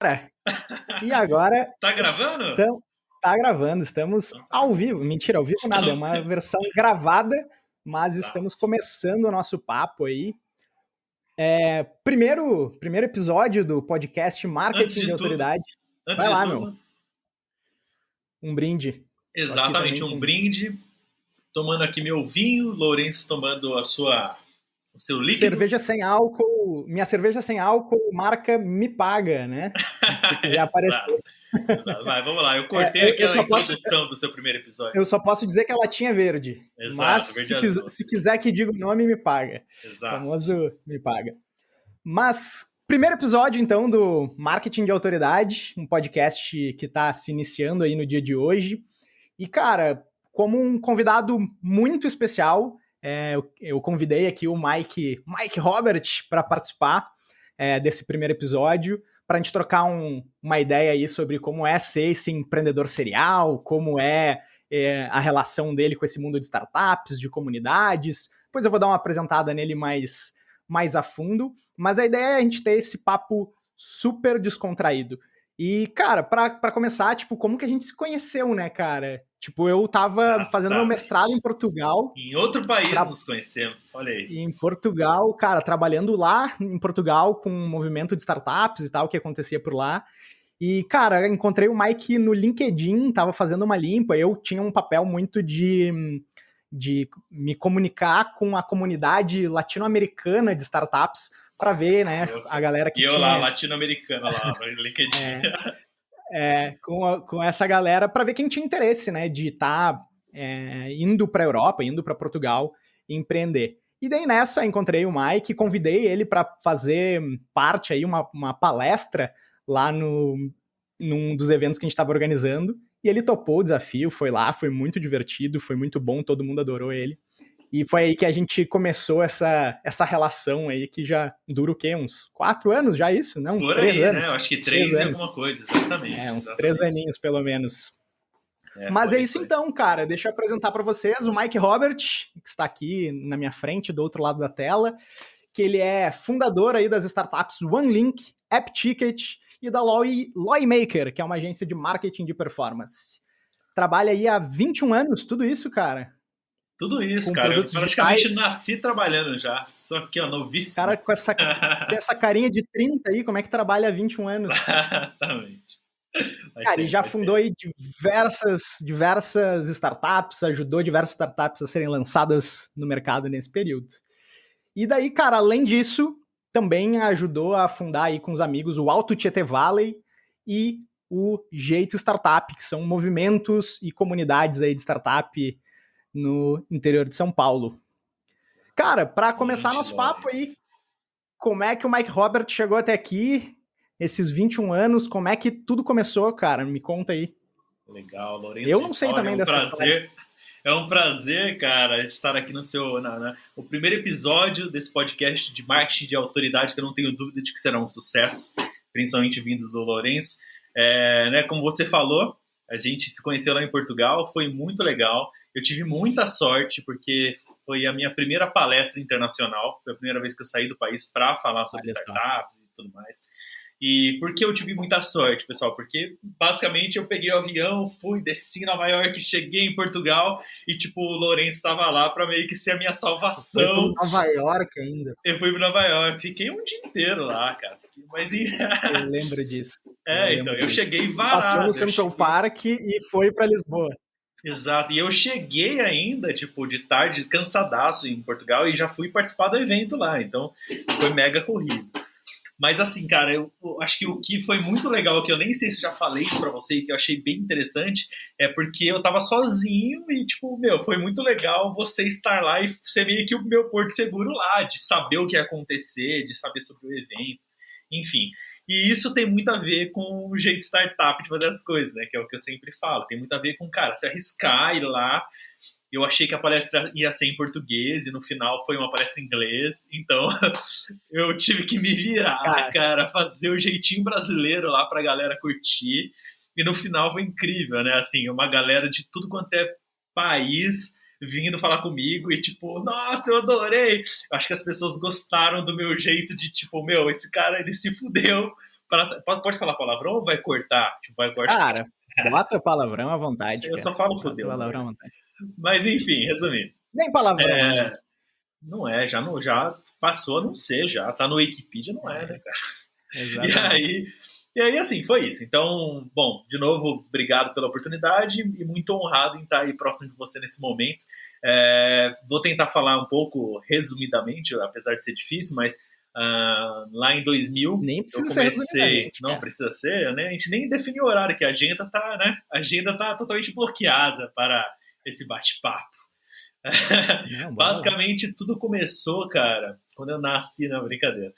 Cara, e agora Tá gravando? tá gravando, estamos Então tá. ao vivo. Mentira, ao vivo nada, é uma versão gravada, mas estamos Exato. começando o nosso papo aí. Primeiro episódio do podcast Antes Marketing de de tudo, Autoridade. antes Vai de lá, meu, tudo, um brinde. Tô aqui exatamente também um com brinde. Tomando aqui meu vinho, Lourenço tomando o seu líquido. cerveja sem álcool. Minha cerveja sem álcool, marca Me Paga, né? Se quiser aparecer. Exato, exato. Vai, vamos lá. Eu É, cortei eu aquela só posso, introdução do seu primeiro episódio. eu só posso dizer que ela tinha verde. Mas Exato, verde e azul. se quiser que diga o nome, me paga. Exato. Famoso me paga. Mas, primeiro episódio, então, do Marketing de Autoridade, um podcast que está se iniciando aí no dia de hoje. E, cara, como um convidado muito especial, eu convidei aqui o Mike Robert para participar desse primeiro episódio, para a gente trocar uma ideia aí sobre como é ser esse empreendedor serial, como a relação dele com esse mundo de startups, de comunidades. Depois eu vou dar uma apresentada nele mais a fundo, mas a ideia é a gente ter esse papo super descontraído. E, cara, pra começar, tipo, como que a gente se conheceu, né, cara? Tipo, eu tava fazendo meu mestrado em Exatamente. Portugal. Em outro país Tra... nos conhecemos, olha aí. Em Portugal, cara, trabalhando lá em Portugal com um movimento de startups e tal, que acontecia por lá. E, cara, encontrei o Mike no LinkedIn, tava fazendo uma limpa. Eu tinha um papel muito de me comunicar com a comunidade latino-americana de startups para ver, né, a galera E que eu lá, tinha latino-americano lá no LinkedIn. com essa galera para ver quem tinha interesse, né, de estar indo para a Europa, indo para Portugal empreender. E daí nessa encontrei o Mike, convidei ele para fazer parte aí uma palestra lá num dos eventos que a gente estava organizando. E ele topou o desafio, foi lá, foi muito divertido, foi muito bom, todo mundo adorou ele. E foi aí que a gente começou essa relação aí que já dura o quê? Uns 4 anos já isso? Não, Por 3 aí, né? Eu anos. acho que 3 3 e anos. alguma coisa, exatamente, Uns 3 exatamente. aninhos, pelo menos. É, Mas é foi, isso foi. então, cara. Deixa eu apresentar para vocês o Mike Robert, que está aqui na minha frente, do outro lado da tela, que ele é fundador aí das startups OneLink, AppTicket e da Lawmaker, que é uma agência de marketing de performance. Trabalha aí há 21 anos, tudo isso, cara, Tudo isso, com cara. Eu produtos praticamente digitais. nasci trabalhando já. Sou aqui, ó, Cara, novíssimo. tem essa carinha de 30 aí, como é que trabalha há 21 anos? Exatamente. Faz Cara, e tempo, já faz fundou tempo. aí diversas startups, ajudou diversas startups a serem lançadas no mercado nesse período. E daí, cara, além disso, também ajudou a fundar aí com os amigos o Alto Tietê Valley e o Jeito Startup, que são movimentos e comunidades aí de startup no interior de São Paulo. Cara, para começar Exatamente, nosso papo aí, Lourenço. como é que o Mike Robert chegou até aqui? Esses 21 anos, como é que tudo começou, cara? Me conta aí. Legal, Eu Lourenço de não sei Paula, é também um dessa história. prazer. É um prazer, cara, estar aqui no seu. O primeiro episódio desse podcast de marketing de autoridade, que eu não tenho dúvida de que será um sucesso, principalmente vindo do Lourenço. Né, como você falou, a gente se conheceu lá em Portugal, foi muito legal. Eu tive muita sorte, porque foi a minha primeira palestra internacional, foi a primeira vez que eu saí do país para falar sobre Olha só. startups e tudo mais. E por que eu tive muita sorte, pessoal? Porque basicamente eu peguei o avião, fui, desci em Nova York, cheguei em Portugal e tipo, o Lourenço estava lá para meio que ser a minha Tu foi para salvação. Nova York ainda. Eu fui para Nova York, fiquei um dia inteiro lá, cara. Mas Eu lembro disso. Eu então, lembro eu disso. cheguei Passeou no varado, eu Central cheguei. Park e foi para Lisboa. Exato, e eu cheguei ainda, tipo, de tarde, cansadaço em Portugal e já fui participar do evento lá, então foi mega corrido. Mas assim, cara, eu acho que o que foi muito legal, que eu nem sei se já falei isso pra você, que eu achei bem interessante, é porque eu tava sozinho e, tipo, meu, foi muito legal você estar lá e ser meio que o meu porto seguro lá, de saber o que ia acontecer, de saber sobre o evento, enfim. E isso tem muito a ver com o jeito startup de fazer as coisas, né? Que é o que eu sempre falo. Tem muito a ver com, cara, se arriscar, ir lá. Eu achei que a palestra ia ser em português e no final foi uma palestra em inglês. Então eu tive que me virar, Cara, cara, fazer o jeitinho brasileiro lá pra galera curtir. E no final foi incrível, né? Assim, uma galera de tudo quanto é país vindo falar comigo e tipo, nossa, eu adorei. Eu acho que as pessoas gostaram do meu jeito de tipo, meu, esse cara ele se fudeu Pode falar palavrão ou vai cortar? Tipo, vai cortar. Cara, bota palavrão à vontade, Eu cara. só falo Bota fudeu. palavrão à vontade. Mas enfim, resumindo. Nem palavrão, né? Não é, já passou a não ser, já tá no Wikipedia, não é, né, cara? Exatamente. E aí, assim, foi isso. Então, bom, de novo, obrigado pela oportunidade e muito honrado em estar aí próximo de você nesse momento. Vou tentar falar um pouco resumidamente, apesar de ser difícil, mas lá em 2000 nem eu comecei... Não precisa ser, né? A gente nem definiu o horário, que a agenda tá, né? A agenda tá totalmente bloqueada para esse bate-papo. Não, basicamente, tudo começou, cara, quando eu nasci, na brincadeira.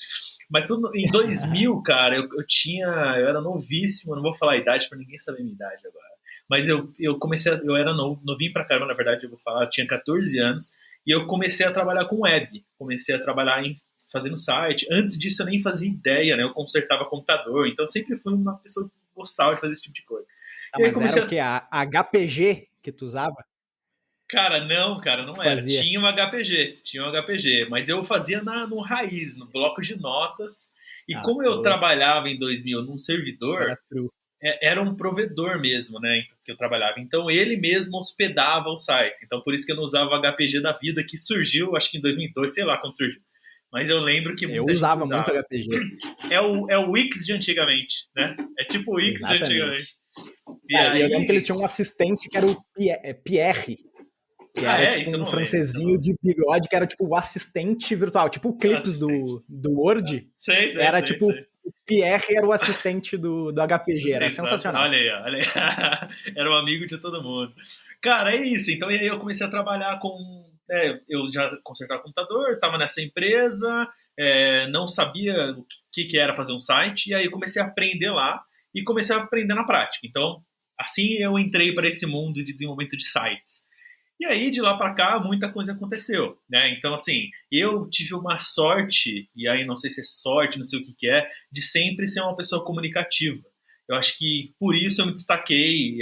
Mas tudo, em 2000, cara, eu era novíssimo, não vou falar a idade pra ninguém saber a minha idade agora. Mas eu comecei, eu era novinho pra caramba, na verdade, eu vou falar, eu tinha 14 anos, e eu comecei a trabalhar com web, comecei a trabalhar fazendo site. Antes disso eu nem fazia ideia, né, eu consertava computador, então eu sempre fui uma pessoa que gostava de fazer esse tipo de coisa. E aí mas era o quê? A HPG que tu usava? Cara, não era. Tinha um HPG, mas eu fazia no raiz, no bloco de notas. E como eu trabalhava em 2000 num servidor, era um provedor mesmo, né, que eu trabalhava. Então ele mesmo hospedava o site. Então por isso que eu não usava o HPG da vida, que surgiu, acho que em 2002, sei lá quando surgiu. Mas eu lembro que muita gente usava. Muito HPG. É o Wix de antigamente, né? É tipo o Wix de antigamente. E aí... eu lembro que eles tinham um assistente que era o Pierre. Que era tipo um francesinho de bigode, que era tipo o assistente virtual. Tipo o Clips do Word. Sei, tipo, o Pierre era o assistente do HPG. Era sensacional. Olha aí. Era um amigo de todo mundo. Cara, é isso. Então, e aí eu comecei a trabalhar com... eu já consertava computador, estava nessa empresa, não sabia o que era fazer um site, e aí eu comecei a aprender lá e comecei a aprender na prática. Então, assim eu entrei para esse mundo de desenvolvimento de sites. E aí, de lá para cá, muita coisa aconteceu, né? Então, assim, eu tive uma sorte, e aí não sei se é sorte, não sei o que é, de sempre ser uma pessoa comunicativa. Eu acho que por isso eu me destaquei,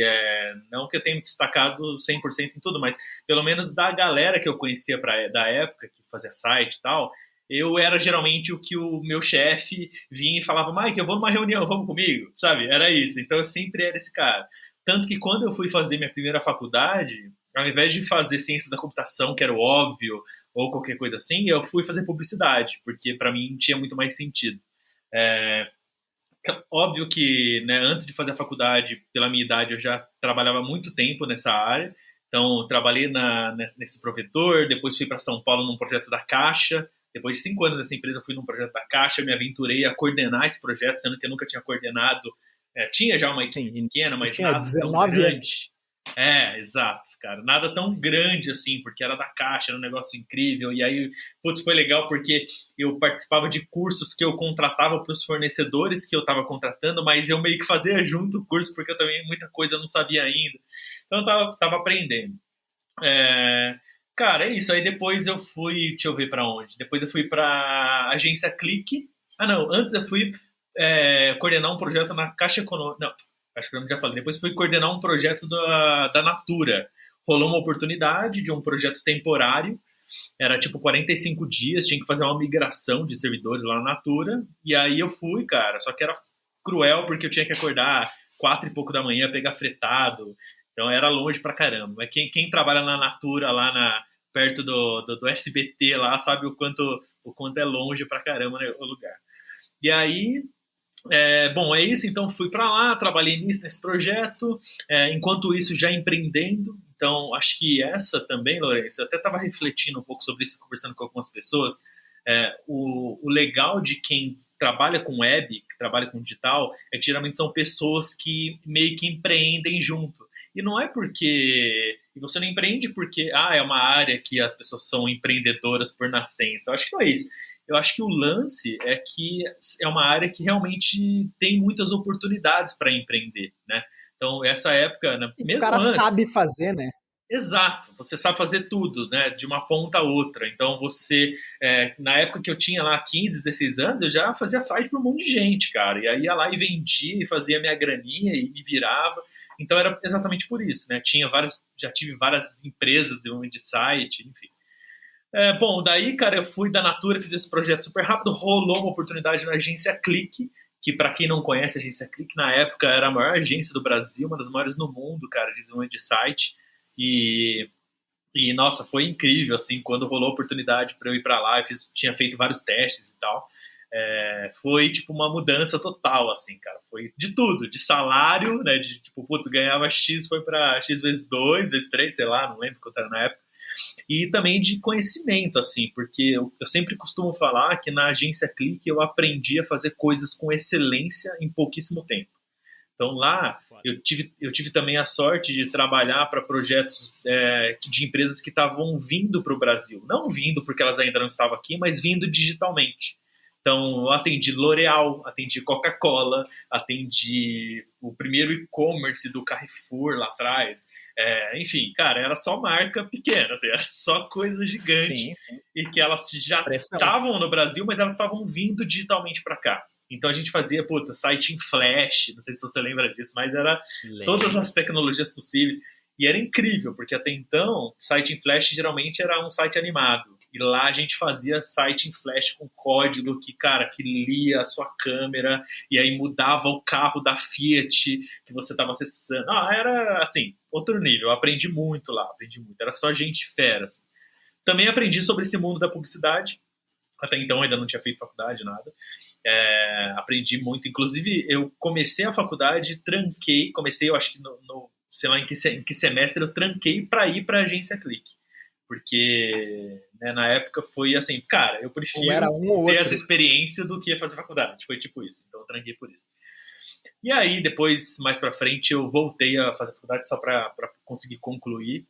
não que eu tenha me destacado 100% em tudo, mas pelo menos da galera que eu conhecia da época, que fazia site e tal, eu era geralmente o que o meu chefe vinha e falava, Mike, eu vou numa reunião, vamos comigo, sabe? Era isso. Então eu sempre era esse cara. Tanto que quando eu fui fazer minha primeira faculdade, ao invés de fazer ciência da computação, que era o óbvio, ou qualquer coisa assim, eu fui fazer publicidade, porque para mim tinha muito mais sentido. Óbvio que, né, antes de fazer a faculdade, pela minha idade, eu já trabalhava muito tempo nessa área. Então, trabalhei nesse provedor, depois fui para São Paulo num projeto da Caixa. Depois de 5 anos nessa empresa, fui num projeto da Caixa, me aventurei a coordenar esse projeto, sendo que eu nunca tinha coordenado. Tinha já uma equipe pequena, mas nada tão grande. Exato, cara. Nada tão grande assim, porque era da Caixa, era um negócio incrível. E aí, putz, foi legal porque eu participava de cursos que eu contratava para os fornecedores que eu estava contratando, mas eu meio que fazia junto o curso, porque eu também muita coisa eu não sabia ainda. Então eu tava aprendendo. Cara, é isso. Aí depois eu fui, deixa eu ver para onde. Depois eu fui para agência Clique. Antes eu fui coordenar um projeto na Caixa Econômica. Não, acho que eu já falei. Depois fui coordenar um projeto da Natura. Rolou uma oportunidade de um projeto temporário. Era tipo 45 dias, tinha que fazer uma migração de servidores lá na Natura. E aí eu fui, cara. Só que era cruel porque eu tinha que acordar 4 e pouco da manhã, pegar fretado. Então era longe pra caramba. Mas quem trabalha na Natura, lá perto do SBT, lá, sabe o quanto é longe pra caramba, né, o lugar. E aí... bom, é isso. Então fui para lá, trabalhei nesse projeto, enquanto isso já empreendendo. Então acho que essa também, Lourenço, eu até estava refletindo um pouco sobre isso, conversando com algumas pessoas. O legal de quem trabalha com web, que trabalha com digital, é que geralmente são pessoas que meio que empreendem junto. E não é porque... E você não empreende porque é uma área que as pessoas são empreendedoras por nascença. Eu acho que não é isso. Eu acho que o lance é que é uma área que realmente tem muitas oportunidades para empreender, né? Então, essa época... mesmo o cara antes, sabe fazer, né? Exato. Você sabe fazer tudo, né? De uma ponta a outra. Então, você... na época que eu tinha lá 15, 16 anos, eu já fazia site para um monte de gente, cara. E aí ia lá e vendia, e fazia minha graninha e me virava. Então, era exatamente por isso, né? Já tive várias empresas de site, enfim. Bom, daí, cara, eu fui da Natura, fiz esse projeto super rápido, rolou uma oportunidade na agência Clique, que para quem não conhece a agência Click, na época era a maior agência do Brasil, uma das maiores no mundo, cara, de desenvolvimento de site. E nossa, foi incrível, assim, quando rolou a oportunidade para eu ir para lá, tinha feito vários testes e tal. Foi, tipo, uma mudança total, assim, cara. Foi de tudo, de salário, né, de, tipo, putz, ganhava X, foi para X vezes 2, vezes 3, sei lá, não lembro quanto era na época. E também de conhecimento, assim, porque eu sempre costumo falar que na agência Click eu aprendi a fazer coisas com excelência em pouquíssimo tempo. Então lá eu tive também a sorte de trabalhar para projetos de empresas que estavam vindo para o Brasil. Não vindo porque elas ainda não estavam aqui, mas vindo digitalmente. Então eu atendi L'Oréal, atendi Coca-Cola, atendi o primeiro e-commerce do Carrefour lá atrás. Enfim, cara, era só marca pequena, assim, era só coisa gigante. Sim, sim. E que elas já estavam no Brasil, mas elas estavam vindo digitalmente para cá. Então a gente fazia, site em Flash, não sei se você lembra disso, mas era todas as tecnologias possíveis. E era incrível, porque até então, site em Flash geralmente era um site animado. E lá a gente fazia site em Flash com código que lia a sua câmera, e aí mudava o carro da Fiat que você estava acessando. Era assim, outro nível. Eu aprendi muito lá, Era só gente fera. Assim. Também aprendi sobre esse mundo da publicidade. Até então ainda não tinha feito faculdade, nada. Aprendi muito. Inclusive, eu comecei a faculdade, tranquei. Eu acho que sei lá em que semestre eu tranquei para ir para a agência Click. Porque na época foi assim, cara, eu prefiro ter essa experiência do que fazer faculdade. Foi tipo isso. Então eu tranquei por isso. E aí, depois, mais para frente, eu voltei a fazer faculdade só para conseguir concluir.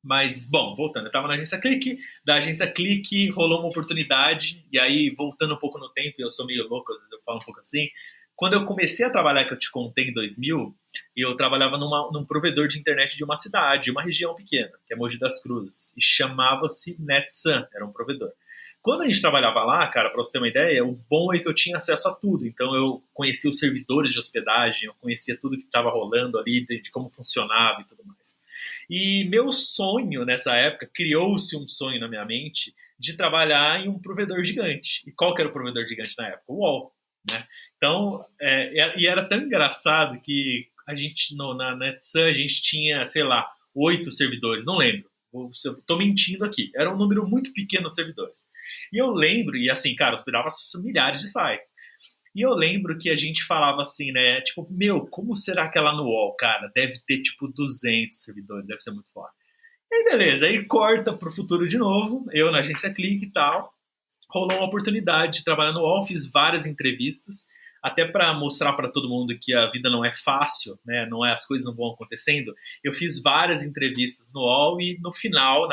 Mas, bom, voltando, eu estava na agência Click, da agência Click rolou uma oportunidade, e aí, voltando um pouco no tempo, eu sou meio louco, às vezes eu falo um pouco assim, quando eu comecei a trabalhar, que eu te contei em 2000, eu trabalhava num provedor de internet de uma cidade, uma região pequena, que é Mogi das Cruzes, e chamava-se NetSun, era um provedor. Quando a gente trabalhava lá, cara, para você ter uma ideia, o bom é que eu tinha acesso a tudo. Então eu conhecia os servidores de hospedagem, eu conhecia tudo que estava rolando ali, de como funcionava e tudo mais. E meu sonho nessa época, criou-se um sonho na minha mente de trabalhar em um provedor gigante. E qual que era o provedor gigante na época? O UOL, né? Então, e era tão engraçado que a gente, na NetSun, a gente tinha, sei lá, 8 servidores, não lembro. Estou mentindo aqui. Era um número muito pequeno de servidores. E eu lembro, e assim, cara, eu hospedava milhares de sites. E eu lembro que a gente falava assim, né? Tipo, como será que é lá no UOL, cara? Deve ter, tipo, 200 servidores, deve ser muito forte. E aí, beleza. Aí corta pro futuro de novo. Eu na agência Click e tal. Rolou uma oportunidade de trabalhar no UOL. Fiz várias entrevistas. Até para mostrar para todo mundo que a vida não é fácil, né? Não é, as coisas não vão acontecendo. Eu fiz várias entrevistas no UOL e na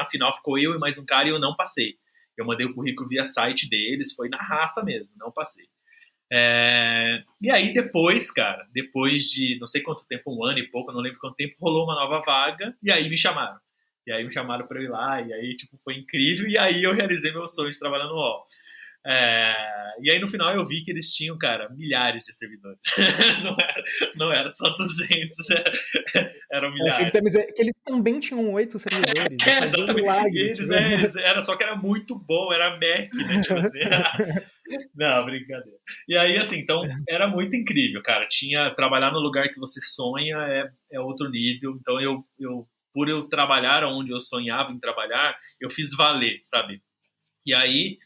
final ficou eu e mais um cara e eu não passei. Eu mandei o currículo via site deles, foi na raça mesmo, não passei. E aí depois, cara, depois de não sei quanto tempo, 1 ano e pouco, não lembro quanto tempo, rolou uma nova vaga e aí me chamaram. E aí me chamaram para eu ir lá e aí tipo, foi incrível e aí eu realizei meu sonho de trabalhar no UOL. E aí no final eu vi que eles tinham, cara, milhares de servidores. não era só 200, eram milhares. Eu achei que eles também tinham 8 servidores. Exatamente. Era só que era muito bom, era Mac, né? Tipo assim, não, brincadeira. E aí, assim, então, era muito incrível, cara. Trabalhar no lugar que você sonha é outro nível. Então, por eu trabalhar onde eu sonhava em trabalhar, eu fiz valer, sabe? E aí,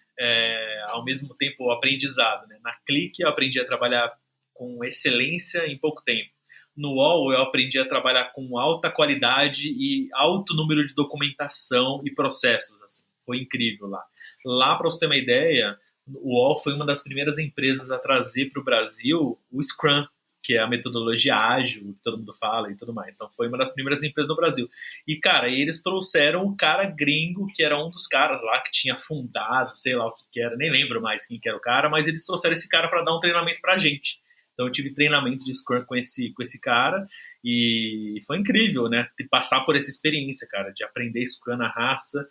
ao mesmo tempo, o aprendizado, né? Na Click, eu aprendi a trabalhar com excelência em pouco tempo. No UOL, eu aprendi a trabalhar com alta qualidade e alto número de documentação e processos, assim. Foi incrível lá. Lá, para você ter uma ideia, o UOL foi uma das primeiras empresas a trazer para o Brasil o Scrum, que é a metodologia ágil, que todo mundo fala e tudo mais. Então, foi uma das primeiras empresas no Brasil. E, cara, eles trouxeram o cara gringo, que era um dos caras lá que tinha fundado, sei lá o que era, nem lembro mais quem que era o cara, mas eles trouxeram esse cara para dar um treinamento pra gente. Então, eu tive treinamento de Scrum com esse cara e foi incrível, né? De passar por essa experiência, cara, de aprender Scrum na raça.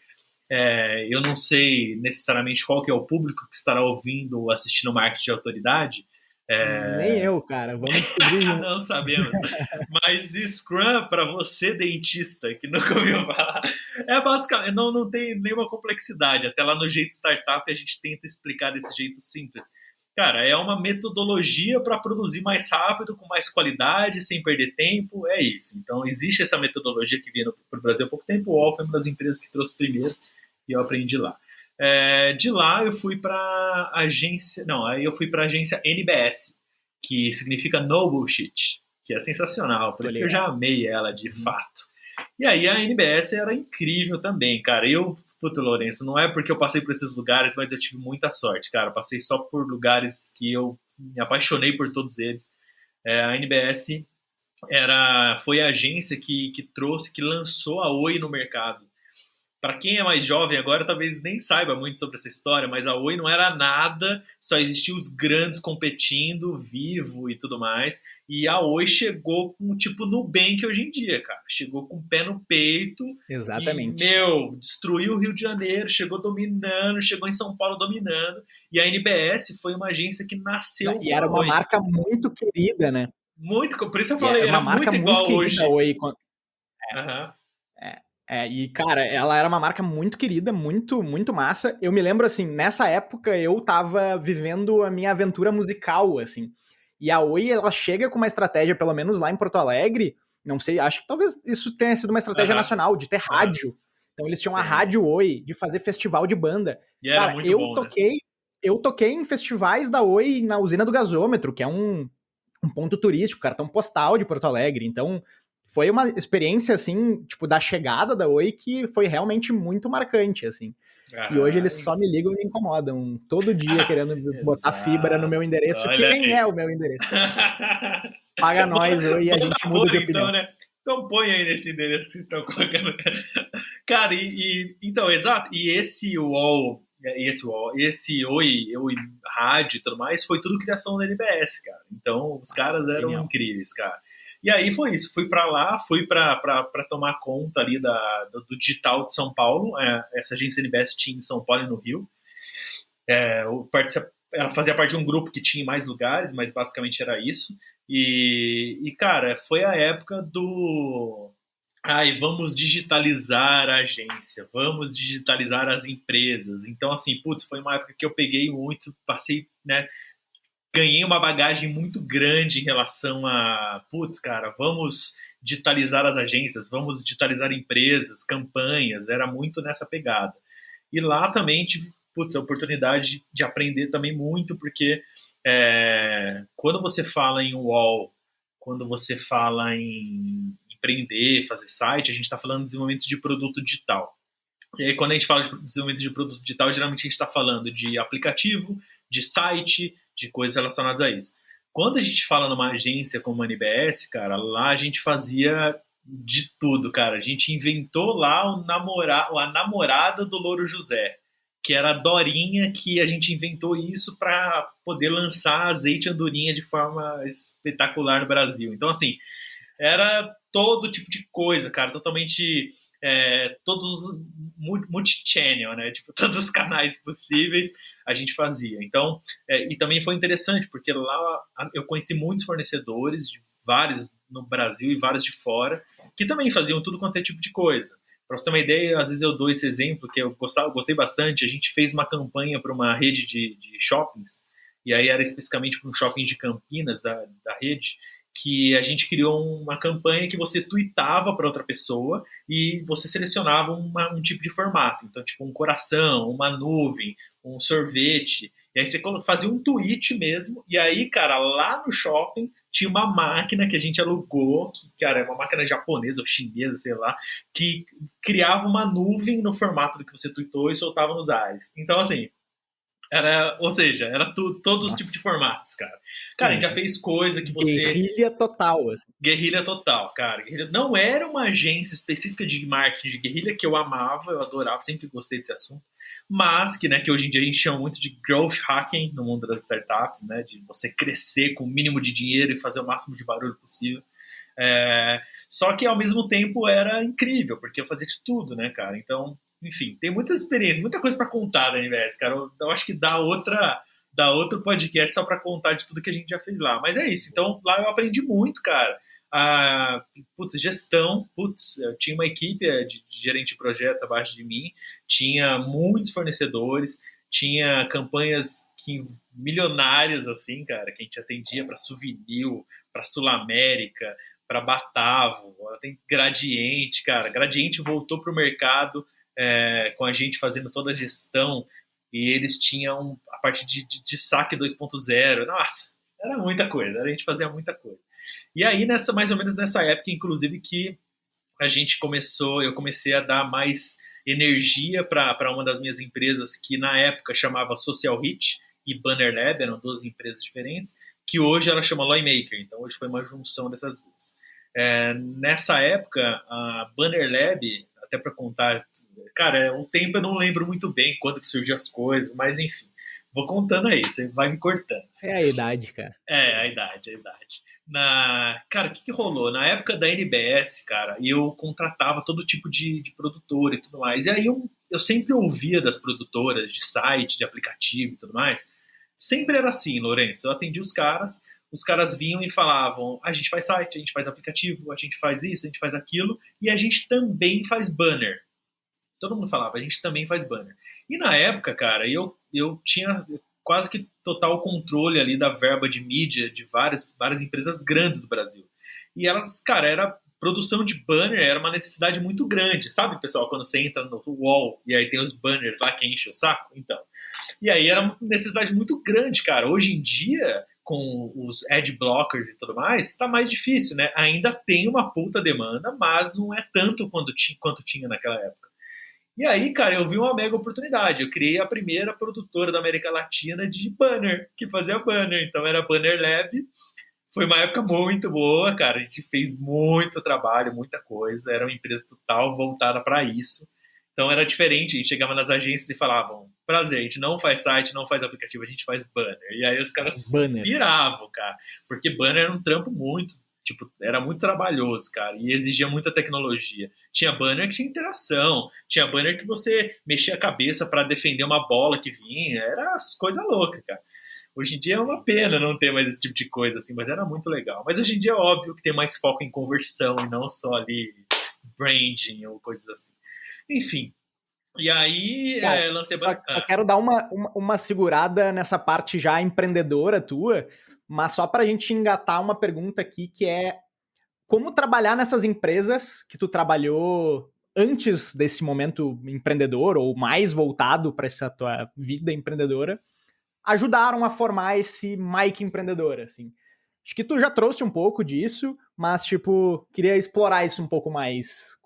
Eu não sei necessariamente qual que é o público que estará ouvindo ou assistindo Marketing de Autoridade. Nem eu, cara. Vamos descobrir juntos. Não sabemos. Mas Scrum, para você, dentista, que nunca ouviu falar, basicamente, não tem nenhuma complexidade. Até lá no Jeito Startup a gente tenta explicar desse jeito simples. cara, é uma metodologia para produzir mais rápido, com mais qualidade, sem perder tempo, é isso. Então, existe essa metodologia que veio para o Brasil há pouco tempo, o UOL foi uma das empresas que trouxe primeiro, e eu aprendi lá. De lá eu fui para aí eu fui para a agência NBS, que significa No Bullshit, que é sensacional, por isso que eu já amei ela de fato. E aí a NBS era incrível também, cara. Puto, Lourenço, não é porque eu passei por esses lugares, mas eu tive muita sorte, cara. Eu passei só por lugares que eu me apaixonei por todos eles. A NBS foi a agência que trouxe, que lançou a Oi no mercado. Para quem é mais jovem agora, talvez nem saiba muito sobre essa história, mas a Oi não era nada, só existiam os grandes competindo, Vivo e tudo mais. E a Oi chegou com tipo Nubank hoje em dia, cara. Chegou com o pé no peito. Exatamente. E, destruiu o Rio de Janeiro, chegou dominando, chegou em São Paulo dominando. E a NBS foi uma agência que nasceu E era uma marca muito querida, né? Muito, por isso eu falei, era uma marca muito igual querida, hoje. A Oi. Uhum. E, cara, ela era uma marca muito querida, muito, muito massa. Eu me lembro, assim, nessa época eu tava vivendo a minha aventura musical, assim. E a Oi, ela chega com uma estratégia, pelo menos lá em Porto Alegre, não sei, acho que talvez isso tenha sido uma estratégia nacional, de ter rádio. Então eles tinham a Rádio Oi, de fazer festival de banda. E era muito bom, né? Eu toquei em festivais da Oi na Usina do Gasômetro, que é um ponto turístico, cartão postal de Porto Alegre. Então, foi uma experiência, assim, tipo, da chegada da Oi que foi realmente muito marcante, assim. E hoje eles só me ligam e me incomodam todo dia querendo botar fibra no meu endereço. Olha Quem é o meu endereço? Paga nós, Oi, e a gente muda de opinião. Então, né? Então põe aí nesse endereço que vocês estão colocando. Cara, então, exato. E esse UOL, esse Oi Rádio e tudo mais, foi tudo criação da NBS, cara. Então, os caras eram incríveis, cara. E aí foi isso, fui para lá, fui para tomar conta ali do digital de São Paulo. Essa agência NBS tinha em São Paulo e no Rio. Ela fazia parte de um grupo que tinha em mais lugares, mas basicamente era isso. E cara, foi a época do... vamos digitalizar a agência, vamos digitalizar as empresas. Então, assim, foi uma época que eu peguei muito, passei, né... Ganhei uma bagagem muito grande em relação a, cara, vamos digitalizar as agências, vamos digitalizar empresas, campanhas, era muito nessa pegada. E lá também tive, a oportunidade de aprender também muito, porque quando você fala em UOL, quando você fala em empreender, fazer site, a gente está falando de desenvolvimento de produto digital. E aí, quando a gente fala de desenvolvimento de produto digital, geralmente a gente está falando de aplicativo, de site, de coisas relacionadas a isso. Quando a gente fala numa agência como a NBS, cara, lá a gente fazia de tudo, cara. A gente inventou lá a namorada do Louro José, que era a Dorinha, que a gente inventou isso para poder lançar azeite andorinha de forma espetacular no Brasil. Então, assim, era todo tipo de coisa, cara, totalmente... todos multi-channel, né? Tipo, todos os canais possíveis a gente fazia. Então, e também foi interessante, porque lá eu conheci muitos fornecedores, vários no Brasil e vários de fora, que também faziam tudo quanto é tipo de coisa. Para você ter uma ideia, às vezes eu dou esse exemplo, que eu gostei bastante. A gente fez uma campanha para uma rede de shoppings, e aí era especificamente para um shopping de Campinas, da rede, que a gente criou uma campanha que você tweetava para outra pessoa e você selecionava um tipo de formato. Então, tipo um coração, uma nuvem, um sorvete. E aí você fazia um tweet mesmo. E aí, cara, lá no shopping tinha uma máquina que a gente alugou, que, cara, é uma máquina japonesa ou chinesa, sei lá, que criava uma nuvem no formato do que você tweetou e soltava nos ares. Então, assim, era todos os tipos de formatos, cara. Sim. Cara, a gente já fez coisa que você... Guerrilha total, assim. Guerrilha total, cara. Não era uma agência específica de marketing de guerrilha, que eu amava, eu adorava, sempre gostei desse assunto. Mas que hoje em dia a gente chama muito de growth hacking no mundo das startups, né? De você crescer com o mínimo de dinheiro e fazer o máximo de barulho possível. Só que ao mesmo tempo era incrível, porque eu fazia de tudo, né, cara? Então... Enfim, tem muitas experiências, muita coisa para contar da NBS, cara. Eu acho que dá outro podcast só para contar de tudo que a gente já fez lá. Mas é isso. Então, lá eu aprendi muito, cara. Gestão. Eu tinha uma equipe de gerente de projetos abaixo de mim. Tinha muitos fornecedores. tinha campanhas milionárias, assim, cara, que a gente atendia para Souvenir, para Sul América, para Batavo, tem Gradiente, cara. Gradiente voltou pro mercado com a gente fazendo toda a gestão e eles tinham a parte de saque 2.0. Nossa, era muita coisa, a gente fazia muita coisa. E aí, mais ou menos nessa época, inclusive, que eu comecei a dar mais energia para uma das minhas empresas que na época chamava Social Hit e Banner Lab, eram duas empresas diferentes, que hoje ela chama Lawmaker, então hoje foi uma junção dessas duas. Nessa época, a Banner Lab, até para contar, cara, o tempo eu não lembro muito bem quando que surgiu as coisas, mas enfim, vou contando aí, você vai me cortando. É a idade, cara. A idade. Cara, o que rolou? Na época da NBS, cara, eu contratava todo tipo de produtora e tudo mais. E aí eu sempre ouvia das produtoras de site, de aplicativo e tudo mais. Sempre era assim, Lourenço. Eu atendia os caras vinham e falavam: a gente faz site, a gente faz aplicativo, a gente faz isso, a gente faz aquilo, e a gente também faz banner. Todo mundo falava: a gente também faz banner. E na época, cara, eu tinha quase que total controle ali da verba de mídia de várias empresas grandes do Brasil. E elas, cara, produção de banner era uma necessidade muito grande, sabe, pessoal? Quando você entra no wall e aí tem os banners lá que enche o saco, então. E aí era uma necessidade muito grande, cara. Hoje em dia, com os ad blockers e tudo mais, tá mais difícil, né? Ainda tem uma puta demanda, mas não é tanto quanto tinha naquela época. E aí, cara, eu vi uma mega oportunidade. Eu criei a primeira produtora da América Latina de banner, que fazia banner. Então era Banner Lab. Foi uma época muito boa, cara. A gente fez muito trabalho, muita coisa. Era uma empresa total voltada para isso. Então era diferente. A gente chegava nas agências e falavam: prazer, a gente não faz site, não faz aplicativo, a gente faz banner. E aí os caras piravam, cara. Porque banner era um trampo era muito trabalhoso, cara, e exigia muita tecnologia. Tinha banner que tinha interação, tinha banner que você mexia a cabeça para defender uma bola que vinha, era coisa louca, cara. Hoje em dia é uma pena não ter mais esse tipo de coisa, assim, mas era muito legal. Mas hoje em dia é óbvio que tem mais foco em conversão e não só ali branding ou coisas assim. Enfim. E aí, cara, lancei... Só quero dar uma segurada nessa parte já empreendedora tua, mas só para a gente engatar uma pergunta aqui, que é: como trabalhar nessas empresas que tu trabalhou antes desse momento empreendedor, ou mais voltado para essa tua vida empreendedora, ajudaram a formar esse Mike empreendedor, assim? Acho que tu já trouxe um pouco disso, mas, tipo, queria explorar isso um pouco mais.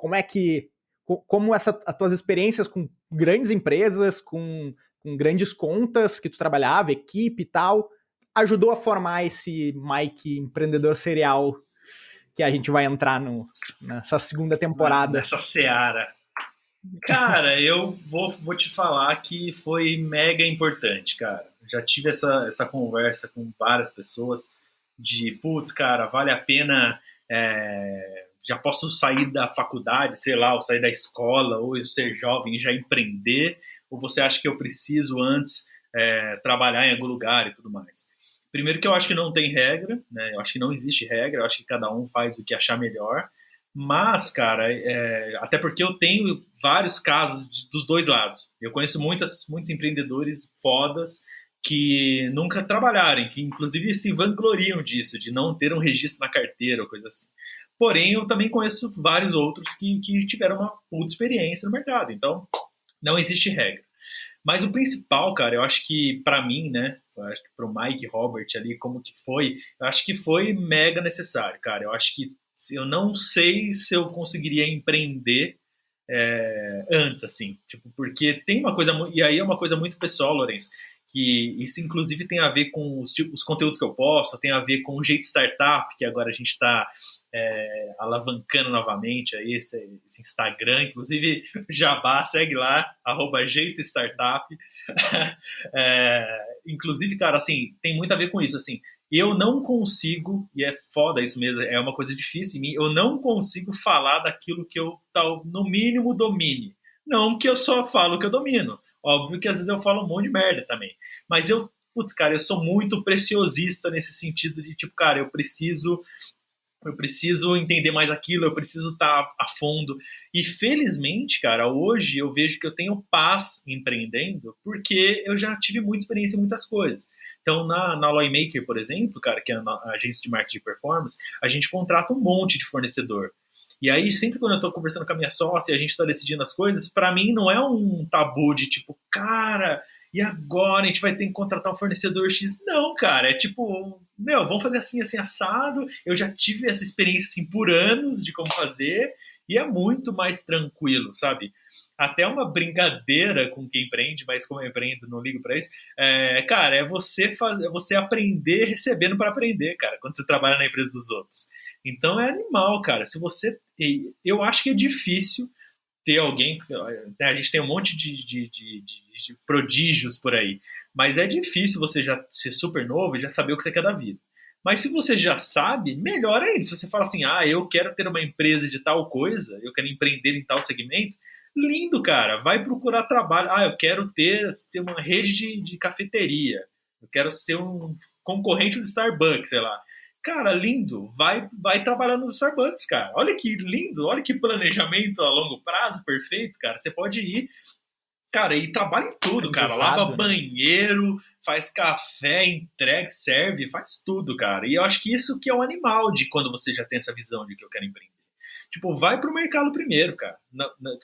Como as tuas experiências com grandes empresas, com grandes contas que tu trabalhava, equipe e tal, ajudou a formar esse Mike empreendedor serial que a gente vai entrar nessa segunda temporada. Nessa seara. Cara, eu vou te falar que foi mega importante, cara. Já tive essa conversa com várias pessoas de, putz, cara, vale a pena, já posso sair da faculdade, sei lá, ou sair da escola, ou eu ser jovem e já empreender, ou você acha que eu preciso antes trabalhar em algum lugar e tudo mais? Primeiro que eu acho que não tem regra, né? Eu acho que não existe regra, eu acho que cada um faz o que achar melhor. Mas, cara, até porque eu tenho vários casos dos dois lados. Eu conheço muitos empreendedores fodas que nunca trabalharam, que inclusive se vangloriam disso, de não ter um registro na carteira ou coisa assim. Porém, eu também conheço vários outros que tiveram uma puta experiência no mercado. Então, não existe regra. Mas o principal, cara, eu acho que pra mim, né, eu acho que pro Mike Robert ali, como que foi, eu acho que foi mega necessário, cara. Eu acho que eu não sei se eu conseguiria empreender antes, assim, tipo, porque tem uma coisa, e aí é uma coisa muito pessoal, Lourenço, que isso inclusive tem a ver com os conteúdos que eu posto, tem a ver com o jeito startup, que agora a gente está alavancando novamente aí esse Instagram, inclusive Jabá, segue lá, @jeitostartup. Inclusive, cara, assim, tem muito a ver com isso, assim, eu não consigo, e é foda isso mesmo, é uma coisa difícil em mim, eu não consigo falar daquilo que eu, no mínimo, domine. Não que eu só falo que eu domino. Óbvio que às vezes eu falo um monte de merda também. Mas eu sou muito preciosista nesse sentido de, tipo, cara, eu preciso eu preciso entender mais aquilo, eu preciso estar a fundo. E felizmente, cara, hoje eu vejo que eu tenho paz empreendendo, porque eu já tive muita experiência em muitas coisas. Então, na Lawmaker, por exemplo, cara, que é a agência de marketing de performance, a gente contrata um monte de fornecedor. E aí, sempre quando eu tô conversando com a minha sócia e a gente tá decidindo as coisas, para mim não é um tabu de tipo, cara, e agora a gente vai ter que contratar um fornecedor X? Não, cara, é tipo, meu, vamos fazer assim, assim, assado. Eu já tive essa experiência assim por anos de como fazer e é muito mais tranquilo, sabe? Até uma brincadeira com quem empreende, mas como eu empreendo, não ligo pra isso. Cara, é você aprender recebendo para aprender, cara, quando você trabalha na empresa dos outros. Então é animal, cara. Se você. Eu acho que é difícil ter alguém. Né, a gente tem um monte de prodígios por aí. Mas é difícil você já ser super novo e já saber o que você quer da vida. Mas se você já sabe, melhor ainda. Se você fala assim, eu quero ter uma empresa de tal coisa, eu quero empreender em tal segmento, lindo, cara. Vai procurar trabalho. Eu quero ter uma rede de cafeteria. Eu quero ser um concorrente do Starbucks, sei lá. Cara, lindo. Vai trabalhar no Starbucks, cara. Olha que lindo, olha que planejamento a longo prazo perfeito, cara. Você pode ir, cara, e trabalha em tudo, cara. Lava banheiro, faz café, entrega, serve, faz tudo, cara. E eu acho que isso que é o animal de quando você já tem essa visão de que eu quero empreender. Tipo, vai pro mercado primeiro, cara.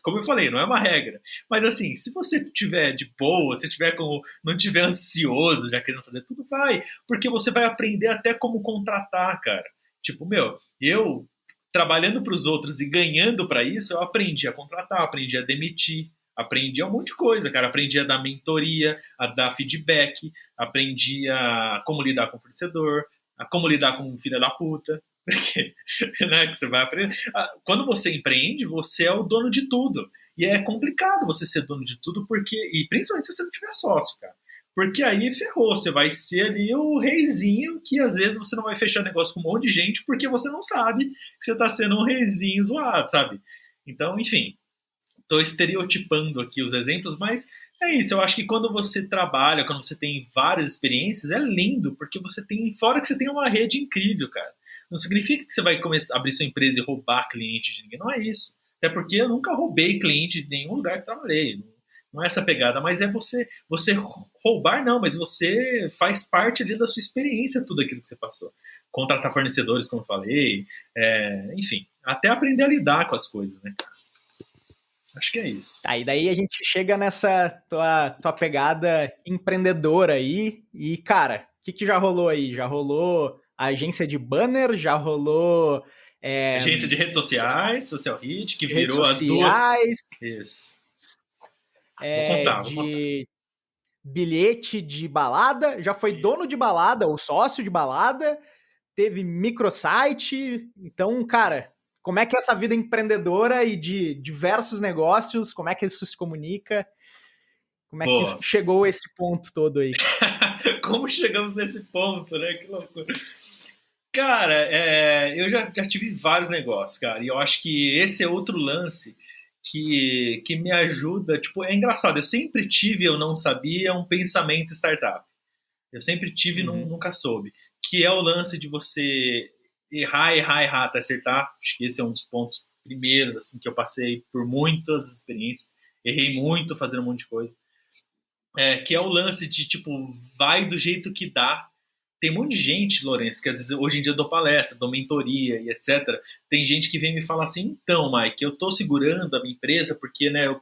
Como eu falei, não é uma regra. Mas assim, se você tiver de boa, se tiver não tiver ansioso, já querendo fazer tudo, vai. Porque você vai aprender até como contratar, cara. Tipo, eu trabalhando pros outros e ganhando pra isso, eu aprendi a contratar, aprendi a demitir, aprendi um monte de coisa, cara. Aprendi a dar mentoria, a dar feedback, aprendi a como lidar com o fornecedor, a como lidar com o filho da puta. Né, que você vai aprender. Quando você empreende, você é o dono de tudo. E é complicado você ser dono de tudo, e principalmente se você não tiver sócio, cara. Porque aí ferrou, você vai ser ali o reizinho que às vezes você não vai fechar negócio com um monte de gente porque você não sabe que você tá sendo um reizinho zoado, sabe? Então, enfim, tô estereotipando aqui os exemplos, mas é isso, eu acho que quando você trabalha, quando você tem várias experiências, é lindo, porque fora que você tem uma rede incrível, cara. Não significa que você vai começar a abrir sua empresa e roubar cliente de ninguém. Não é isso. Até porque eu nunca roubei cliente de nenhum lugar que trabalhei. Não é essa pegada. Mas é você roubar, não. Mas você faz parte ali da sua experiência, tudo aquilo que você passou. Contratar fornecedores, como eu falei. Enfim, até aprender a lidar com as coisas, né, cara? Acho que é isso. E daí a gente chega nessa tua pegada empreendedora aí. E, cara, o que já rolou aí? Já rolou a agência de banner, já rolou... agência de redes sociais, Social Hit, que virou as duas... Isso. Vou contar. Bilhete de balada, já foi dono de balada, ou sócio de balada, teve microsite. Então, cara, como é que é essa vida empreendedora e de diversos negócios, como é que isso se comunica? Como é que chegou esse ponto todo aí? Como chegamos nesse ponto, né? Que loucura. Cara, eu já tive vários negócios, cara, e eu acho que esse é outro lance que me ajuda. Tipo, é engraçado, eu sempre tive, eu não sabia, um pensamento startup. Eu sempre tive, nunca soube. Que é o lance de você errar, até acertar. Acho que esse é um dos pontos primeiros, assim, que eu passei por muitas experiências. Errei muito fazendo um monte de coisa. Que é o lance de, tipo, vai do jeito que dá. Tem um monte de gente, Lourenço, que às vezes hoje em dia eu dou palestra, dou mentoria e etc. Tem gente que vem me falar assim, então, Mike, eu tô segurando a minha empresa porque, né, eu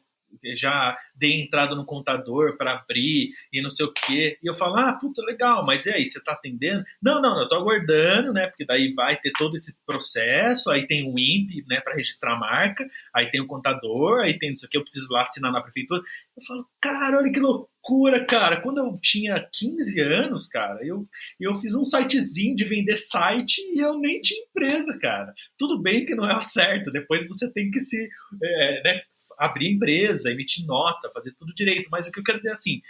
já dei entrada no contador para abrir e não sei o quê. E eu falo, puta, legal, mas e aí, você tá atendendo? Não, eu tô aguardando, né, porque daí vai ter todo esse processo, aí tem o INPE, né, para registrar a marca, aí tem o contador, aí tem isso aqui, eu preciso lá assinar na prefeitura. Eu falo, cara, olha que loucura, cara. Quando eu tinha 15 anos, cara, eu fiz um sitezinho de vender site e eu nem tinha empresa, cara. Tudo bem que não é o certo, depois você tem que né, abrir empresa, emitir nota, fazer tudo direito. Mas o que eu quero dizer é assim,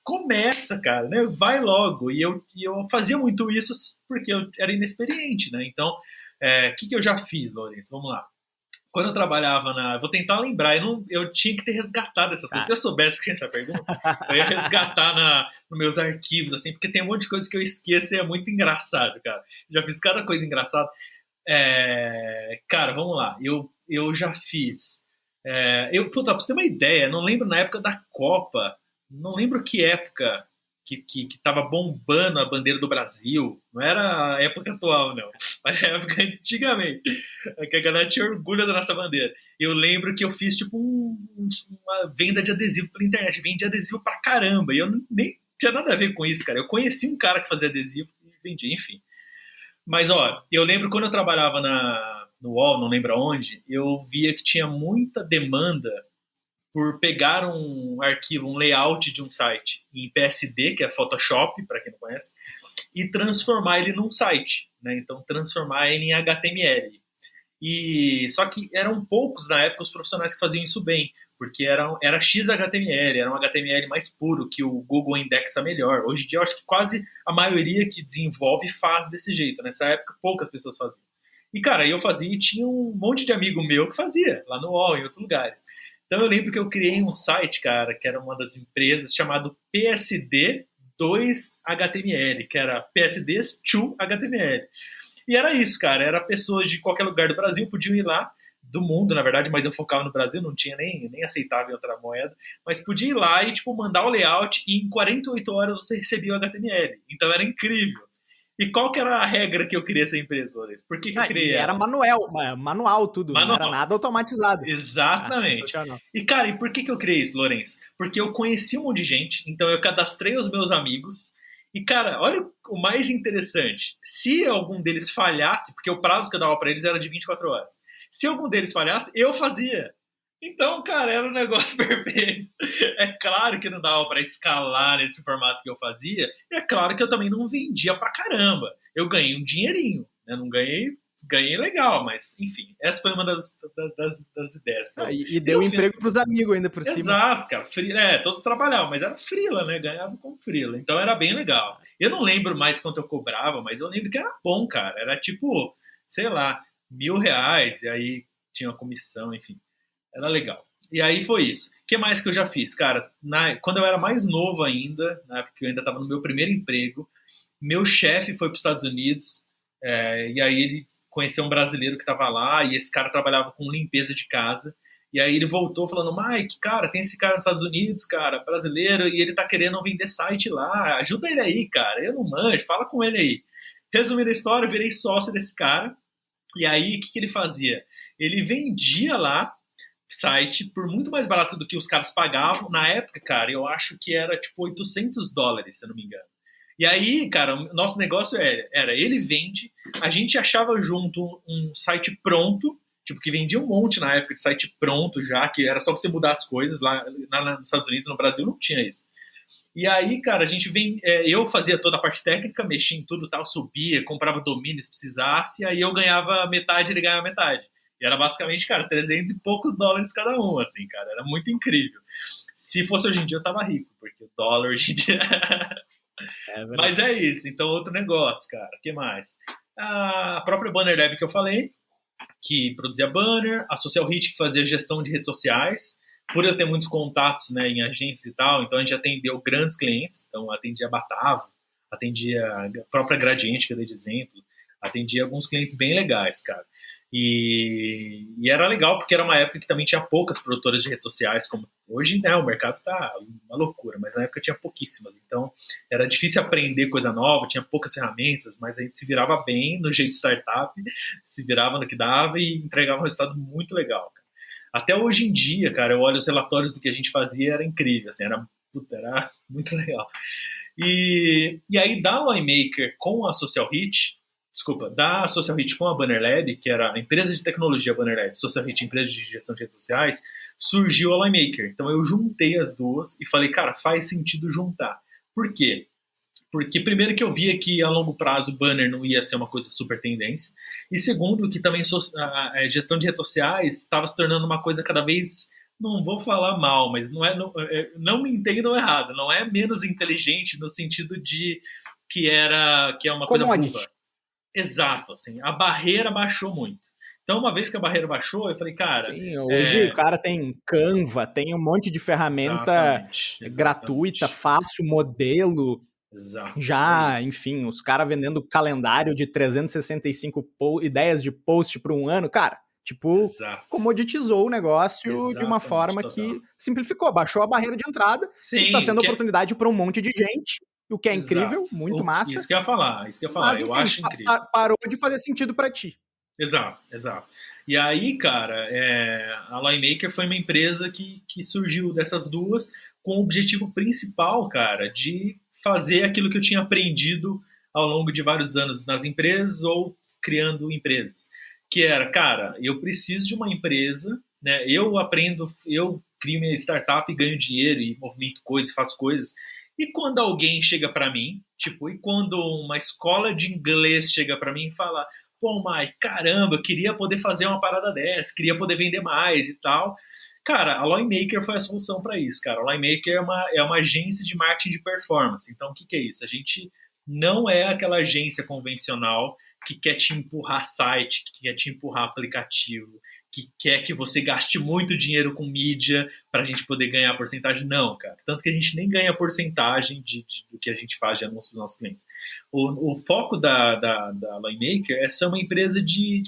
começa, cara, né? Vai logo. E eu fazia muito isso porque eu era inexperiente, né? Então, o que eu já fiz, Lourenço? Vamos lá. Quando eu trabalhava vou tentar lembrar, eu tinha que ter resgatado essas coisas. Se eu soubesse que tinha essa pergunta, eu ia resgatar nos meus arquivos, assim, porque tem um monte de coisa que eu esqueço e é muito engraçado, cara. Já fiz cada coisa engraçada. Cara, vamos lá. Eu já fiz. Puta, pra você ter uma ideia, não lembro na época da Copa, não lembro que época que tava bombando a bandeira do Brasil. Não era a época atual, não. Mas a época antigamente. Que a galera tinha orgulho da nossa bandeira. Eu lembro que eu fiz tipo uma venda de adesivo pela internet. Vendi adesivo pra caramba. E eu nem tinha nada a ver com isso, cara. Eu conheci um cara que fazia adesivo e vendia, enfim. Mas, ó, eu lembro quando eu trabalhava no UOL, não lembro aonde, eu via que tinha muita demanda por pegar um arquivo, um layout de um site em PSD, que é Photoshop, para quem não conhece, e transformar ele num site, né? Então, transformar ele em HTML. Só que eram poucos na época os profissionais que faziam isso bem, porque era XHTML, era um HTML mais puro, que o Google indexa melhor. Hoje em dia eu acho que quase a maioria que desenvolve faz desse jeito. Nessa época poucas pessoas faziam. E cara, eu fazia e tinha um monte de amigo meu que fazia, lá no UOL, em outros lugares. Então eu lembro que eu criei um site, cara, que era uma das empresas, chamado PSD2HTML, que era PSDs to HTML. E era isso, cara. Era pessoas de qualquer lugar do Brasil podiam ir lá, do mundo, na verdade, mas eu focava no Brasil, não tinha nem aceitava em outra moeda, mas podia ir lá e, tipo, mandar o layout e em 48 horas você recebia o HTML. Então era incrível. E qual que era a regra que eu criei essa empresa, Lourenço? Por que eu criei ela? Era manual tudo, não era nada automatizado. Exatamente. E, cara, e por que eu criei isso, Lourenço? Porque eu conheci um monte de gente, então eu cadastrei os meus amigos. E, cara, olha o mais interessante. Se algum deles falhasse, porque o prazo que eu dava pra eles era de 24 horas. Se algum deles falhasse, eu fazia. Então, cara, era um negócio perfeito. É claro que não dava pra escalar nesse formato que eu fazia. E é claro que eu também não vendia pra caramba. Eu ganhei um dinheirinho, né? Não ganhei legal, mas enfim, essa foi uma das ideias. E deu emprego pros amigos ainda por cima. Exato, cara. Todos trabalhavam, mas era freela, né? Ganhava como freela. Então era bem legal. Eu não lembro mais quanto eu cobrava, mas eu lembro que era bom, cara. Era tipo, sei lá, R$1.000, e aí tinha uma comissão, enfim. Era legal. E aí foi isso. O que mais que eu já fiz? Cara, quando eu era mais novo ainda, na época que eu ainda estava no meu primeiro emprego, meu chefe foi para os Estados Unidos, e aí ele conheceu um brasileiro que estava lá, e esse cara trabalhava com limpeza de casa. E aí ele voltou falando, Mike, cara, tem esse cara nos Estados Unidos, cara, brasileiro, e ele tá querendo vender site lá, ajuda ele aí, cara, eu não manjo, fala com ele aí. Resumindo a história, eu virei sócio desse cara, e aí o que ele fazia? Ele vendia lá site por muito mais barato do que os caras pagavam. Na época, cara, eu acho que era tipo $800, se eu não me engano. E aí, cara, o nosso negócio era ele vende, a gente achava junto um site pronto, tipo, que vendia um monte na época de site pronto já, que era só você mudar as coisas lá nos Estados Unidos, no Brasil não tinha isso. E aí, cara, eu fazia toda a parte técnica, mexia em tudo, tal, subia, comprava domínio se precisasse, e aí eu ganhava metade, ele ganhava metade. E era basicamente, cara, 300 e poucos dólares cada um, assim, cara, era muito incrível. Se fosse hoje em dia, eu tava rico, porque o dólar hoje em dia... Mas é isso, então outro negócio, cara, o que mais? A própria Banner Lab que eu falei, que produzia banner, a Social Hit que fazia gestão de redes sociais, por eu ter muitos contatos, né, em agências e tal, então a gente atendeu grandes clientes, então atendia a Batavo, atendia a própria Gradiente, que eu dei de exemplo, atendia alguns clientes bem legais, cara. E era legal porque era uma época que também tinha poucas produtoras de redes sociais, como hoje, né, o mercado tá uma loucura, mas na época tinha pouquíssimas, então era difícil aprender coisa nova, tinha poucas ferramentas, mas a gente se virava bem no jeito startup, se virava no que dava e entregava um resultado muito legal, cara. Até hoje em dia, cara, eu olho os relatórios do que a gente fazia, era incrível, assim, era muito legal. E aí da Winemaker com a Social Hit, da Social Hit com a Banner Lab, que era a empresa de tecnologia Banner Lab, Social Hit, empresa de gestão de redes sociais, surgiu a Winemaker. Então eu juntei as duas e falei, cara, faz sentido juntar. Por quê? Porque primeiro que eu via que a longo prazo o banner não ia ser uma coisa super tendência, e segundo que também a gestão de redes sociais estava se tornando uma coisa cada vez, não vou falar mal, mas não me entendam errado, não é menos inteligente no sentido de que é uma coisa burra. Exato, assim, a barreira baixou muito. Então, uma vez que a barreira baixou, eu falei, cara... Sim, hoje o cara tem Canva, tem um monte de ferramenta gratuita, fácil, modelo. Exato, é Já, isso. enfim, os caras vendendo calendário de 365 ideias de post para um ano, cara, tipo, Exato. comoditizou o negócio de uma Exatamente, forma que total. simplificou, baixou a barreira de entrada e tá Sim, sendo oportunidade para um monte de gente, o que é incrível, exato. muito massa, Isso que eu ia falar, isso que eu ia falar. mas Eu enfim, acho incrível. parou de fazer sentido para ti. Exato, exato. E aí, cara, a Linemaker foi uma empresa que surgiu dessas duas com o objetivo principal, cara, de fazer aquilo que eu tinha aprendido ao longo de vários anos nas empresas ou criando empresas. Que era, cara, eu preciso de uma empresa, né? Eu aprendo, eu crio minha startup e ganho dinheiro e movimento coisas, faço coisas. E quando alguém chega para mim, tipo, e quando uma escola de inglês chega para mim e fala: pô, Mike, caramba, eu queria poder fazer uma parada dessa, queria poder vender mais e tal. Cara, a Lawmaker foi a solução para isso, cara. A Lawmaker é uma agência de marketing de performance. Então, o que, que é isso? A gente não é aquela agência convencional que quer te empurrar site, que quer te empurrar aplicativo, que quer que você gaste muito dinheiro com mídia para a gente poder ganhar porcentagem. Não, cara. Tanto que a gente nem ganha porcentagem do que a gente faz de anúncio dos nossos clientes. O foco da Linemaker é ser uma empresa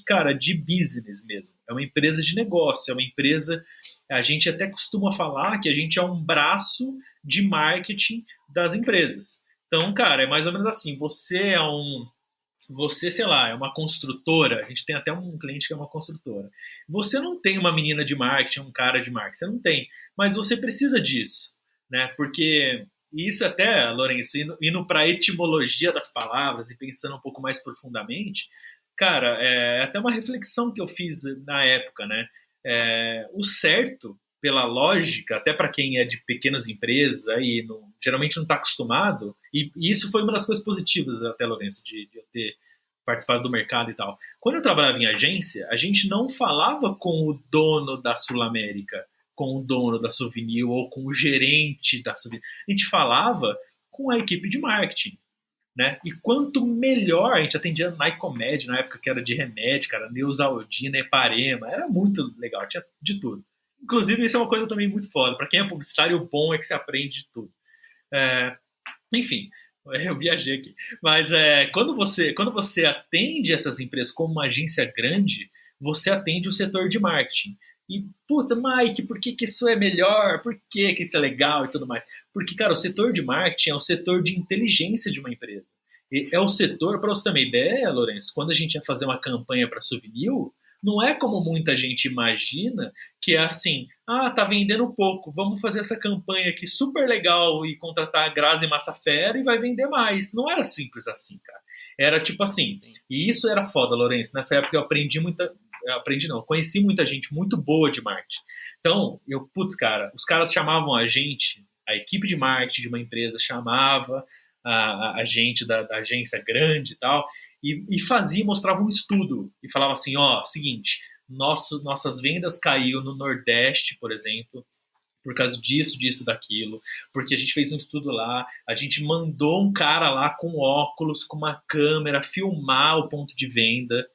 cara, de business mesmo. É uma empresa de negócio, é uma empresa. A gente até costuma falar que a gente é um braço de marketing das empresas. Então, cara, é mais ou menos assim. Você, sei lá, é uma construtora, a gente tem até um cliente que é uma construtora. Você não tem uma menina de marketing, um cara de marketing, você não tem, mas você precisa disso, né? Porque isso até, Lourenço, indo para a etimologia das palavras e pensando um pouco mais profundamente, cara, é até uma reflexão que eu fiz na época, né? O certo, pela lógica, até para quem é de pequenas empresas, aí geralmente não está acostumado, e isso foi uma das coisas positivas até, Lourenço, de eu ter participado do mercado e tal. Quando eu trabalhava em agência, a gente não falava com o dono da Sul América, com o dono da Souvenir ou com o gerente da Souvenir. A gente falava com a equipe de marketing. Né? E quanto melhor, a gente atendia Nycomed na época que era de remédio, cara, Neusaldina, Eparema, era muito legal, tinha de tudo. Inclusive, isso é uma coisa também muito foda. Para quem é publicitário, o bom é que você aprende de tudo. É, enfim, eu viajei aqui. Mas quando você atende essas empresas como uma agência grande, você atende o setor de marketing. E, puta, Mike, por que, que isso é melhor? Por que, que isso é legal e tudo mais? Porque, cara, o setor de marketing é o setor de inteligência de uma empresa. E é o setor, para você ter uma ideia, Lourenço, quando a gente ia fazer uma campanha para Souvenir, não é como muita gente imagina, que é assim: ah, tá vendendo pouco, vamos fazer essa campanha aqui super legal e contratar a Grazi Massafera e vai vender mais. Não era simples assim, cara. Era tipo assim, e isso era foda, Lourenço. Nessa época eu aprendi não, eu conheci muita gente muito boa de marketing. Então, putz, cara, os caras chamavam a gente, a equipe de marketing de uma empresa chamava a gente da agência grande e tal, e fazia, mostrava um estudo e falava assim, ó, seguinte, nossas vendas caiu no Nordeste, por exemplo, por causa disso, disso, daquilo, porque a gente fez um estudo lá, a gente mandou um cara lá com óculos, com uma câmera, filmar o ponto de venda.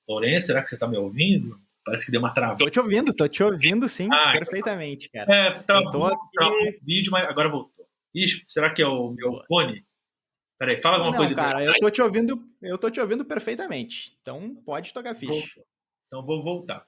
Lourenço, será que você tá me ouvindo? Parece que deu uma trava. Tô te ouvindo sim, Então tá. perfeitamente, cara. Eu tô Travou aqui. o vídeo, mas agora voltou. Ixi, será que é o meu Boa. fone? Peraí, fala alguma Não, coisa aí. cara, eu tô te ouvindo perfeitamente. Então pode tocar ficha. Voltou. Então vou voltar.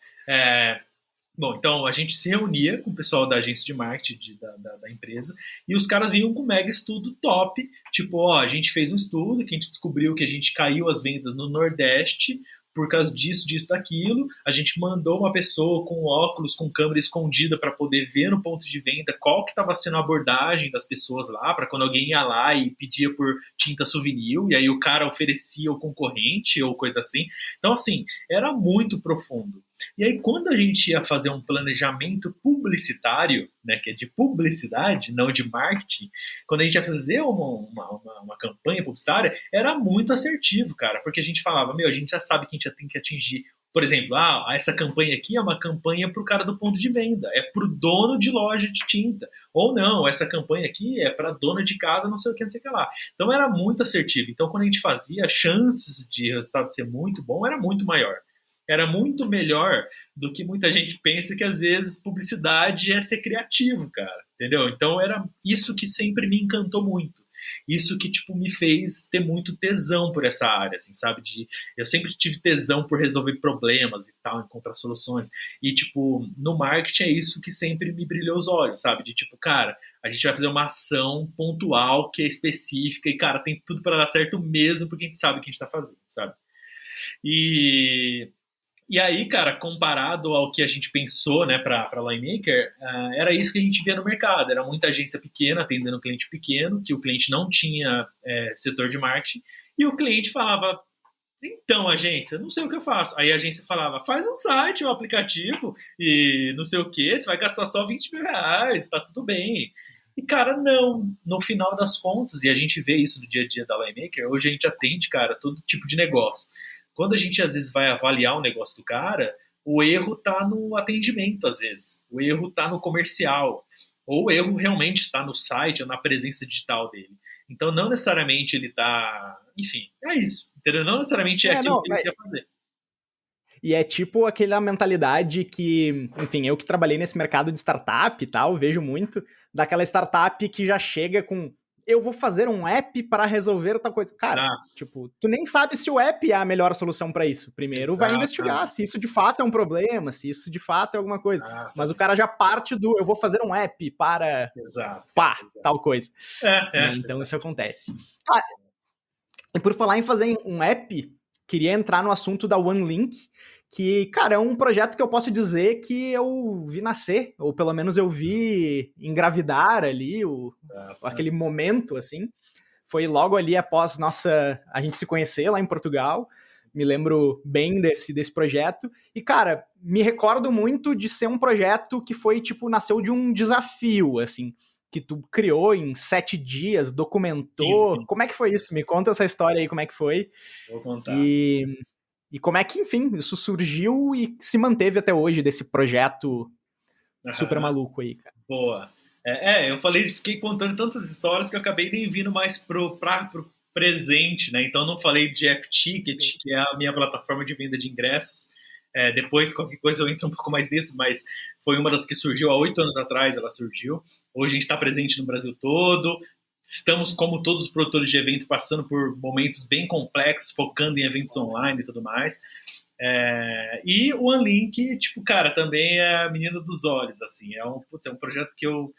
Bom, então a gente se reunia com o pessoal da agência de marketing da empresa e os caras vinham com um mega estudo top, tipo, ó, a gente fez um estudo que a gente descobriu que a gente caiu as vendas no Nordeste por causa disso, disso, daquilo. A gente mandou uma pessoa com óculos, com câmera escondida para poder ver no ponto de venda qual que estava sendo a abordagem das pessoas lá, para quando alguém ia lá e pedia por tinta souvenir, e aí o cara oferecia o concorrente ou coisa assim. Então, assim, era muito profundo. E aí, quando a gente ia fazer um planejamento publicitário, né, que é de publicidade, não de marketing, quando a gente ia fazer uma campanha publicitária, era muito assertivo, cara, porque a gente falava, a gente já sabe que a gente já tem que atingir, por exemplo, essa campanha aqui é uma campanha para o cara do ponto de venda, é para o dono de loja de tinta, ou não, essa campanha aqui é para dona de casa, não sei o que, não sei o que lá. Então era muito assertivo. Então, quando a gente fazia, as chances de resultado ser muito bom era muito maior. Era muito melhor do que muita gente pensa, que às vezes publicidade é ser criativo, cara, entendeu? Então era isso que sempre me encantou muito. Isso que, tipo, me fez ter muito tesão por essa área, assim, sabe? Eu sempre tive tesão por resolver problemas e tal, encontrar soluções. E, tipo, no marketing é isso que sempre me brilhou os olhos, sabe? De, tipo, cara, a gente vai fazer uma ação pontual que é específica e, cara, tem tudo para dar certo mesmo porque a gente sabe o que a gente tá fazendo, sabe? E aí, cara, comparado ao que a gente pensou, né, para Linemaker, era isso que a gente via no mercado. Era muita agência pequena atendendo um cliente pequeno, que o cliente não tinha setor de marketing, e o cliente falava, então, agência, não sei o que eu faço. Aí a agência falava, faz um site, um aplicativo, e não sei o que, você vai gastar só 20 mil reais, tá tudo bem. E, cara, não. No final das contas, e a gente vê isso no dia a dia da Linemaker, hoje a gente atende, cara, todo tipo de negócio. Quando a gente, às vezes, vai avaliar o negócio do cara, o erro tá no atendimento, às vezes. O erro tá no comercial. Ou o erro realmente está no site ou na presença digital dele. Então, não necessariamente ele tá... Enfim, é isso. Entendeu? Não necessariamente é aquilo que ele quer fazer. E é tipo aquela mentalidade que, enfim, eu que trabalhei nesse mercado de startup e tal, vejo muito daquela startup que já chega com eu vou fazer um app para resolver tal coisa. Cara, tipo, tu nem sabe se o app é a melhor solução para isso. Primeiro vai investigar se isso de fato é um problema, se isso de fato é alguma coisa. Mas o cara já parte do eu vou fazer um app para tal coisa. Então isso acontece. E por falar em fazer um app, queria entrar no assunto da OneLink, que, cara, é um projeto que eu posso dizer que eu vi nascer, ou pelo menos eu vi engravidar ali, aquele momento, assim. Foi logo ali após a gente se conhecer lá em Portugal, me lembro bem desse projeto, e, cara, me recordo muito de ser um projeto que foi, tipo, nasceu de um desafio, assim, que tu criou em 7 dias, documentou. Sim. Como é que foi isso? Me conta essa história aí, como é que foi. Vou contar. E como é que, enfim, isso surgiu e se manteve até hoje desse projeto super maluco aí, cara. Boa. Eu fiquei contando tantas histórias que eu acabei nem vindo mais pro presente, né? Então não falei de AppTicket, Sim. que é a minha plataforma de venda de ingressos. Depois, qualquer coisa, eu entro um pouco mais nisso, mas foi uma das que surgiu há 8 anos atrás, ela surgiu. Hoje a gente está presente no Brasil todo. Estamos, como todos os produtores de evento, passando por momentos bem complexos, focando em eventos online e tudo mais. E o OneLink, tipo, cara, também é a menina dos olhos, assim. É um projeto que eu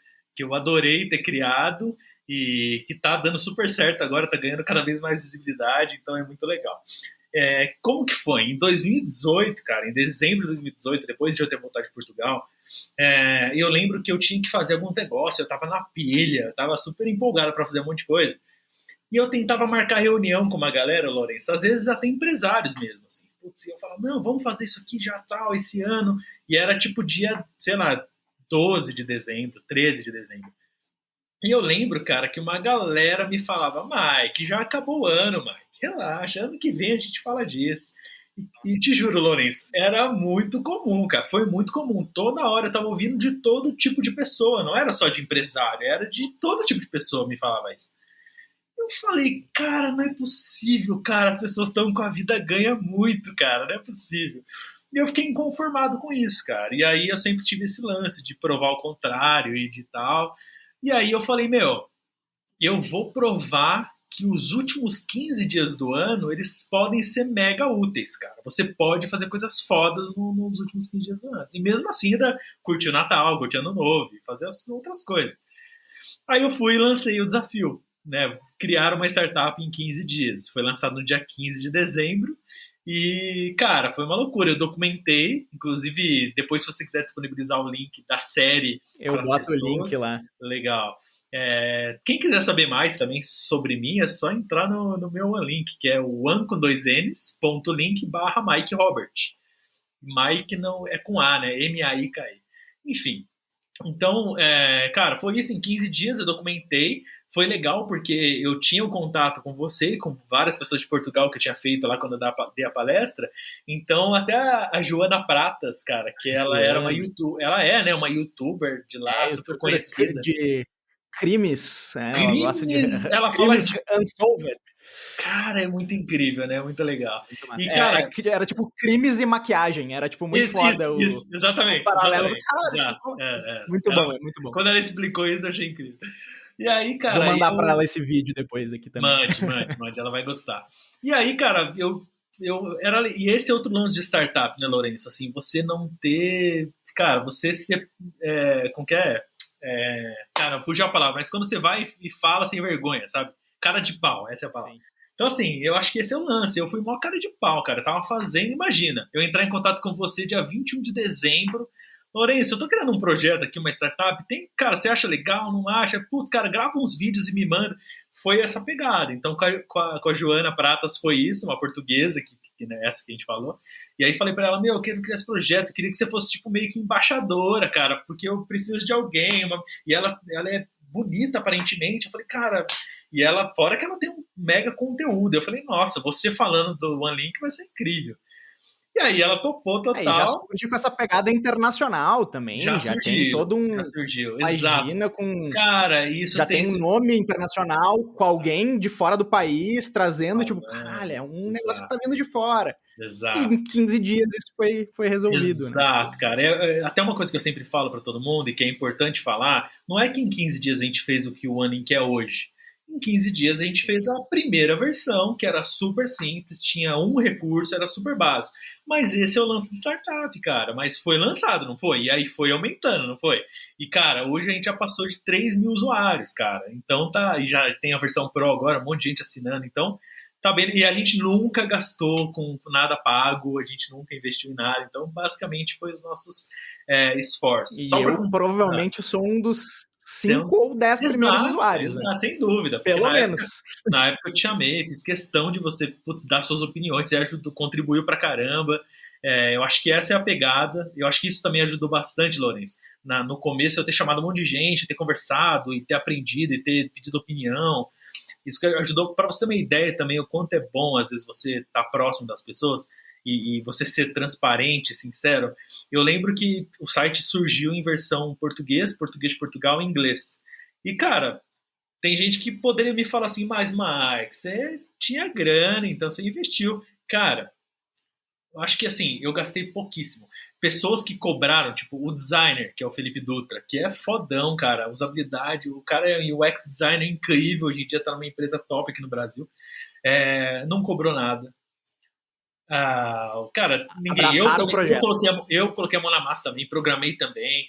adorei ter criado e que tá dando super certo agora, tá ganhando cada vez mais visibilidade, então é muito legal. Como que foi? Em 2018, cara, em dezembro de 2018, depois de eu ter voltado de Portugal, eu lembro que eu tinha que fazer alguns negócios, eu tava na pilha, eu tava super empolgado para fazer um monte de coisa, e eu tentava marcar reunião com uma galera, Lourenço, às vezes até empresários mesmo, assim. Putz, eu falava, não, vamos fazer isso aqui já tal, esse ano, e era tipo dia, sei lá, 12 de dezembro, 13 de dezembro. E eu lembro, cara, que uma galera me falava, Mike, já acabou o ano, Mike, relaxa, ano que vem a gente fala disso. E te juro, Lourenço, era muito comum, cara, foi muito comum. Toda hora eu tava ouvindo de todo tipo de pessoa, não era só de empresário, era de todo tipo de pessoa me falava isso. Eu falei, cara, não é possível, cara, as pessoas estão com a vida ganha muito, cara, não é possível. E eu fiquei inconformado com isso, cara. E aí eu sempre tive esse lance de provar o contrário e de tal. E aí eu falei, eu vou provar que os últimos 15 dias do ano, eles podem ser mega úteis, cara. Você pode fazer coisas fodas nos últimos 15 dias do ano. E mesmo assim, ainda curtir o Natal, curtir o Ano Novo, e fazer as outras coisas. Aí eu fui e lancei o desafio, né? Criar uma startup em 15 dias. Foi lançado no dia 15 de dezembro. E, cara, foi uma loucura. Eu documentei, inclusive, depois, se você quiser disponibilizar o link da série. Eu boto o link lá. Legal. Quem quiser saber mais também sobre mim, é só entrar no meu OneLink, que é o one.link/Mike Robert. Mike não é com A, né? M-A-I-K-E. Enfim. Então, cara, foi isso. Em 15 dias eu documentei. Foi legal porque eu tinha um contato com você e com várias pessoas de Portugal que eu tinha feito lá quando eu dei a palestra. Então, até a Joana Pratas, cara, que ela era uma youtuber, ela é, né, uma youtuber de lá, super conhecida. De crimes. Crimes, ela gosta de... ela fala de unsolved. Cara, é muito incrível, né? Muito legal. Muito e, cara, era tipo crimes e maquiagem. Era tipo muito foda isso, exatamente. O paralelo. Exatamente. Cara, tipo, muito bom, é muito bom. Quando ela explicou isso, eu achei incrível. E aí, cara... Vou mandar pra ela esse vídeo depois aqui também. Mande, ela vai gostar. E aí, cara, e esse é outro lance de startup, né, Lourenço? Assim, você não ter... Cara, você ser... como que é? Cara, fugiu a palavra, mas quando você vai e fala sem vergonha, sabe? Cara de pau, essa é a palavra. Sim. Então, assim, eu acho que esse é o lance. Eu fui mó cara de pau, cara. Eu tava fazendo, imagina, eu entrar em contato com você dia 21 de dezembro. Lourenço, eu tô criando um projeto aqui, uma startup. Cara, você acha legal, não acha? Putz, cara, grava uns vídeos e me manda. Foi essa pegada. Então, com a Joana Pratas foi isso, uma portuguesa, que né, essa que a gente falou. E aí falei pra ela, eu quero criar esse projeto, eu queria que você fosse tipo meio que embaixadora, cara, porque eu preciso de alguém. E ela é bonita, aparentemente. Eu falei, cara... E ela, fora que ela tem um mega conteúdo. Eu falei, nossa, você falando do OneLink vai ser incrível. E aí ela topou total. Já surgiu com essa pegada internacional também. Já surgiu, tem todo um... Já surgiu, imagina exato. Com... Cara, isso já tem um nome internacional com alguém de fora do país, trazendo, tipo, caralho, é um negócio que tá vindo de fora. Exato. E em 15 dias isso foi resolvido. Exato, né? Cara. Até uma coisa que eu sempre falo para todo mundo e que é importante falar, não é que em 15 dias a gente fez o que o OneLink é hoje. Em 15 dias a gente fez a primeira versão, que era super simples, tinha um recurso, era super básico. Mas esse é o lance de startup, cara. Mas foi lançado, não foi? E aí foi aumentando, não foi? E, cara, hoje a gente já passou de 3 mil usuários, cara. Então tá, e já tem a versão Pro agora, um monte de gente assinando. Então, tá bem. E a gente nunca gastou com nada pago, a gente nunca investiu em nada. Então, basicamente, foi os nossos esforços. E provavelmente sou um dos 5 ou 10 primeiros usuários. Exato, né? Sem dúvida. Pelo menos. Na época eu te chamei, fiz questão de você dar suas opiniões, você contribuiu pra caramba. Eu acho que essa é a pegada. Eu acho que isso também ajudou bastante, Lourenço. No começo eu ter chamado um monte de gente, ter conversado e ter aprendido e ter pedido opinião. Isso que ajudou, para você ter uma ideia também, o quanto é bom, às vezes, você estar próximo das pessoas e você ser transparente, sincero. Eu lembro que o site surgiu em versão português de Portugal e inglês. E, cara, tem gente que poderia me falar assim, mas, Mike, você tinha grana, então você investiu. Cara, eu acho que, assim, eu gastei pouquíssimo. Pessoas que cobraram, tipo, o designer, que é o Felipe Dutra, que é fodão, cara, usabilidade, o cara é UX designer incrível, hoje em dia tá numa empresa top aqui no Brasil, não cobrou nada. Cara, ninguém. Eu coloquei a mão na massa também, programei também.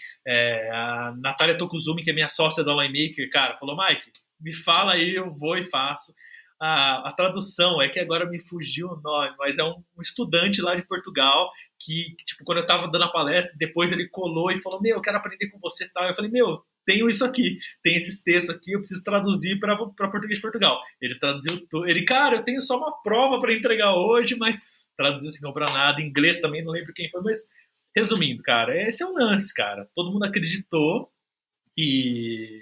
A Natália Tokuzumi, que é minha sócia da OnlineMaker, cara, falou, Mike, me fala aí, eu vou e faço. A tradução é que agora me fugiu o nome, mas é um estudante lá de Portugal que, tipo, quando eu tava dando a palestra, depois ele colou e falou, eu quero aprender com você e tal. Eu falei, tenho isso aqui, tem esses textos aqui, eu preciso traduzir para português de Portugal. Ele traduziu tudo. Ele, cara, eu tenho só uma prova para entregar hoje, mas traduziu sem comprar nada. Em inglês também, não lembro quem foi, mas resumindo, cara, esse é o lance, cara. Todo mundo acreditou e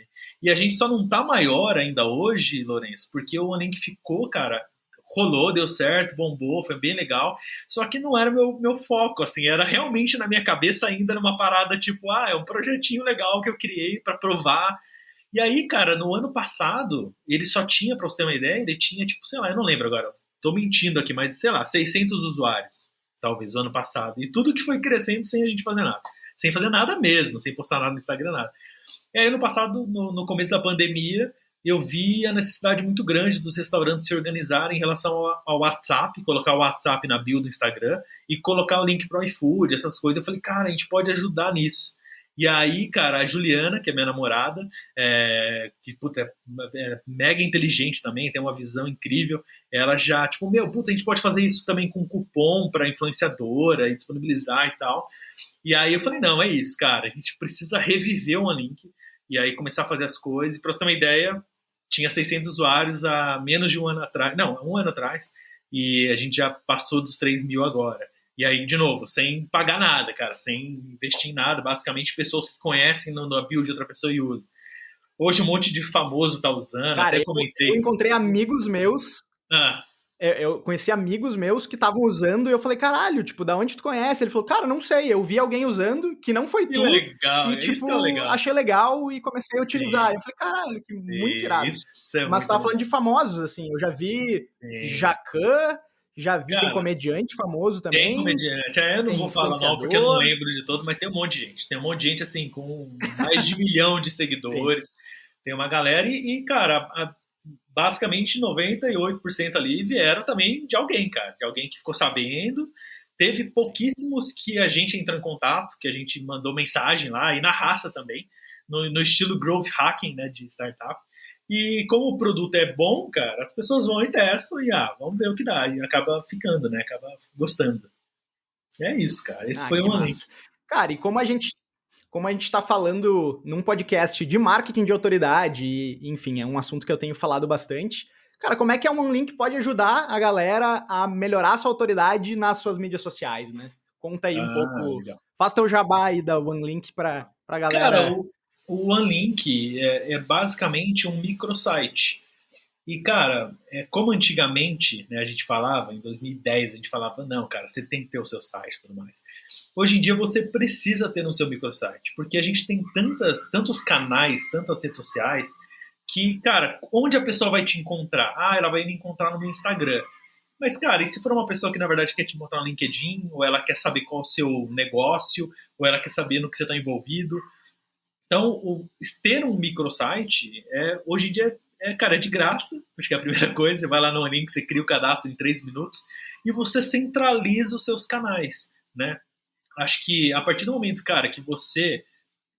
a gente só não tá maior ainda hoje, Lourenço, porque o OneLink ficou, cara, rolou, deu certo, bombou, foi bem legal, só que não era meu foco, assim, era realmente na minha cabeça ainda numa parada tipo, é um projetinho legal que eu criei para provar. E aí, cara, no ano passado, ele só tinha, pra você ter uma ideia, ele tinha, tipo, sei lá, eu não lembro agora, tô mentindo aqui, mas sei lá, 600 usuários, talvez, o ano passado, e tudo que foi crescendo sem a gente fazer nada, sem fazer nada mesmo, sem postar nada no Instagram, nada. E aí, no passado, no começo da pandemia, eu vi a necessidade muito grande dos restaurantes se organizarem em relação ao WhatsApp, colocar o WhatsApp na bio do Instagram e colocar o link pro iFood, essas coisas. Eu falei, cara, a gente pode ajudar nisso. E aí, cara, a Juliana, que é minha namorada, que, puta, é mega inteligente também, tem uma visão incrível, ela já, tipo, a gente pode fazer isso também com cupom para influenciadora e disponibilizar e tal. E aí eu falei, não, é isso, cara, a gente precisa reviver o OneLink e aí começar a fazer as coisas. E pra você ter uma ideia, tinha 600 usuários há menos de um ano atrás, um ano atrás, e a gente já passou dos 3 mil agora. E aí, de novo, sem pagar nada, cara, sem investir em nada, basicamente pessoas que conhecem na build de outra pessoa e usam. Hoje um monte de famoso tá usando, cara, até comentei. Eu encontrei amigos meus... Eu conheci amigos meus que estavam usando e eu falei, caralho, tipo, da onde tu conhece? Ele falou, cara, não sei, eu vi alguém usando que não foi tu. Legal, e, tipo, isso que é legal. Achei legal e comecei a utilizar. Sim. Eu falei, caralho, que muito irado. Mas tu tava falando de famosos, assim, eu já vi Jacan, já vi, cara, tem comediante famoso também. Tem comediante, eu não vou falar mal porque eu não lembro de todo, mas tem um monte de gente. Tem um monte de gente, assim, com mais de 1 milhão de seguidores. Sim. Tem uma galera cara, basicamente 98% ali vieram também de alguém, cara. De alguém que ficou sabendo. Teve pouquíssimos que a gente entrou em contato, que a gente mandou mensagem lá, e na raça também, no estilo growth hacking, né, de startup. E como o produto é bom, cara, as pessoas vão e testam e, vamos ver o que dá. E acaba ficando, né, acaba gostando. É isso, cara. Esse foi um link. Cara, e como a gente está falando num podcast de marketing de autoridade, e, enfim, é um assunto que eu tenho falado bastante, cara, como é que a OneLink pode ajudar a galera a melhorar a sua autoridade nas suas mídias sociais, né? Conta aí um pouco, legal. faz teu jabá aí da OneLink pra galera. Cara, o OneLink é basicamente um microsite. E, cara, como antigamente, né, a gente falava, em 2010, a gente falava, não, cara, você tem que ter o seu site e tudo mais. Hoje em dia você precisa ter no seu microsite, porque a gente tem tantos canais, tantas redes sociais, que, cara, onde a pessoa vai te encontrar? Ela vai me encontrar no meu Instagram. Mas, cara, e se for uma pessoa que, na verdade, quer te encontrar no LinkedIn, ou ela quer saber qual é o seu negócio, ou ela quer saber no que você está envolvido? Então, ter um microsite, hoje em dia, cara, é de graça, acho que é a primeira coisa. Você vai lá no link, você cria o cadastro em 3 minutos, e você centraliza os seus canais, né? Acho que a partir do momento, cara, que você...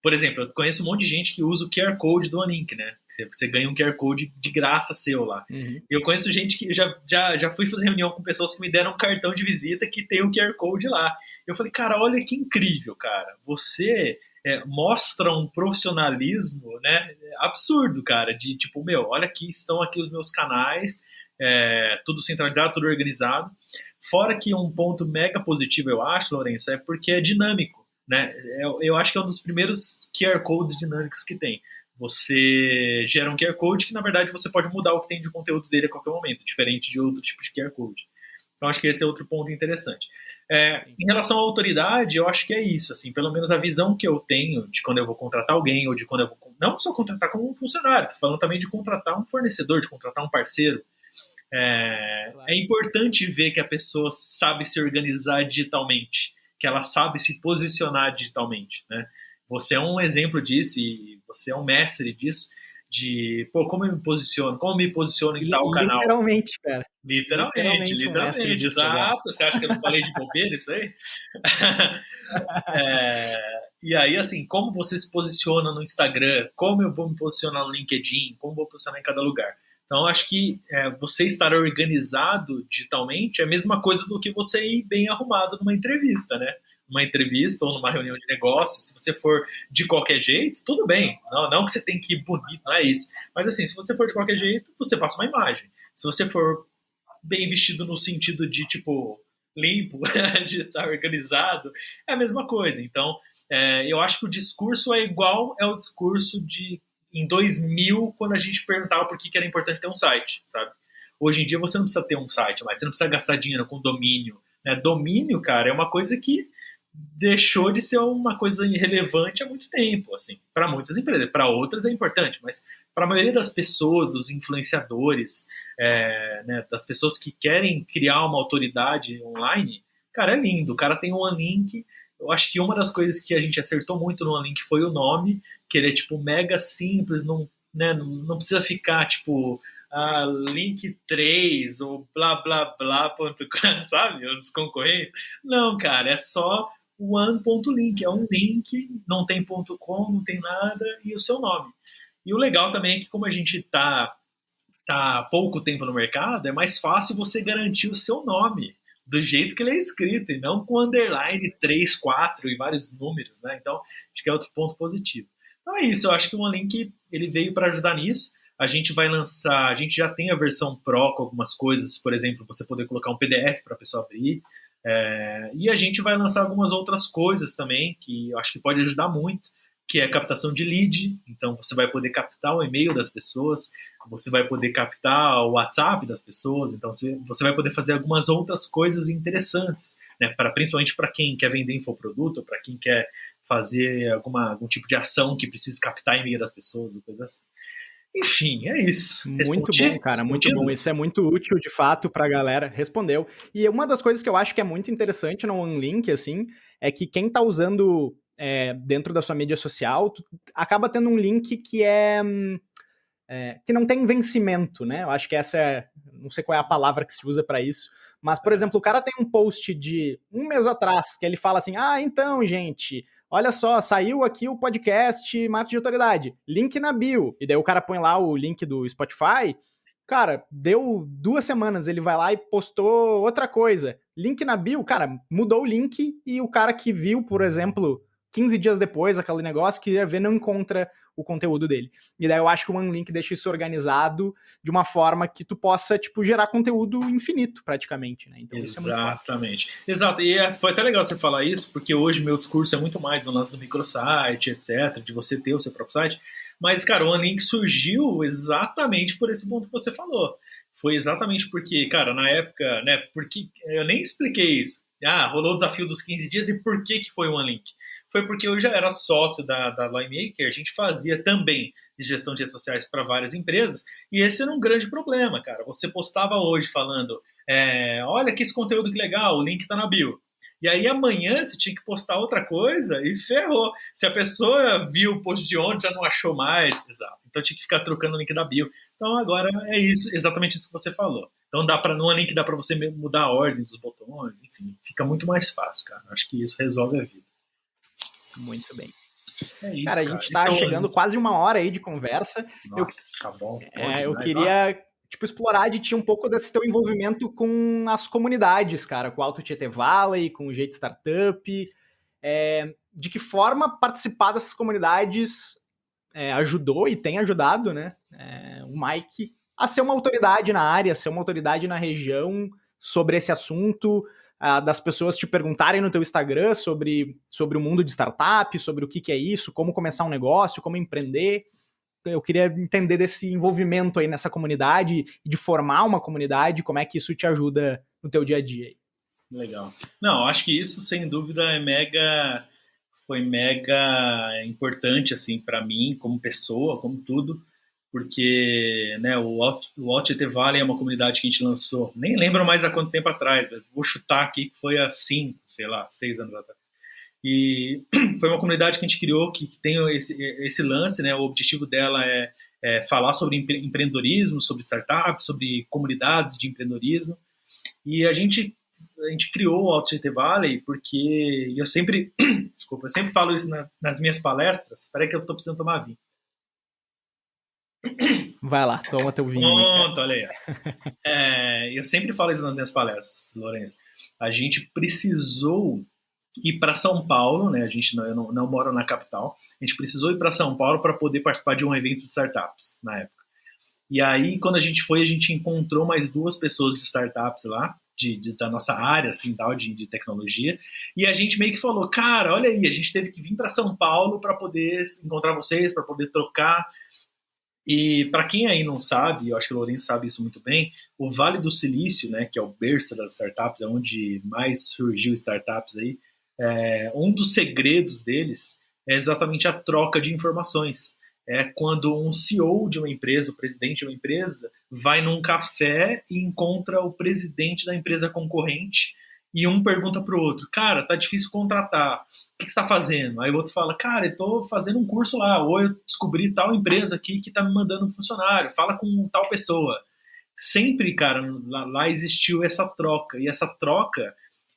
Por exemplo, eu conheço um monte de gente que usa o QR Code do OneLink, né? Você ganha um QR Code de graça seu lá. Uhum. Eu conheço gente que... Já fui fazer reunião com pessoas que me deram um cartão de visita que tem o QR Code lá. Eu falei, cara, olha que incrível, cara. Você mostra um profissionalismo, né, absurdo, cara. De tipo, olha aqui, estão aqui os meus canais, tudo centralizado, tudo organizado. Fora que um ponto mega positivo, eu acho, Lourenço, é porque é dinâmico, né? Eu acho que é um dos primeiros QR Codes dinâmicos que tem. Você gera um QR Code que, na verdade, você pode mudar o que tem de conteúdo dele a qualquer momento, diferente de outro tipo de QR Code. Então, acho que esse é outro ponto interessante. Em relação à autoridade, eu acho que é isso, assim, pelo menos a visão que eu tenho de quando eu vou contratar alguém, ou de quando eu vou, não só contratar como um funcionário, tô falando também de contratar um fornecedor, de contratar um parceiro. É importante ver que a pessoa sabe se organizar digitalmente, que ela sabe se posicionar digitalmente, né? Você é um exemplo disso e você é um mestre disso, de, como eu me posiciono, como me posiciono em tal canal. Literalmente, cara. Literalmente, um mestre disso, exato. Você acha que eu não falei de bobeira isso aí? E aí, assim, como você se posiciona no Instagram, como eu vou me posicionar no LinkedIn, como eu vou posicionar em cada lugar. Então, acho que você estar organizado digitalmente é a mesma coisa do que você ir bem arrumado numa entrevista, né? Numa entrevista ou numa reunião de negócios, se você for de qualquer jeito, tudo bem. Não que você tem que ir bonito, não é isso. Mas, assim, se você for de qualquer jeito, você passa uma imagem. Se você for bem vestido no sentido de, tipo, limpo, de estar organizado, é a mesma coisa. Então, eu acho que o discurso é igual ao discurso de em 2000, quando a gente perguntava por que era importante ter um site, sabe? Hoje em dia você não precisa ter um site, mas você não precisa gastar dinheiro com domínio, né? Domínio, cara, é uma coisa que deixou de ser uma coisa irrelevante há muito tempo, assim, para muitas empresas. Para outras é importante, mas para a maioria das pessoas, dos influenciadores, né, das pessoas que querem criar uma autoridade online, cara, é lindo. O cara tem um OneLink. Eu acho que uma das coisas que a gente acertou muito no OneLink foi o nome, que ele é, tipo, mega simples, não precisa ficar, tipo, link 3 ou blá, blá, blá, sabe? Os concorrentes. Não, cara, é só one.link, é um link, não tem .com, não tem nada, e o seu nome. E o legal também é que como a gente tá há pouco tempo no mercado, é mais fácil você garantir o seu nome do jeito que ele é escrito, e não com underline 3, 4 e vários números, né? Então, acho que é outro ponto positivo. Então é isso, eu acho que o OneLink, ele veio para ajudar nisso. A gente vai lançar, a gente já tem a versão Pro com algumas coisas, por exemplo, você poder colocar um PDF para a pessoa abrir, e a gente vai lançar algumas outras coisas também, que eu acho que pode ajudar muito, que é a captação de lead. Então você vai poder captar o e-mail das pessoas, você vai poder captar o WhatsApp das pessoas, então você vai poder fazer algumas outras coisas interessantes, né, principalmente para quem quer vender infoproduto, para quem quer fazer algum tipo de ação que precisa captar e-mail das pessoas, ou coisa assim. Enfim, é isso. Muito bom, cara, muito bom. Isso é muito útil, de fato, pra galera. Respondeu. E uma das coisas que eu acho que é muito interessante no OneLink, assim, é que quem tá usando dentro da sua mídia social, acaba tendo um link que é que não tem vencimento, né? Eu acho que essa é, não sei qual é a palavra que se usa para isso, mas, por exemplo, o cara tem um post de um mês atrás que ele fala assim, então, gente, olha só, saiu aqui o podcast Marketing de Autoridade, link na bio, e daí o cara põe lá o link do Spotify, cara, deu 2 semanas, ele vai lá e postou outra coisa, link na bio, cara, mudou o link e o cara que viu, por exemplo, 15 dias depois aquele negócio, queria ver, não encontra o conteúdo dele. E daí eu acho que o OneLink deixa isso organizado de uma forma que tu possa, tipo, gerar conteúdo infinito, praticamente, né? Então isso é muito Exatamente. Exato. E foi até legal você falar isso, porque hoje meu discurso é muito mais no lance do microsite, etc., de você ter o seu próprio site. Mas, cara, o OneLink surgiu exatamente por esse ponto que você falou. Foi exatamente porque, cara, na época, né, porque eu nem expliquei isso. Rolou o desafio dos 15 dias e por que foi o OneLink? Foi porque eu já era sócio da Linemaker, a gente fazia também gestão de redes sociais para várias empresas, e esse era um grande problema, cara. Você postava hoje falando, olha que esse conteúdo que legal, o link tá na bio. E aí amanhã você tinha que postar outra coisa e ferrou. Se a pessoa viu o post de ontem, já não achou mais. Exato. Então tinha que ficar trocando o link da bio. Então agora é isso, exatamente isso que você falou. Então no link dá para você mudar a ordem dos botões, enfim, fica muito mais fácil, cara. Acho que isso resolve a vida. Muito bem. É isso, cara, a gente tá chegando quase 1 hora aí de conversa. Nossa, tá bom. Eu queria explorar de ti um pouco desse teu envolvimento com as comunidades, cara, com o Alto Tietê Valley, com o Jeito Startup. De que forma participar dessas comunidades ajudou e tem ajudado, né, o Mike a ser uma autoridade na área, ser uma autoridade na região sobre esse assunto, das pessoas te perguntarem no teu Instagram sobre o mundo de startup, sobre o que é isso, como começar um negócio, como empreender. Eu queria entender desse envolvimento aí nessa comunidade e de formar uma comunidade, como é que isso te ajuda no teu dia a dia aí. Legal. Não, acho que isso, sem dúvida, foi mega importante, assim, para mim, como pessoa, como tudo, porque, né, o Alto Tietê Valley é uma comunidade que a gente lançou, nem lembro mais há quanto tempo atrás, mas vou chutar aqui que foi há 5, sei lá, 6 anos atrás. E foi uma comunidade que a gente criou que tem esse lance, né, o objetivo dela é falar sobre empreendedorismo, sobre startups, sobre comunidades de empreendedorismo, e a gente criou o Alto Tietê Valley porque eu sempre falo isso nas minhas palestras. Espera que eu tô precisando tomar vinho. Vai lá, toma teu vinho. Pronto, olha aí. Eu sempre falo isso nas minhas palestras, Lourenço. A gente precisou ir para São Paulo, né? Eu não moro na capital. A gente precisou ir para São Paulo para poder participar de um evento de startups na época. E aí, quando a gente foi, a gente encontrou mais 2 pessoas de startups lá, da nossa área, assim, tal, de tecnologia, e a gente meio que falou, cara, olha aí, a gente teve que vir para São Paulo para poder encontrar vocês, para poder trocar. E para quem aí não sabe, eu acho que o Lourenço sabe isso muito bem, o Vale do Silício, né, que é o berço das startups, é onde mais surgiu startups aí, um dos segredos deles é exatamente a troca de informações. É quando um CEO de uma empresa, o presidente de uma empresa, vai num café e encontra o presidente da empresa concorrente e um pergunta pro outro, cara, tá difícil contratar, o que você tá fazendo? Aí o outro fala, cara, eu tô fazendo um curso lá, ou eu descobri tal empresa aqui que tá me mandando um funcionário, fala com tal pessoa. Sempre, cara, lá existiu essa troca, e essa troca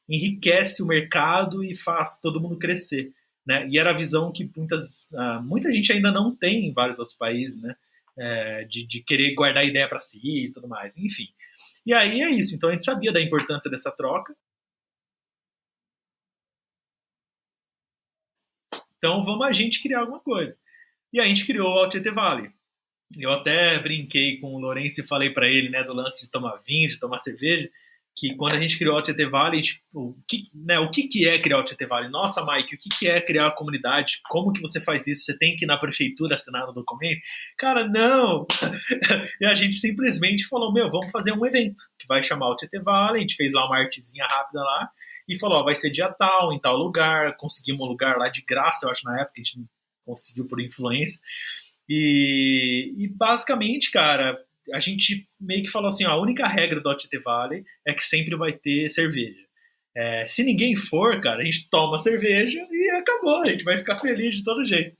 enriquece o mercado e faz todo mundo crescer. Né? E era a visão que muita gente ainda não tem em vários outros países, né? De querer guardar a ideia para si e tudo mais, enfim. E aí é isso, então a gente sabia da importância dessa troca. Então vamos a gente criar alguma coisa. E a gente criou o Alto Tietê Valley. Eu até brinquei com o Lourenço e falei para ele, né, do lance de tomar vinho, de tomar cerveja, que quando a gente criou o Tietê Valley, o que é criar o Tietê Valley? Nossa, Mike, o que é criar a comunidade? Como que você faz isso? Você tem que ir na prefeitura assinar o documento? Cara, não! E a gente simplesmente falou, vamos fazer um evento que vai chamar o Tietê Valley, a gente fez lá uma artezinha rápida lá, e falou, vai ser dia tal, em tal lugar, conseguimos um lugar lá de graça, eu acho na época, a gente conseguiu por influência, e basicamente, cara, a gente meio que falou assim, a única regra do Alto Tietê Valley é que sempre vai ter cerveja. Se ninguém for, cara, a gente toma cerveja e acabou, a gente vai ficar feliz de todo jeito,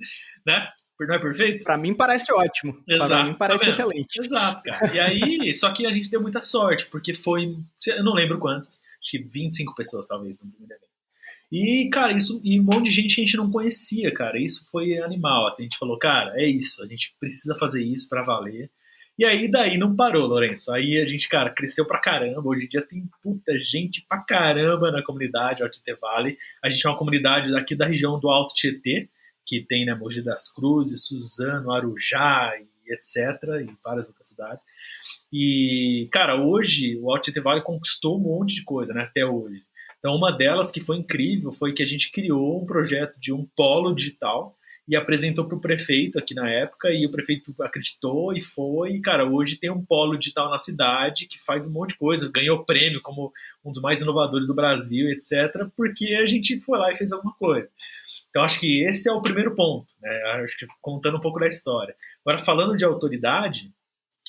né? Não é perfeito? Pra mim parece ótimo. Exato. Pra mim parece Tá excelente. Exato, cara. E aí, só que a gente deu muita sorte, porque foi, eu não lembro quantas, acho que 25 pessoas talvez no primeiro evento. E, cara, isso, e um monte de gente que a gente não conhecia, cara. Isso foi animal. Assim, a gente falou, cara, é isso, a gente precisa fazer isso pra valer. E aí, daí não parou, Lourenço. Aí a gente, cara, cresceu pra caramba. Hoje em dia tem puta gente pra caramba na comunidade Alto Tietê Vale. A gente é uma comunidade aqui da região do Alto Tietê, que tem, né, Mogi das Cruzes, Suzano, Arujá e etc. E várias outras cidades. E, cara, hoje o Alto Tietê Vale conquistou um monte de coisa, né, até hoje. Então, uma delas que foi incrível foi que a gente criou um projeto de um polo digital e apresentou para o prefeito aqui na época, e o prefeito acreditou e foi. E, cara, hoje tem um polo digital na cidade que faz um monte de coisa, ganhou prêmio como um dos mais inovadores do Brasil, etc., porque a gente foi lá e fez alguma coisa. Então, acho que esse é o primeiro ponto, né? Acho que contando um pouco da história. Agora, falando de autoridade,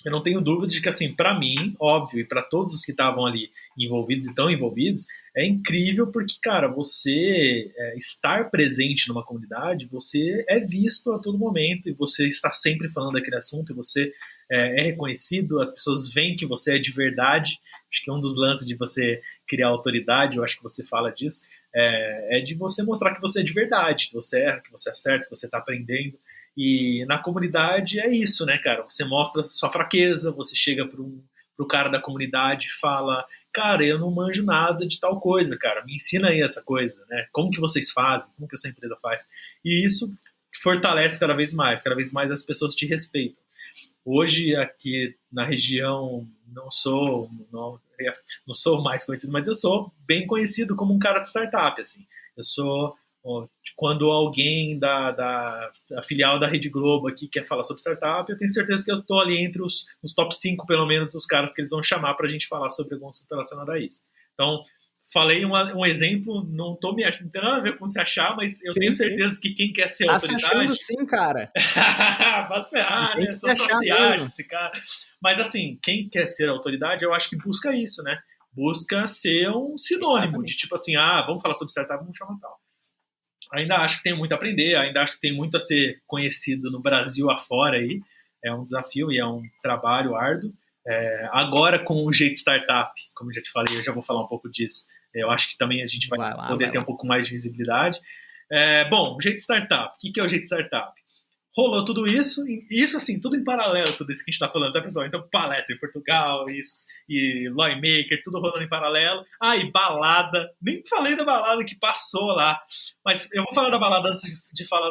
eu não tenho dúvida de que, assim, para mim, óbvio, e para todos os que estavam ali envolvidos e estão envolvidos, é incrível porque, cara, você estar presente numa comunidade, você é visto a todo momento e você está sempre falando daquele assunto e você é reconhecido, as pessoas veem que você é de verdade. Acho que um dos lances de você criar autoridade, eu acho que você fala disso, é de você mostrar que você é de verdade, que você erra, que você acerta, que você está aprendendo. E na comunidade é isso, né, cara? Você mostra sua fraqueza, você chega pro cara da comunidade e fala, cara, eu não manjo nada de tal coisa, cara, me ensina aí essa coisa, né? Como que vocês fazem? Como que essa empresa faz? E isso fortalece cada vez mais as pessoas te respeitam. Hoje, aqui na região, não sou mais conhecido, mas eu sou bem conhecido como um cara de startup, assim. Eu sou quando alguém da filial da Rede Globo aqui quer falar sobre startup, eu tenho certeza que eu estou ali entre os top 5, pelo menos, dos caras que eles vão chamar para a gente falar sobre algum assunto relacionado a isso. Então, falei um exemplo, não tem nada a ver com se achar, mas eu tenho certeza que quem quer ser autoridade... Tá se achando sim, cara. Faz ferrar, né? Sou sociais, esse cara. Mas, assim, quem quer ser autoridade, eu acho que busca isso, né? Busca ser um sinônimo. Exatamente. De tipo assim, vamos falar sobre startup, vamos chamar tal. Ainda acho que tem muito a aprender, ainda acho que tem muito a ser conhecido no Brasil afora aí. É um desafio e é um trabalho árduo. Agora com o jeito startup, como eu já te falei, eu já vou falar um pouco disso. Eu acho que também a gente vai poder ter um pouco mais de visibilidade. Bom, o jeito startup. O que é o jeito startup? Rolou tudo isso, e isso assim, tudo em paralelo, tudo isso que a gente está falando, tá, pessoal? Então, palestra em Portugal, isso, e Lawmaker, tudo rolando em paralelo. E balada, nem falei da balada que passou lá, mas eu vou falar da balada antes de falar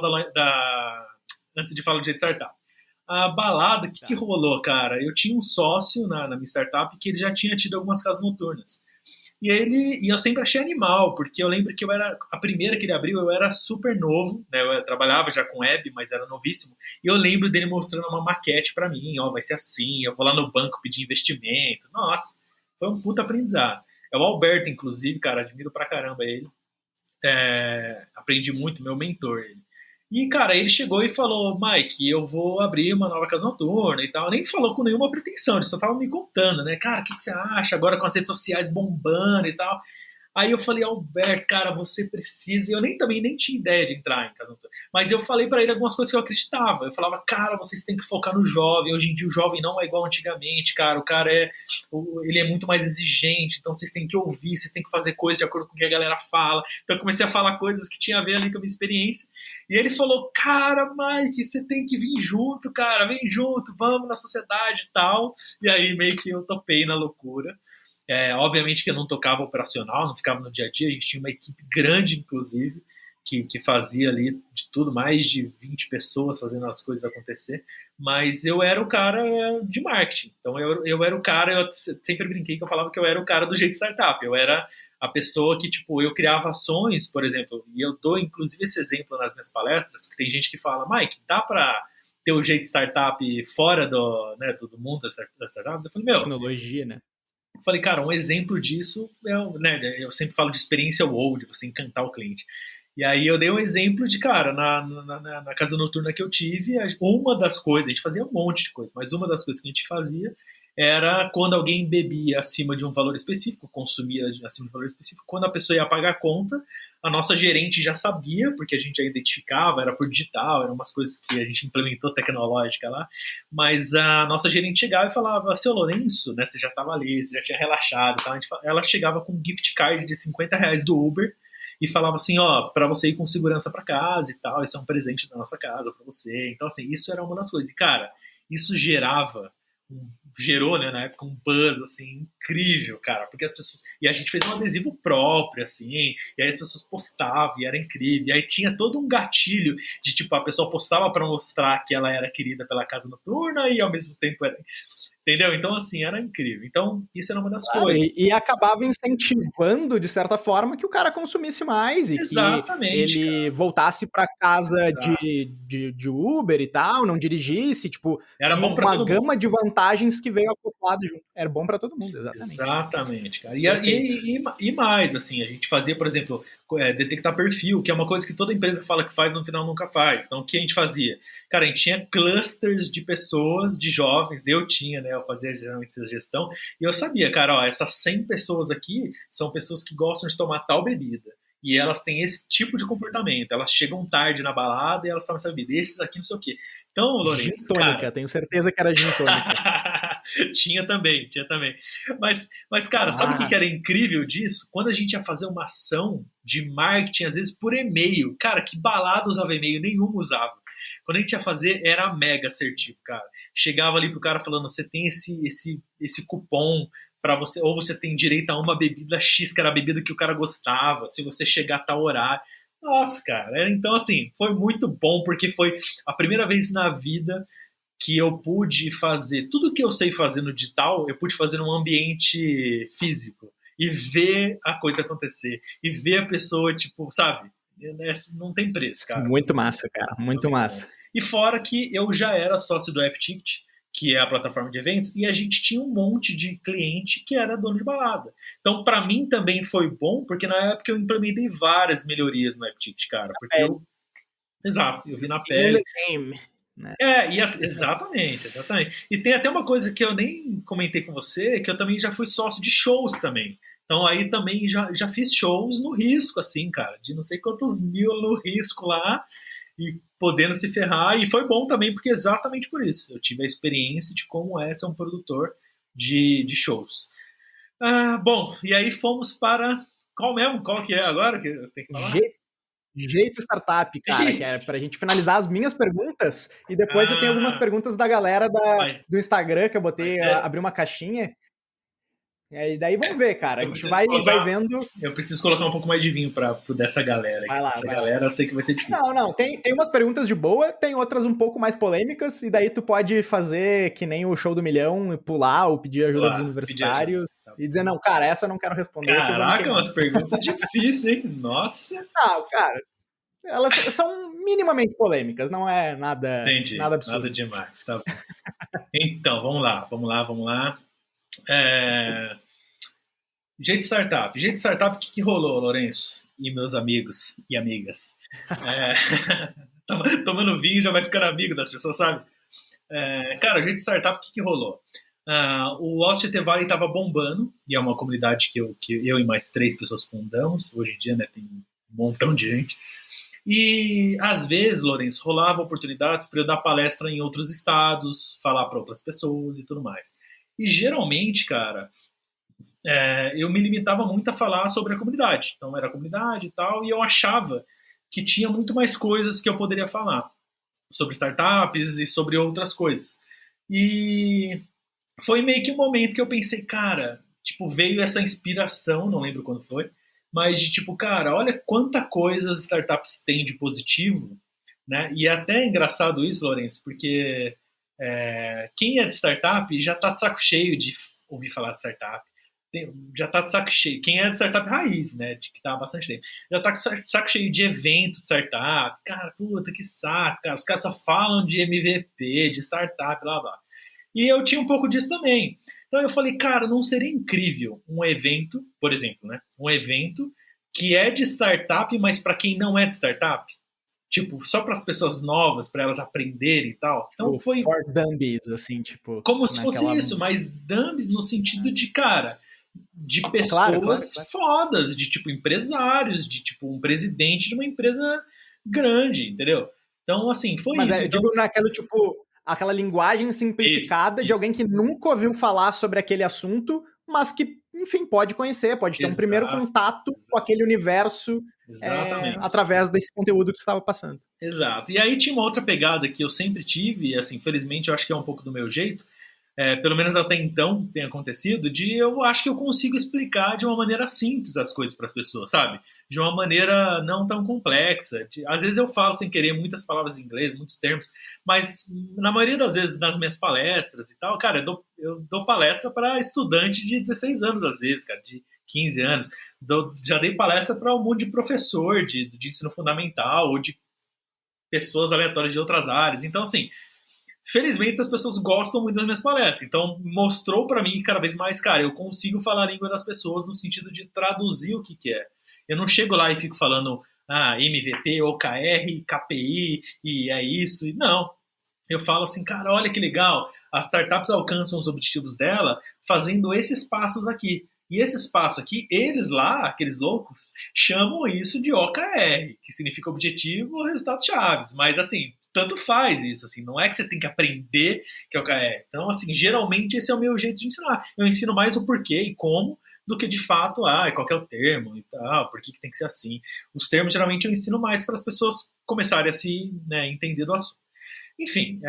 antes de falar do jeito startup. A balada, o que rolou, cara? Eu tinha um sócio na minha startup que ele já tinha tido algumas casas noturnas. E eu sempre achei animal, porque eu lembro que a primeira que ele abriu, eu era super novo, né? Eu trabalhava já com web, mas era novíssimo. E eu lembro dele mostrando uma maquete para mim, vai ser assim, eu vou lá no banco pedir investimento. Nossa, foi um puta aprendizado. É o Alberto, inclusive, cara, admiro pra caramba ele. Aprendi muito, meu mentor, ele. E, cara, ele chegou e falou, Mike, eu vou abrir uma nova casa noturna e tal. Nem falou com nenhuma pretensão, ele só tava me contando, né? Cara, o que você acha agora com as redes sociais bombando e tal? Aí eu falei, Alberto, cara, você precisa... Eu também nem tinha ideia de entrar em casa noturna. Mas eu falei pra ele algumas coisas que eu acreditava. Eu falava, cara, vocês têm que focar no jovem. Hoje em dia o jovem não é igual antigamente, cara. O cara ele é muito mais exigente. Então vocês têm que ouvir, vocês têm que fazer coisas de acordo com o que a galera fala. Então eu comecei a falar coisas que tinham a ver ali com a minha experiência. E ele falou, cara, Mike, você tem que vir junto, cara. Vem junto, vamos na sociedade e tal. E aí meio que eu topei na loucura. Obviamente que eu não tocava operacional, não ficava no dia a dia, a gente tinha uma equipe grande, inclusive, que fazia ali de tudo, mais de 20 pessoas fazendo as coisas acontecer, mas eu era o cara de marketing, então eu era o cara, eu sempre brinquei que eu falava que eu era o cara do jeito startup, eu era a pessoa que, tipo, eu criava ações, por exemplo, e eu dou inclusive esse exemplo nas minhas palestras, que tem gente que fala, Mike, dá pra ter o jeito startup fora do mundo das startups? Eu falei, tecnologia, né? Eu falei, cara, um exemplo disso eu sempre falo de experiência wow, de você encantar o cliente. E aí eu dei um exemplo de, cara, na casa noturna que eu tive, uma das coisas, a gente fazia um monte de coisa, mas uma das coisas que a gente fazia era quando alguém bebia acima de um valor específico, consumia acima de um valor específico, quando a pessoa ia pagar a conta, a nossa gerente já sabia, porque a gente já identificava, era por digital, eram umas coisas que a gente implementou tecnológica lá, mas a nossa gerente chegava e falava, seu Lourenço, né, você já estava ali, você já tinha relaxado, tá? Ela chegava com um gift card de R$ 50 do Uber, e falava assim, ó, para você ir com segurança para casa e tal, isso é um presente da nossa casa para você. Então, assim, isso era uma das coisas. E, cara, isso gerou, né, na época, um buzz, assim, incrível, cara, porque as pessoas... E a gente fez um adesivo próprio, assim, e aí as pessoas postavam, e era incrível. E aí tinha todo um gatilho de, tipo, a pessoa postava para mostrar que ela era querida pela casa noturna e, ao mesmo tempo, era... Entendeu? Então, assim, era incrível. Então, isso era uma das coisas. E acabava incentivando, de certa forma, que o cara consumisse mais e que Exatamente, ele cara. voltasse para casa Exato. de Uber e tal, não dirigisse, tipo, Era bom para uma todo mundo. gama de vantagens que veio acoplado junto. Era bom para todo mundo, exatamente. Exatamente, cara. Perfeito. E mais, assim, a gente fazia, por exemplo, detectar perfil, que é uma coisa que toda empresa fala que faz, no final nunca faz. Então, o que a gente fazia? Cara, a gente tinha clusters de pessoas, de jovens, eu tinha, né, eu fazia geralmente essa gestão, e eu sabia, cara, ó, essas 100 pessoas aqui são pessoas que gostam de tomar tal bebida. E elas têm esse tipo de comportamento. Elas chegam tarde na balada e elas tomam essa bebida. Esses aqui não sei o quê. Então, Gin Lourenço, tônica, cara, tenho certeza que era gin tônica. tinha também, tinha também. Mas, cara, sabe o que Ah, era incrível disso? Quando a gente ia fazer uma ação de marketing, às vezes por e-mail. Cara, que balada usava e-mail? Nenhuma usava. Quando a gente ia fazer, era mega assertivo, cara. Chegava ali pro cara falando, você tem esse cupom para você, ou você tem direito a uma bebida X, que era a bebida que o cara gostava, se você chegar a tal horário. Nossa, cara. Então, assim, foi muito bom, porque foi a primeira vez na vida que eu pude fazer tudo que eu sei fazer no digital, eu pude fazer num ambiente físico e ver a coisa acontecer e ver a pessoa, tipo, sabe? Não tem preço, cara. Foi muito muito, massa, cara, foi muito muito bom. massa. E fora que eu já era sócio do AppTicket, que é a plataforma de eventos, e a gente tinha um monte de cliente que era dono de balada. Então, para mim também foi bom, porque na época eu implementei várias melhorias no AppTicket, cara, porque É, eu, exato, eu vi na skin in the pele. game, né? Exatamente, exatamente. E tem até uma coisa que eu nem comentei com você, que eu também já fui sócio de shows também. Então aí também já fiz shows no risco, assim, cara, de não sei quantos mil no risco lá, e podendo se ferrar. E foi bom também, porque exatamente por isso. Eu tive a experiência de como é ser um produtor de shows. Bom, e aí fomos para. Qual mesmo? Qual que é agora que eu tenho que falar? Jeito, jeito startup, cara, que é Isso! pra gente finalizar as minhas perguntas e depois eu tenho algumas Ah, perguntas da galera vai, do Instagram que eu vai botei, ter. abri uma caixinha. E aí, daí vamos ver, cara. A Eu gente preciso vai colocar. vendo. Eu preciso colocar um pouco mais de vinho dessa galera Vai aqui. lá, Essa vai lá. galera eu sei que vai ser difícil. Não, não, tem umas perguntas de boa, tem outras um pouco mais polêmicas, e daí tu pode fazer que nem o show do milhão, e pular ou pedir Vou ajuda dos lá, pedir ajuda. universitários Tá. e dizer, não, cara, essa eu não quero responder que eu vou me Caraca, queimar. umas perguntas difíceis, hein? Nossa. Não, cara, elas são minimamente polêmicas, não é nada Entendi. Nada absurdo. demais. Tá bom. Então, vamos lá, vamos lá, vamos lá. É... Jeito startup. Jeito startup, o que rolou, Lourenço? E meus amigos e amigas. É... Tomando vinho já vai ficando amigo das pessoas, sabe? Cara, jeito startup, o que rolou? O Alt Valley estava bombando, e é uma comunidade que eu e mais 3 pessoas fundamos. Hoje em dia, né, tem um montão de gente. E às vezes, Lourenço, rolava oportunidades para eu dar palestra em outros estados, falar para outras pessoas e tudo mais. E geralmente, cara, eu me limitava muito a falar sobre a comunidade. Então era a comunidade e tal, e eu achava que tinha muito mais coisas que eu poderia falar sobre startups e sobre outras coisas. E foi meio que um momento que eu pensei, cara, tipo, veio essa inspiração, não lembro quando foi, mas de tipo, cara, olha quanta coisa as startups têm de positivo, né? E é até engraçado isso, Lourenço, porque quem é de startup já tá de saco cheio de ouvir falar de startup. Já tá de saco cheio. Quem é de startup raiz, né? De que tá há bastante tempo. Já tá de saco cheio de evento de startup. Cara, puta que saco, cara. Os caras só falam de MVP, de startup, blá blá. E eu tinha um pouco disso também. Então eu falei, cara, não seria incrível um evento, por exemplo, né? Um evento que é de startup, mas para quem não é de startup? tipo, só para as pessoas novas, para elas aprenderem e tal. Então Tipo, foi for dummies, assim, tipo... como se fosse naquela... isso, mas dummies no sentido de, cara, de Claro, pessoas claro. fodas, de tipo empresários, de tipo um presidente de uma empresa grande, entendeu? Então, assim, foi Mas isso. eu Então, digo naquela, tipo, aquela linguagem simplificada de alguém que nunca ouviu falar sobre aquele assunto, mas que, enfim, pode conhecer, pode ter um primeiro contato com aquele universo Exatamente. através desse conteúdo que tu estava passando. Exato. E aí tinha uma outra pegada que eu sempre tive, e assim, felizmente eu acho que é um pouco do meu jeito, pelo menos até então tem acontecido, de eu acho que eu consigo explicar de uma maneira simples as coisas para as pessoas, sabe? De uma maneira não tão complexa. Às vezes eu falo sem querer muitas palavras em inglês, muitos termos, mas na maioria das vezes nas minhas palestras e tal, cara, eu dou palestra para estudante de 16 anos, às vezes, cara, de 15 anos. Já dei palestra para um monte de professor de ensino fundamental ou de pessoas aleatórias de outras áreas. Então, assim, felizmente essas pessoas gostam muito das minhas palestras. Então, mostrou para mim que cada vez mais, cara, eu consigo falar a língua das pessoas no sentido de traduzir o que é. Eu não chego lá e fico falando MVP, OKR, KPI, e é isso. Não. Eu falo assim, cara, olha que legal, as startups alcançam os objetivos dela fazendo esses passos aqui. E esse passo aqui, eles lá, aqueles loucos, chamam isso de OKR, que significa objetivo ou resultados chaves. Mas, assim, tanto faz isso, assim, não é que você tem que aprender que é OKR. Então, assim, geralmente esse é o meu jeito de ensinar. Eu ensino mais o porquê e como do que, de fato, qual que é o termo e tal, por que tem que ser assim. Os termos, geralmente, eu ensino mais para as pessoas começarem a se entender do assunto. Enfim,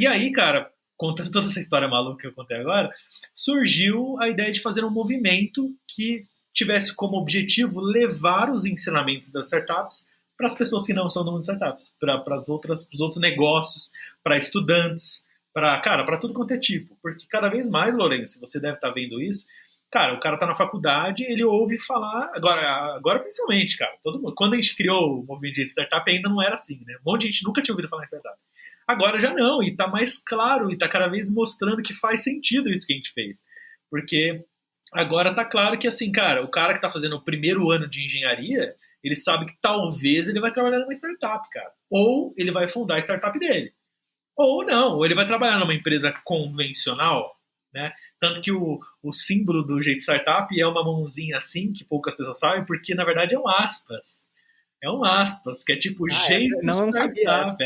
e aí, cara, contando toda essa história maluca que eu contei agora, surgiu a ideia de fazer um movimento que tivesse como objetivo levar os ensinamentos das startups para as pessoas que não são do mundo de startups, para os outros negócios, para estudantes, para tudo quanto é tipo. Porque cada vez mais, Lourenço, você deve estar vendo isso, cara, o cara tá na faculdade, ele ouve falar, agora principalmente, cara, todo mundo, quando a gente criou o movimento de startup ainda não era assim, né? Um monte de gente nunca tinha ouvido falar em startup. Agora já não, e tá mais claro, e tá cada vez mostrando que faz sentido isso que a gente fez. Porque agora tá claro que, assim, cara, o cara que tá fazendo o primeiro ano de engenharia, ele sabe que talvez ele vai trabalhar numa startup, cara. Ou ele vai fundar a startup dele. Ou não, ou ele vai trabalhar numa empresa convencional, né? Tanto que o símbolo do jeito startup é uma mãozinha assim, que poucas pessoas sabem, porque na verdade é um aspas. É um aspas, que é tipo jeito não startup.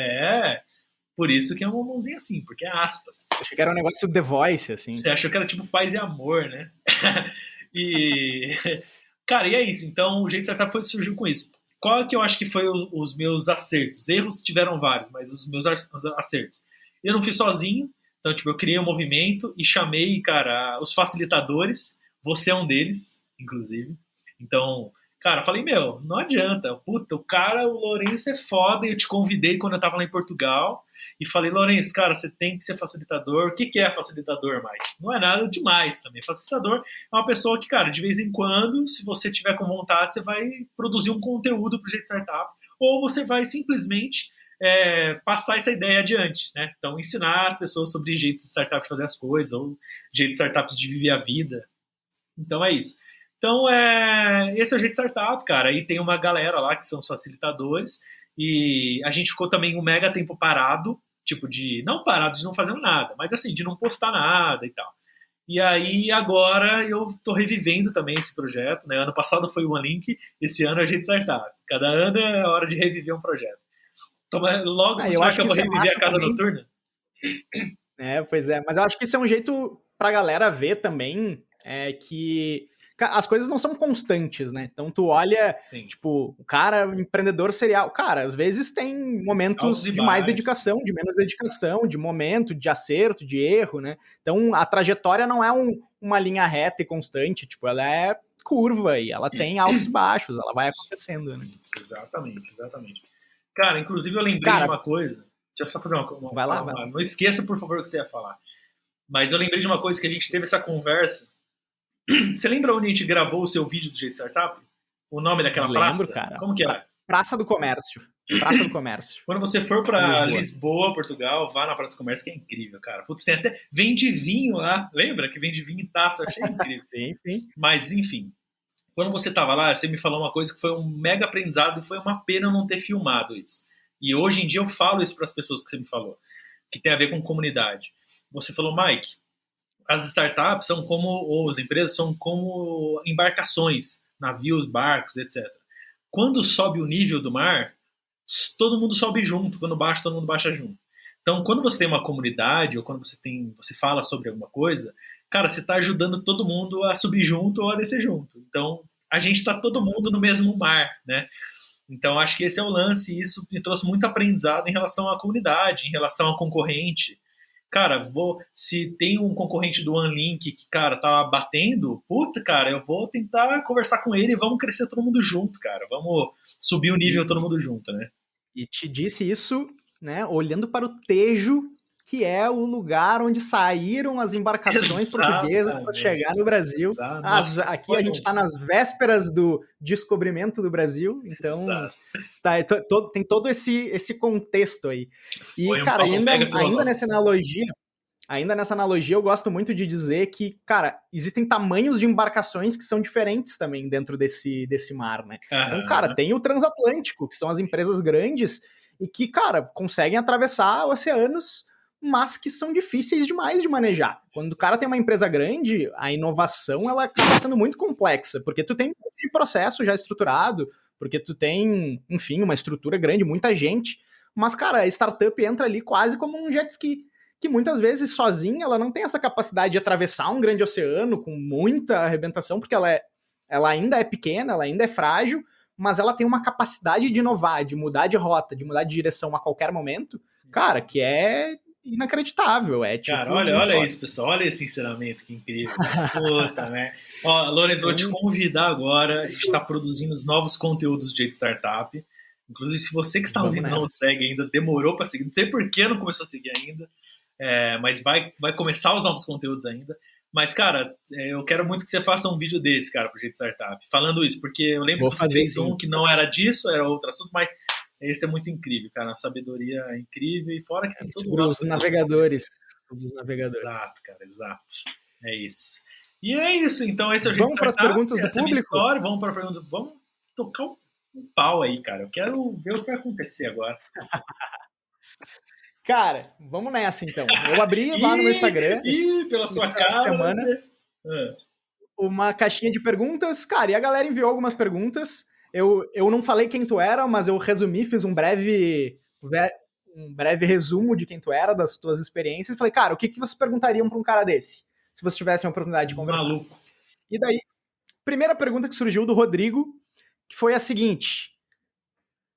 Por isso que é uma mãozinha assim, porque é aspas. Eu achei que era um negócio The Voice, assim. Você achou que era tipo paz e amor, né? E, cara, e é isso. Então, o jeito startup surgiu com isso. Qual que eu acho que foi os meus acertos? Erros tiveram vários, mas os meus acertos. Eu não fiz sozinho, então, tipo, eu criei um movimento e chamei, cara, os facilitadores. Você é um deles, inclusive. Então, cara, falei, não adianta. Puta, o Lourenço é foda, e eu te convidei quando eu tava lá em Portugal. E falei, Lourenço, cara, você tem que ser facilitador. O que é facilitador, Mike? Não é nada demais também. Facilitador é uma pessoa que, cara, de vez em quando, se você tiver com vontade, você vai produzir um conteúdo pro Jeito Startup. Ou você vai simplesmente passar essa ideia adiante, né? Então, ensinar as pessoas sobre jeitos de startup de fazer as coisas, ou jeitos de startups de viver a vida. Então, é isso. Então, esse é o Jeito Startup, cara. Aí tem uma galera lá que são os facilitadores. E a gente ficou também um mega tempo parado, tipo não parado de não fazendo nada, mas assim, de não postar nada e tal. E aí agora eu tô revivendo também esse projeto, né? Ano passado foi o OneLink, esse ano é a Gente Startup. Cada ano é hora de reviver um projeto. Então, logo você acha que eu vou reviver a Casa Noturna? Pois é, mas eu acho que isso é um jeito pra galera ver também, que as coisas não são constantes, né? Então tu olha, Sim. tipo, o cara, empreendedor serial, cara, às vezes tem momentos de mais dedicação, de menos dedicação, de momento, de acerto, de erro, né? Então a trajetória não é uma linha reta e constante, tipo, ela é curva e ela tem altos e baixos, ela vai acontecendo, né? Exatamente. Cara, inclusive eu lembrei de uma coisa, deixa eu só fazer uma vai lá. Não esqueça, por favor, o que você ia falar. Mas eu lembrei de uma coisa que a gente teve essa conversa. Você lembra onde a gente gravou o seu vídeo do Jeito Startup? O nome daquela praça? Cara. Como que era? Praça do Comércio. Praça do Comércio. Quando você for pra Lisboa, Portugal, vá na Praça do Comércio, que é incrível, cara. Putz, tem até... Vende vinho lá. Lembra que vende vinho em taça? Eu achei incrível. Sim. Mas, enfim. Quando você tava lá, você me falou uma coisa que foi um mega aprendizado e foi uma pena não ter filmado isso. E hoje em dia eu falo isso para as pessoas que você me falou, que tem a ver com comunidade. Você falou, Mike, as startups são como, ou as empresas são como embarcações, navios, barcos, etc. Quando sobe o nível do mar, todo mundo sobe junto. Quando baixa, todo mundo baixa junto. Então, quando você tem uma comunidade, ou quando você fala sobre alguma coisa, cara, você está ajudando todo mundo a subir junto ou a descer junto. Então, a gente está todo mundo no mesmo mar, né? Então, acho que esse é o lance, e isso me trouxe muito aprendizado em relação à comunidade, em relação ao concorrente. Cara, se tem um concorrente do OneLink que, cara, tá batendo, puta, cara, eu vou tentar conversar com ele e vamos crescer todo mundo junto, cara. Vamos subir o nível todo mundo junto, né? E te disse isso, né, olhando para o Tejo, que é o lugar onde saíram as embarcações portuguesas para chegar no Brasil. Nossa, aqui a gente está nas vésperas do descobrimento do Brasil, então tem todo esse contexto aí. E, cara, ainda nessa analogia, eu gosto muito de dizer que, cara, existem tamanhos de embarcações que são diferentes também dentro desse mar, né? Então, cara, tem o transatlântico, que são as empresas grandes e que, cara, conseguem atravessar oceanos, mas que são difíceis demais de manejar. Quando o cara tem uma empresa grande, a inovação, ela acaba sendo muito complexa, porque tu tem um monte de processo já estruturado, porque tu tem, enfim, uma estrutura grande, muita gente, mas, cara, a startup entra ali quase como um jet ski, que muitas vezes sozinha ela não tem essa capacidade de atravessar um grande oceano com muita arrebentação, porque ela ainda é pequena, ela ainda é frágil, mas ela tem uma capacidade de inovar, de mudar de rota, de mudar de direção a qualquer momento, cara, que é inacreditável. É tipo. Cara, olha isso, pessoal. Olha esse ensinamento, que incrível. Puta, né? Ó, Lourenço, vou te convidar agora. A gente está produzindo os novos conteúdos do Jeito Startup. Inclusive, se você que está ouvindo não segue ainda, demorou para seguir. Não sei por que não começou a seguir ainda. Mas vai começar os novos conteúdos ainda. Mas, cara, eu quero muito que você faça um vídeo desse, cara, pro Jeito Startup. Falando isso, porque eu lembro que você fez um que não era disso, era outro assunto, mas esse é muito incrível, cara. A sabedoria é incrível e fora que tem tudo sobre os navegadores. Exato, cara, exato. É isso. E é isso, então esse é o Jeito Vamos para as perguntas do público? História, vamos para a pergunta. Vamos tocar um pau aí, cara. Eu quero ver o que vai acontecer agora. Cara, vamos nessa então. Eu abri lá no meu Instagram. Pela sua cara. Semana, uma caixinha de perguntas. Cara, e a galera enviou algumas perguntas. Eu não falei quem tu era, mas eu resumi, fiz um breve resumo de quem tu era, das tuas experiências. E falei, cara, o que vocês perguntariam para um cara desse? Se vocês tivessem a oportunidade de conversar. Maluco. E daí, primeira pergunta que surgiu do Rodrigo, que foi a seguinte.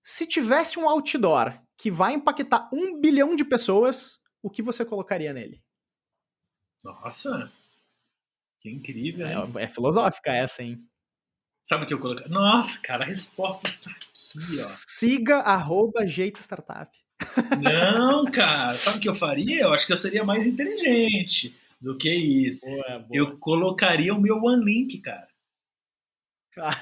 Se tivesse um outdoor que vai impactar 1 bilhão de pessoas, o que você colocaria nele? Nossa, que incrível, hein? É filosófica essa, hein? Sabe o que eu coloquei? Nossa, cara, a resposta tá aqui, ó. Siga @Jeito Startup. Não, cara, sabe o que eu faria? Eu acho que eu seria mais inteligente do que isso. Boa. Eu colocaria o meu OneLink, cara.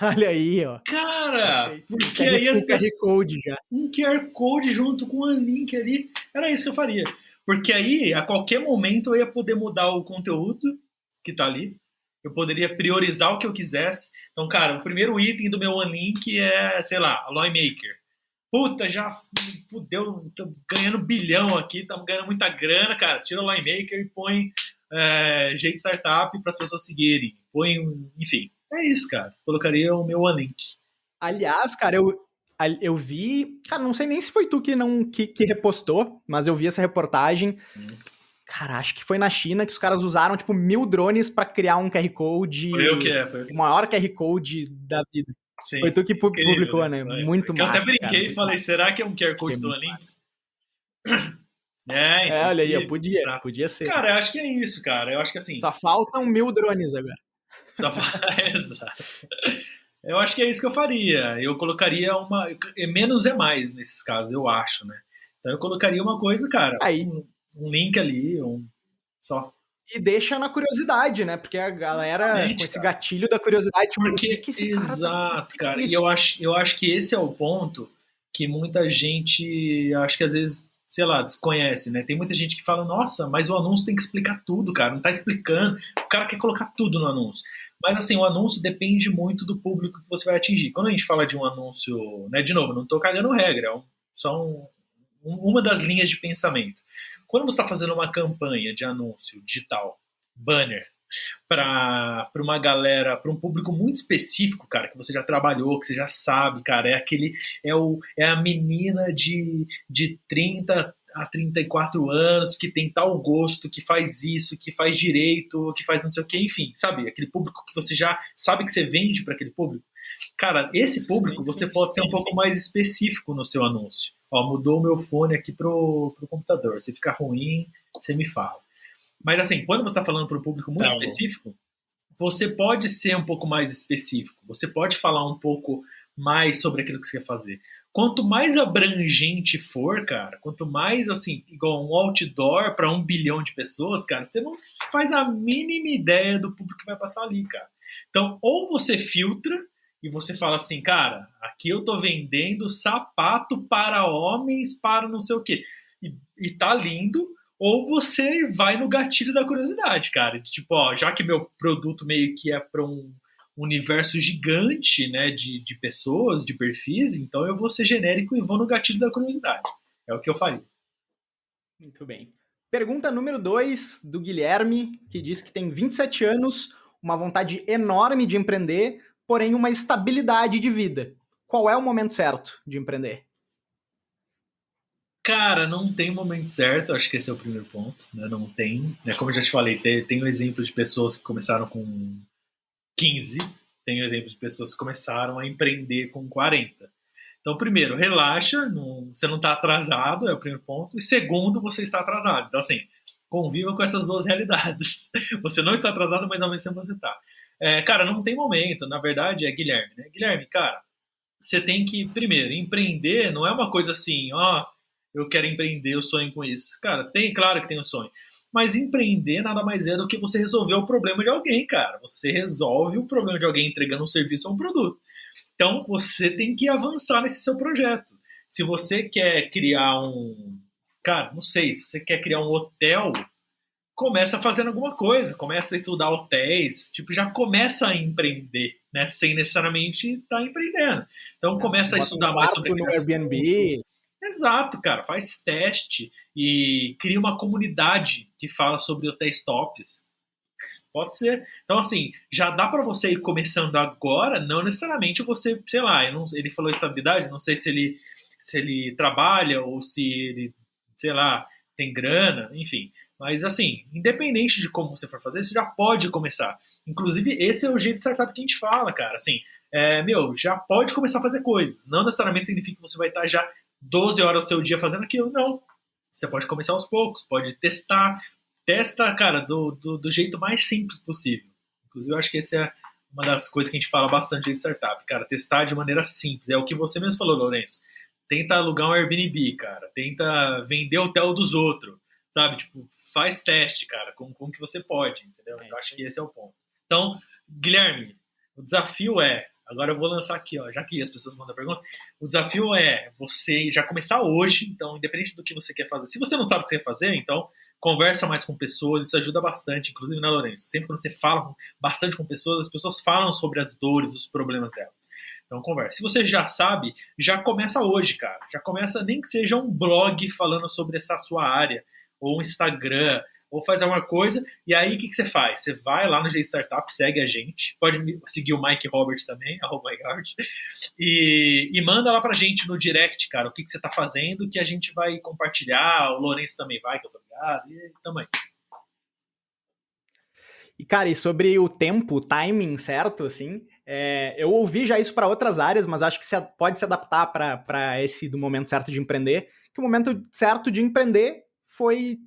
Olha aí, ó. Cara, porque aí as pessoas... QR Code já. Um QR Code junto com o OneLink ali. Era isso que eu faria. Porque aí, a qualquer momento, eu ia poder mudar o conteúdo que tá ali. Eu poderia priorizar o que eu quisesse. Então, cara, o primeiro item do meu OneLink é, sei lá, a Lawmaker. Puta, já fudeu, tô ganhando bilhão aqui, estamos ganhando muita grana, cara. Tira o Lawmaker e põe Jeito Startup para as pessoas seguirem. Põe, enfim. É isso, cara. Colocaria o meu OneLink. Aliás, cara, eu vi... Cara, não sei nem se foi tu que repostou, mas eu vi essa reportagem. Cara, acho que foi na China que os caras usaram, tipo, 1000 drones pra criar um QR Code. Foi eu que o maior QR Code da vida. Sim. Foi tu que publicou, né? Foi. Muito massa. Eu até brinquei e falei, será que é um QR Code do OneLink? Então, olha aí, podia ser. Cara, eu acho que é isso, cara. Eu acho que assim... Só faltam 1000 drones agora. Exato. Eu acho que é isso que eu faria. Eu colocaria menos é mais nesses casos, eu acho, né? Então eu colocaria uma coisa, cara, aí, um link ali, só. E deixa na curiosidade, né? Porque a galera, com esse gatilho da curiosidade, porque que esse exato, cara. E eu acho que esse é o ponto que muita gente, acho que às vezes, sei lá, desconhece, né? Tem muita gente que fala, nossa, mas o anúncio tem que explicar tudo, cara. Não tá explicando. O cara quer colocar tudo no anúncio. Mas, assim, o anúncio depende muito do público que você vai atingir. Quando a gente fala de um anúncio, né, de novo, não tô cagando regra, uma das linhas de pensamento. Quando você está fazendo uma campanha de anúncio digital, banner, para uma galera, para um público muito específico, cara, que você já trabalhou, que você já sabe, cara, é a menina de 30 a 34 anos, que tem tal gosto, que faz isso, que faz direito, que faz não sei o que, enfim, sabe? Aquele público que você já sabe que você vende para aquele público. Cara, esse público você pode ser um pouco mais específico no seu anúncio. Ó, mudou o meu fone aqui pro computador. Se ficar ruim, você me fala. Mas assim, quando você está falando para um público muito específico, você pode ser um pouco mais específico. Você pode falar um pouco mais sobre aquilo que você quer fazer. Quanto mais abrangente for, cara, quanto mais assim, igual um outdoor para 1 bilhão de pessoas, cara, você não faz a mínima ideia do público que vai passar ali, cara. Então, ou você filtra e você fala assim, cara, aqui eu tô vendendo sapato para homens, para não sei o quê. E tá lindo. Ou você vai no gatilho da curiosidade, cara. Tipo, ó, já que meu produto meio que é para um universo gigante, né, de pessoas, de perfis, então eu vou ser genérico e vou no gatilho da curiosidade. É o que eu faria. Muito bem. Pergunta número 2, do Guilherme, que diz que tem 27 anos, uma vontade enorme de empreender, porém uma estabilidade de vida. Qual é o momento certo de empreender? Cara, não tem momento certo, acho que esse é o primeiro ponto, né? Não tem. Né? Como eu já te falei, tem um exemplo de pessoas que começaram com 15, tem um exemplo de pessoas que começaram a empreender com 40. Então, primeiro, relaxa, você não está atrasado, é o primeiro ponto. E segundo, você está atrasado. Então, assim, conviva com essas duas realidades. Você não está atrasado, mas ao mesmo tempo você está. Cara, não tem momento, na verdade é Guilherme, né? Guilherme, cara, você tem que, primeiro, empreender não é uma coisa assim, ó, eu quero empreender, eu sonho com isso. Cara, claro que tem um sonho. Mas empreender nada mais é do que você resolver o problema de alguém, cara. Você resolve o problema de alguém entregando um serviço ou um produto. Então, você tem que avançar nesse seu projeto. Se você quer criar Cara, não sei, se você quer criar um hotel, começa fazendo alguma coisa, começa a estudar hotéis, tipo, já começa a empreender, né? Sem necessariamente estar empreendendo. Então, começa a estudar mais sobre no Airbnb. Exato, cara. Faz teste e cria uma comunidade que fala sobre hotéis tops. Pode ser. Então, assim, já dá para você ir começando agora, não necessariamente você, sei lá, ele falou estabilidade, não sei se ele trabalha ou se ele, sei lá, tem grana, enfim. Mas, assim, independente de como você for fazer, você já pode começar. Inclusive, esse é o jeito de startup que a gente fala, cara. Assim, já pode começar a fazer coisas. Não necessariamente significa que você vai estar já 12 horas do seu dia fazendo aquilo, não. Você pode começar aos poucos, pode testar. Testa, cara, do jeito mais simples possível. Inclusive, eu acho que essa é uma das coisas que a gente fala bastante em startup, cara. Testar de maneira simples. É o que você mesmo falou, Lourenço. Tenta alugar um Airbnb, cara. Tenta vender o hotel dos outros. Sabe? Tipo, faz teste, cara, com que você pode, entendeu? Eu acho que esse é o ponto. Então, Guilherme, o desafio agora eu vou lançar aqui, ó, já que as pessoas mandam pergunta, o desafio é você já começar hoje, então, independente do que você quer fazer. Se você não sabe o que você quer fazer, então, conversa mais com pessoas, isso ajuda bastante, inclusive, né, Lourenço? Sempre quando você fala bastante com pessoas, as pessoas falam sobre as dores, os problemas delas. Então, conversa. Se você já sabe, já começa hoje, cara. Já começa, nem que seja um blog falando sobre essa sua área, ou um Instagram, ou faz alguma coisa, e aí o que você faz? Você vai lá no G Startup, segue a gente, pode seguir o Mike Roberts também, @MikeRoberts, e manda lá pra gente no direct, cara, o que você tá fazendo, que a gente vai compartilhar, o Lourenço também vai, que eu tô ligado, e também. E, cara, e sobre o tempo, o timing certo, assim, eu ouvi já isso para outras áreas, mas acho que pode se adaptar para esse do momento certo de empreender, que o momento certo de empreender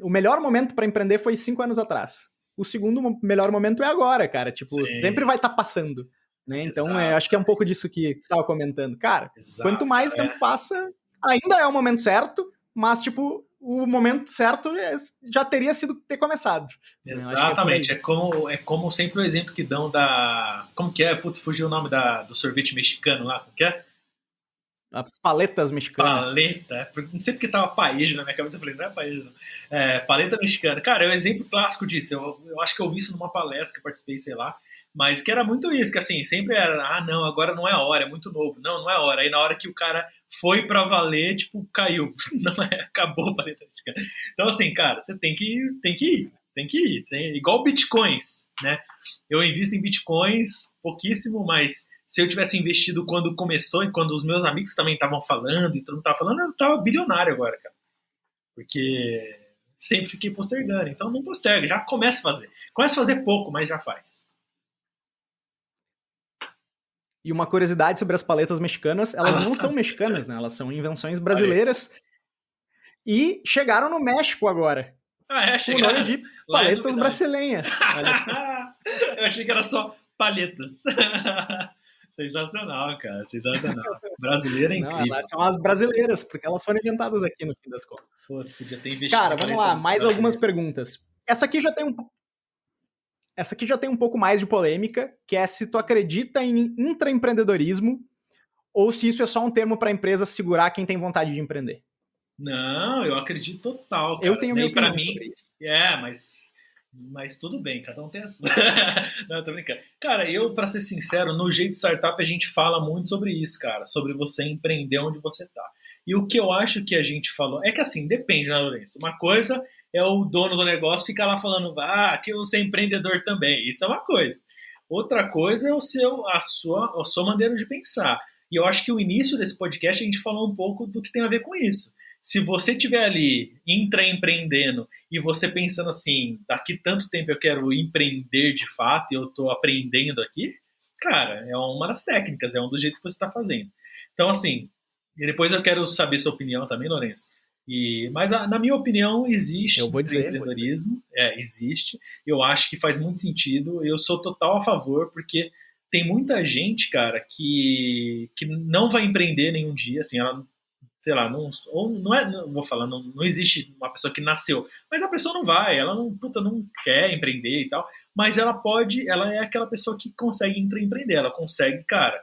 o melhor momento para empreender foi 5 anos atrás. O segundo melhor momento é agora, cara. Tipo, Sim. Sempre vai estar passando. Né? Então, acho que é um pouco disso que você estava comentando. Cara, quanto mais o tempo passa, ainda é o momento certo, mas, tipo, o momento certo já teria sido ter começado. Exatamente. É como sempre o exemplo que dão da... Como que é? Putz, fugiu o nome do sorvete mexicano lá. Como que é? As paletas mexicanas. Paleta. Não sei porque tava paeja na minha cabeça. Eu falei, não é paeja, não. Paleta mexicana. Cara, é um exemplo clássico disso. Eu acho que eu vi isso numa palestra que eu participei, sei lá. Mas que era muito isso, que assim, sempre era, não, agora não é a hora, é muito novo. Não, não é a hora. Aí na hora que o cara foi pra valer, tipo, caiu. Não é, acabou a paleta mexicana. Então assim, cara, você tem que ir. Tem que ir. Igual bitcoins, né? Eu invisto em bitcoins pouquíssimo, mas se eu tivesse investido quando começou e quando os meus amigos também estavam falando e todo mundo tava falando, eu tava bilionário agora, cara. Porque sempre fiquei postergando. Então não posterga, já começa a fazer. Começa a fazer pouco, mas já faz. E uma curiosidade sobre as paletas mexicanas, elas não são mexicanas, né? Elas são invenções brasileiras e chegaram no México agora. Com o nome de paletas brasileiras. Eu achei que era só palhetas. Sensacional, cara. Sensacional. Brasileira é incrível. Não, elas são as brasileiras, porque elas foram inventadas aqui no fim das contas. Pô, podia ter investido. Cara, vamos lá, mais algumas perguntas. Essa aqui já tem um pouco mais de polêmica, que é se tu acredita em intraempreendedorismo ou se isso é só um termo para a empresa segurar quem tem vontade de empreender. Não, eu acredito total, cara. Eu tenho minha opinião pra mim, mas tudo bem, cada um tem a sua. Não, tô brincando. Cara, pra ser sincero, no Jeito Startup a gente fala muito sobre isso, cara, sobre você empreender onde você tá. E o que eu acho que a gente falou, é que assim, depende, né, Lourenço? Uma coisa é o dono do negócio ficar lá falando, que você é empreendedor também. Isso é uma coisa. Outra coisa é a sua maneira de pensar. E eu acho que o início desse podcast a gente falou um pouco do que tem a ver com isso. Se você estiver ali intraempreendendo e você pensando assim, daqui tanto tempo eu quero empreender de fato e eu estou aprendendo aqui, cara, é uma das técnicas, é um dos jeitos que você está fazendo. Então, assim, e depois eu quero saber sua opinião também, Lourenço. Mas na minha opinião existe empreendedorismo, existe. Eu acho que faz muito sentido. Eu sou total a favor porque tem muita gente, cara, que não vai empreender nenhum dia, assim, ela, sei lá, não vou falar, não existe uma pessoa que nasceu, mas a pessoa não vai, ela não quer empreender e tal, mas ela é aquela pessoa que consegue empreender, ela consegue, cara,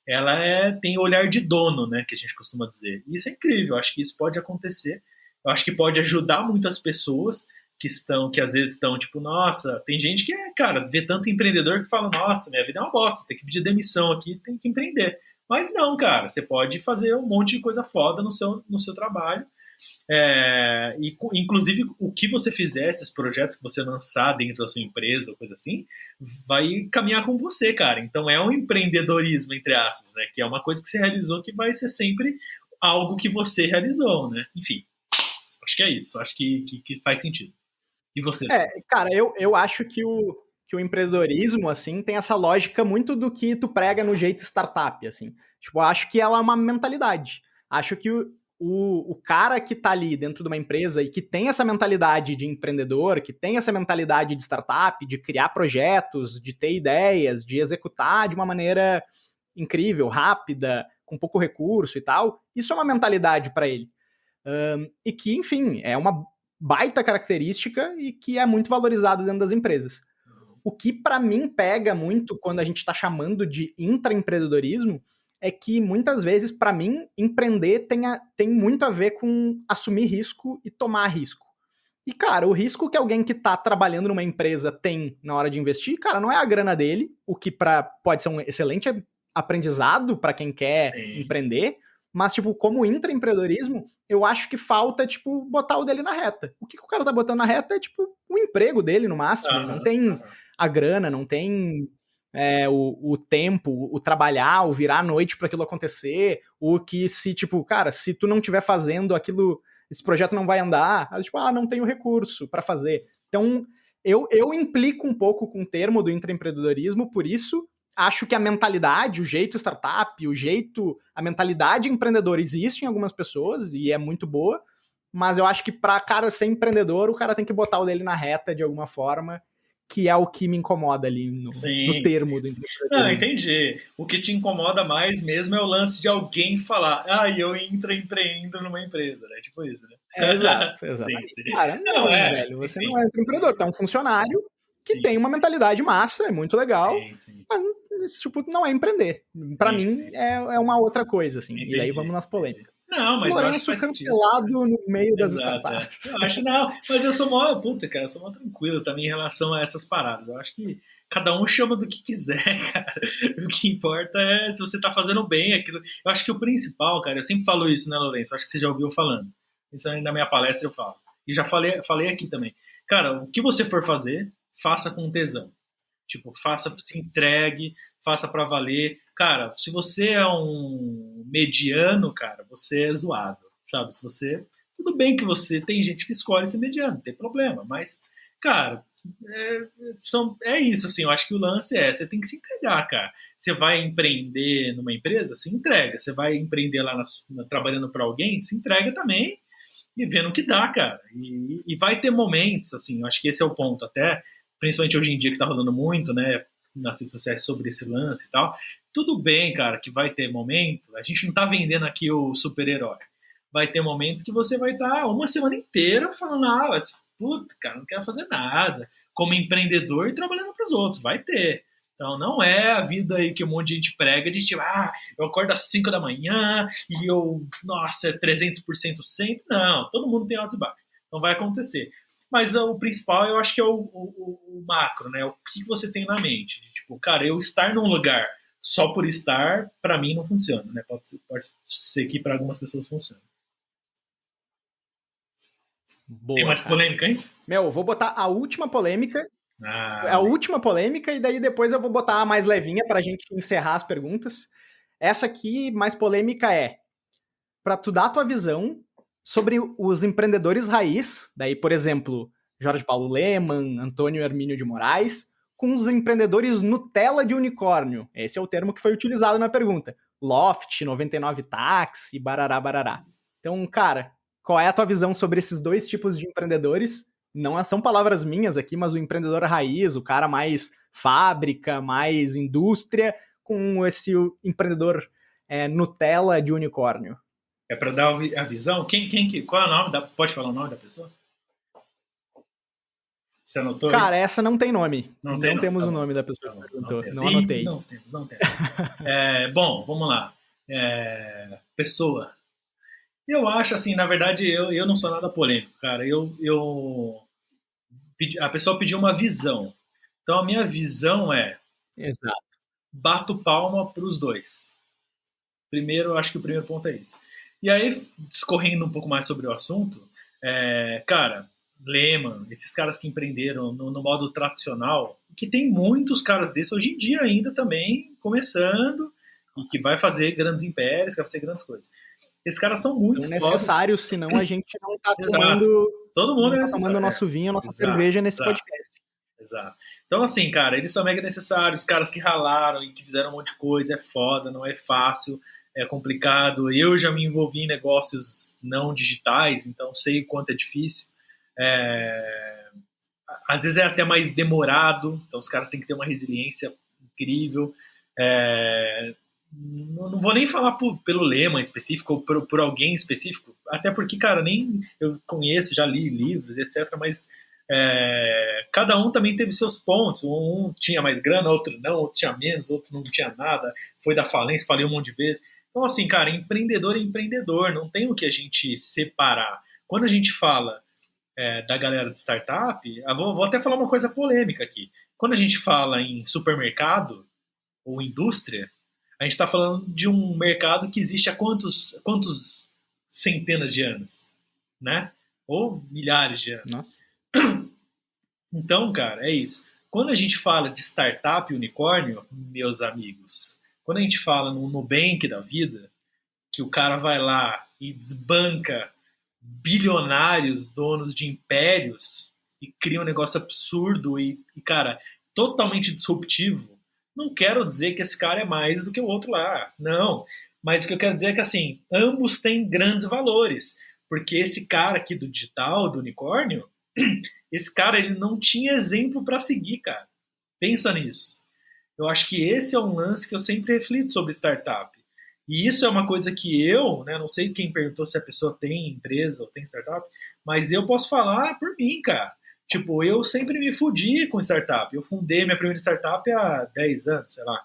ela tem olhar de dono, né, que a gente costuma dizer. E isso é incrível, eu acho que isso pode acontecer, eu acho que pode ajudar muitas pessoas que às vezes estão tipo, nossa, tem gente que cara, vê tanto empreendedor que fala, nossa, minha vida é uma bosta, tem que pedir demissão aqui, tem que empreender. Mas não, cara, você pode fazer um monte de coisa foda no seu trabalho. Inclusive, o que você fizer, esses projetos que você lançar dentro da sua empresa ou coisa assim, vai caminhar com você, cara. Então é um empreendedorismo, entre aspas, né? Que é uma coisa que você realizou que vai ser sempre algo que você realizou, né? Enfim, acho que é isso. Acho que faz sentido. E você? Cara, eu acho que o empreendedorismo, assim, tem essa lógica muito do que tu prega no Jeito Startup, assim. Tipo, eu acho que ela é uma mentalidade. Acho que o cara que tá ali dentro de uma empresa e que tem essa mentalidade de empreendedor, que tem essa mentalidade de startup, de criar projetos, de ter ideias, de executar de uma maneira incrível, rápida, com pouco recurso e tal, isso é uma mentalidade para ele. E que, enfim, é uma baita característica e que é muito valorizado dentro das empresas. O que para mim pega muito quando a gente está chamando de intraempreendedorismo é que muitas vezes, para mim, empreender tem muito a ver com assumir risco e tomar risco. E, cara, o risco que alguém que está trabalhando numa empresa tem na hora de investir, cara, não é a grana dele, o que pode ser um excelente aprendizado para quem quer empreender, mas, tipo, como intraempreendedorismo, eu acho que falta, tipo, botar o dele na reta. O que o cara tá botando na reta é, tipo, o emprego dele, no máximo. Não tem a grana, não tem o tempo, o trabalhar, o virar à noite para aquilo acontecer, o que se, tipo, cara, se tu não estiver fazendo aquilo, esse projeto não vai andar, tipo, não tenho recurso para fazer. Então, eu implico um pouco com o termo do intraempreendedorismo, por isso acho que a mentalidade, o jeito startup, a mentalidade empreendedora existe em algumas pessoas e é muito boa, mas eu acho que para cara ser empreendedor, o cara tem que botar o dele na reta de alguma forma, que é o que me incomoda ali no termo do empreendedorismo. Não, entendi. O que te incomoda mais mesmo é o lance de alguém falar, eu empreendo numa empresa, né? Tipo isso, né? Exato. Sim. Cara, velho, você não é um empreendedor, tu é um funcionário que tem uma mentalidade massa, é muito legal, mas tipo, não é empreender. Pra mim, é uma outra coisa, assim. Entendi, e daí vamos nas polêmicas. Não, mas eu acho que Lourenço faz sentido. cancelado no meio das Exato, é. startups. Eu acho, não, mas eu sou mó, puta, cara, eu sou mó tranquilo também em relação a essas paradas. Eu acho que cada um chama do que quiser, cara. O que importa é se você tá fazendo bem aquilo. Eu acho que o principal, cara, eu sempre falo isso, né, Lourenço? Eu acho que você já ouviu falando. Isso aí na minha palestra eu falo. E já falei aqui também. Cara, o que você for fazer, faça com tesão. Tipo, faça, se entregue, faça pra valer. Cara, se você é um mediano, cara, você é zoado, sabe? Se você, tudo bem que você tem gente que escolhe ser mediano, não tem problema, mas, cara, é isso, assim, eu acho que o lance você tem que se entregar, cara. Você vai empreender numa empresa, se entrega. Você vai empreender lá trabalhando para alguém, se entrega também e vendo o que dá, cara. E vai ter momentos, assim, eu acho que esse é o ponto até, principalmente hoje em dia que tá rolando muito, né, nas redes sociais sobre esse lance e tal. Tudo bem, cara, que vai ter momento, a gente não tá vendendo aqui o super-herói. Vai ter momentos que você vai estar uma semana inteira falando, mas, puta, cara, não quero fazer nada. Como empreendedor e trabalhando para os outros, vai ter. Então não é a vida aí que um monte de gente prega de tipo, eu acordo às 5 da manhã e nossa, é 300% sempre. Não, todo mundo tem altos e baixos. Então vai acontecer. Mas o principal eu acho que é o macro, né? O que você tem na mente. Tipo, cara, eu estar num lugar só por estar, para mim não funciona, né? Pode ser que para algumas pessoas funcione. Boa, tem mais cara. polêmica, hein? Meu, vou botar a última polêmica. A última polêmica, e daí depois eu vou botar a mais levinha pra gente encerrar as perguntas. Essa aqui, mais polêmica, pra tu dar a tua visão sobre os empreendedores raiz, daí, por exemplo, Jorge Paulo Lemann, Antônio Hermínio de Moraes, com os empreendedores Nutella de unicórnio. Esse é o termo que foi utilizado na pergunta. Loft, 99 Táxi, barará, barará. Então, cara, qual é a tua visão sobre esses dois tipos de empreendedores? Não são palavras minhas aqui, mas o empreendedor raiz, o cara mais fábrica, mais indústria, com esse empreendedor Nutella de unicórnio. É para dar a visão? Qual é o nome? Pode falar o nome da pessoa? Você anotou? Cara, essa não tem nome. Não temos tá o bom. nome da pessoa que perguntou. Não anotei. anotei. Não temos. Bom, vamos lá. Pessoa. Eu acho assim, na verdade, eu não sou nada polêmico, cara. A pessoa pediu uma visão. Então a minha visão Exato. bato palma para os dois. Primeiro, eu acho que o primeiro ponto é isso. E aí, discorrendo um pouco mais sobre o assunto, cara, Lehman, esses caras que empreenderam no modo tradicional, que tem muitos caras desses hoje em dia ainda também começando e que vai fazer grandes impérios, que vai fazer grandes coisas. Esses caras são muito fodas. É necessário, senão a gente não tá tomando. Todo mundo é necessário. Tomando o nosso vinho, a nossa cerveja nesse podcast. Exato. Então, assim, cara, eles são mega necessários. Caras que ralaram e que fizeram um monte de coisa, é foda, não é fácil, é complicado. Eu já me envolvi em negócios não digitais, então sei o quanto é difícil. Às vezes é até mais demorado, então os caras têm que ter uma resiliência incrível. Não vou nem falar pelo lema específico ou por alguém específico, até porque, cara, nem eu conheço, já li livros, etc., mas cada um também teve seus pontos. Um tinha mais grana, outro não, outro tinha menos, outro não tinha nada, foi da falência, falei um monte de vezes. Então, assim, cara, empreendedor é empreendedor, não tem o que a gente separar. Quando a gente fala da galera de startup, vou até falar uma coisa polêmica aqui. Quando a gente fala em supermercado ou indústria, a gente está falando de um mercado que existe há quantos centenas de anos, né? Ou milhares de anos. Nossa. Então, cara, é isso. Quando a gente fala de startup e unicórnio, meus amigos, quando a gente fala no Nubank da vida, que o cara vai lá e desbanca bilionários, donos de impérios, e cria um negócio absurdo e, cara, totalmente disruptivo, não quero dizer que esse cara é mais do que o outro lá. Não. Mas o que eu quero dizer é que, assim, ambos têm grandes valores. Porque esse cara aqui do digital, do unicórnio, esse cara, ele não tinha exemplo para seguir, cara. Pensa nisso. Eu acho que esse é um lance que eu sempre reflito sobre startup. E isso é uma coisa que eu, né, não sei quem perguntou se a pessoa tem empresa ou tem startup, mas eu posso falar por mim, cara. Tipo, eu sempre me fudi com startup. Eu fundei minha primeira startup há 10 anos, sei lá.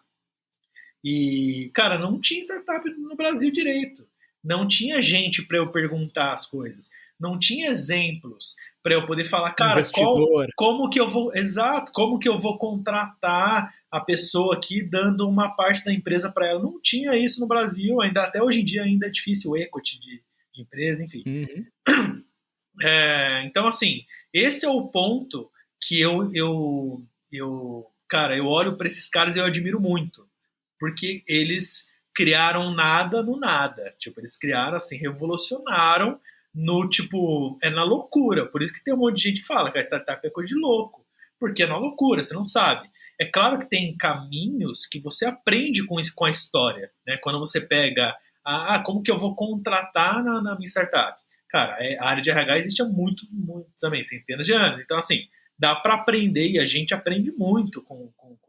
E, cara, não tinha startup no Brasil direito. não tinha gente para eu perguntar as coisas, não tinha exemplos para eu poder falar, cara, Investidor. como que eu vou, exato, como que eu vou contratar a pessoa aqui dando uma parte da empresa para ela? Não tinha isso no Brasil, ainda até hoje em dia ainda é difícil o equity de empresa, enfim. Uhum. Então, assim, esse é o ponto que cara, eu olho para esses caras e eu admiro muito, porque eles criaram nada no nada. Tipo, eles criaram, assim, revolucionaram no, tipo, é na loucura. Por isso que tem um monte de gente que fala que a startup é coisa de louco, porque é na loucura, você não sabe. É claro que tem caminhos que você aprende com isso, com a história, né? Quando você pega, como que eu vou contratar na minha startup? Cara, a área de RH existe há muito também, centenas de anos. Então, assim, dá para aprender e a gente aprende muito com o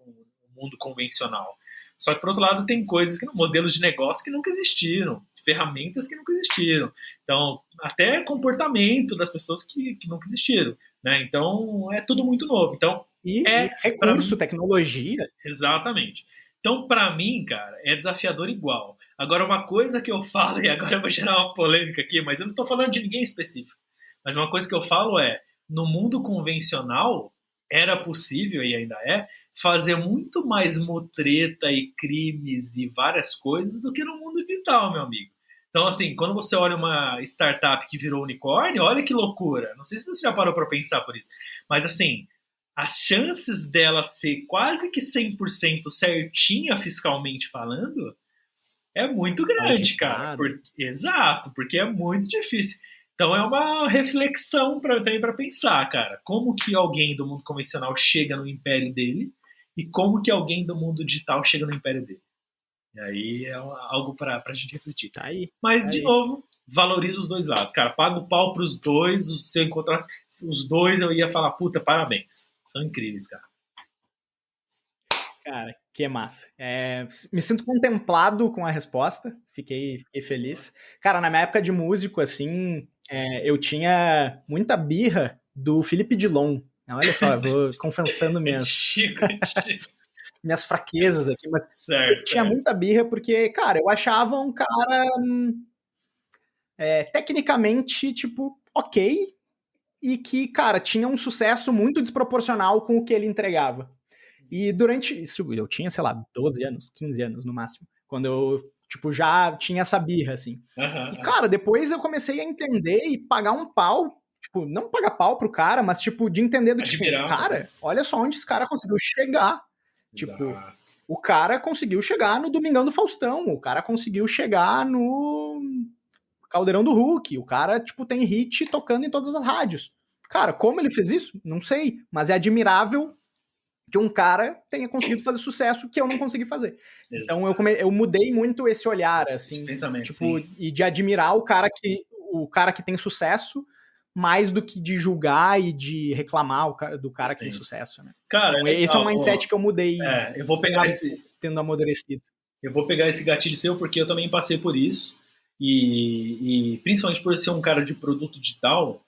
mundo convencional. Só que, por outro lado, tem coisas, modelos de negócio que nunca existiram, ferramentas que nunca existiram. Então, até comportamento das pessoas que nunca existiram. Né? Então, é tudo muito novo. Então, E recurso, tecnologia. Exatamente. Então, para mim, cara, é desafiador igual. Agora, uma coisa que eu falo, e agora eu vou gerar uma polêmica aqui, mas eu não estou falando de ninguém específico. Mas uma coisa que eu falo é, no mundo convencional, era possível, e ainda é, fazer muito mais mutreta e crimes e várias coisas do que no mundo digital, meu amigo. Então, assim, quando você olha uma startup que virou unicórnio, olha que loucura. Não sei se você já parou para pensar por isso. Mas, assim, as chances dela ser quase que 100% certinha fiscalmente falando é muito grande, cara. Exato, porque é muito difícil. Então é uma reflexão também para pensar, cara. Como que alguém do mundo convencional chega no império dele e como que alguém do mundo digital chega no império dele. E aí é algo para a gente refletir. Tá aí. Mas, de novo, valorizo os dois lados, cara. Pago o pau pros dois. Se eu encontrasse os dois, eu ia falar, puta, parabéns. São incríveis, cara. Cara, que massa. Me sinto contemplado com a resposta. Fiquei feliz. Cara, na minha época de músico, assim, eu tinha muita birra do Felipe Dilon. Olha só, eu vou confessando minhas fraquezas aqui, mas certo, tinha muita birra porque, cara, eu achava um cara tecnicamente, tipo, ok, e que, cara, tinha um sucesso muito desproporcional com o que ele entregava. E durante isso, eu tinha, sei lá, 12 anos, 15 anos no máximo, quando eu, tipo, já tinha essa birra, assim. E, cara, depois eu comecei a entender e pagar um pau, tipo, não pagar pau pro cara, mas, tipo, de entender do tipo, cara, olha só onde esse cara conseguiu chegar. Exato. Tipo, o cara conseguiu chegar no Domingão do Faustão, o cara conseguiu chegar no Caldeirão do Hulk, o cara, tipo, tem hit tocando em todas as rádios. Cara, como ele fez isso? Não sei, mas é admirável que um cara tenha conseguido fazer sucesso que eu não consegui fazer. Exato. Então eu mudei muito esse olhar, assim, tipo, sim. E de admirar o cara que tem sucesso mais do que de julgar e de reclamar do cara sim. que tem sucesso, né? Cara, então, esse é um mindset que eu mudei. Eu vou pegar tendo amadurecido. Eu vou pegar esse gatilho seu porque eu também passei por isso e principalmente por ser um cara de produto digital.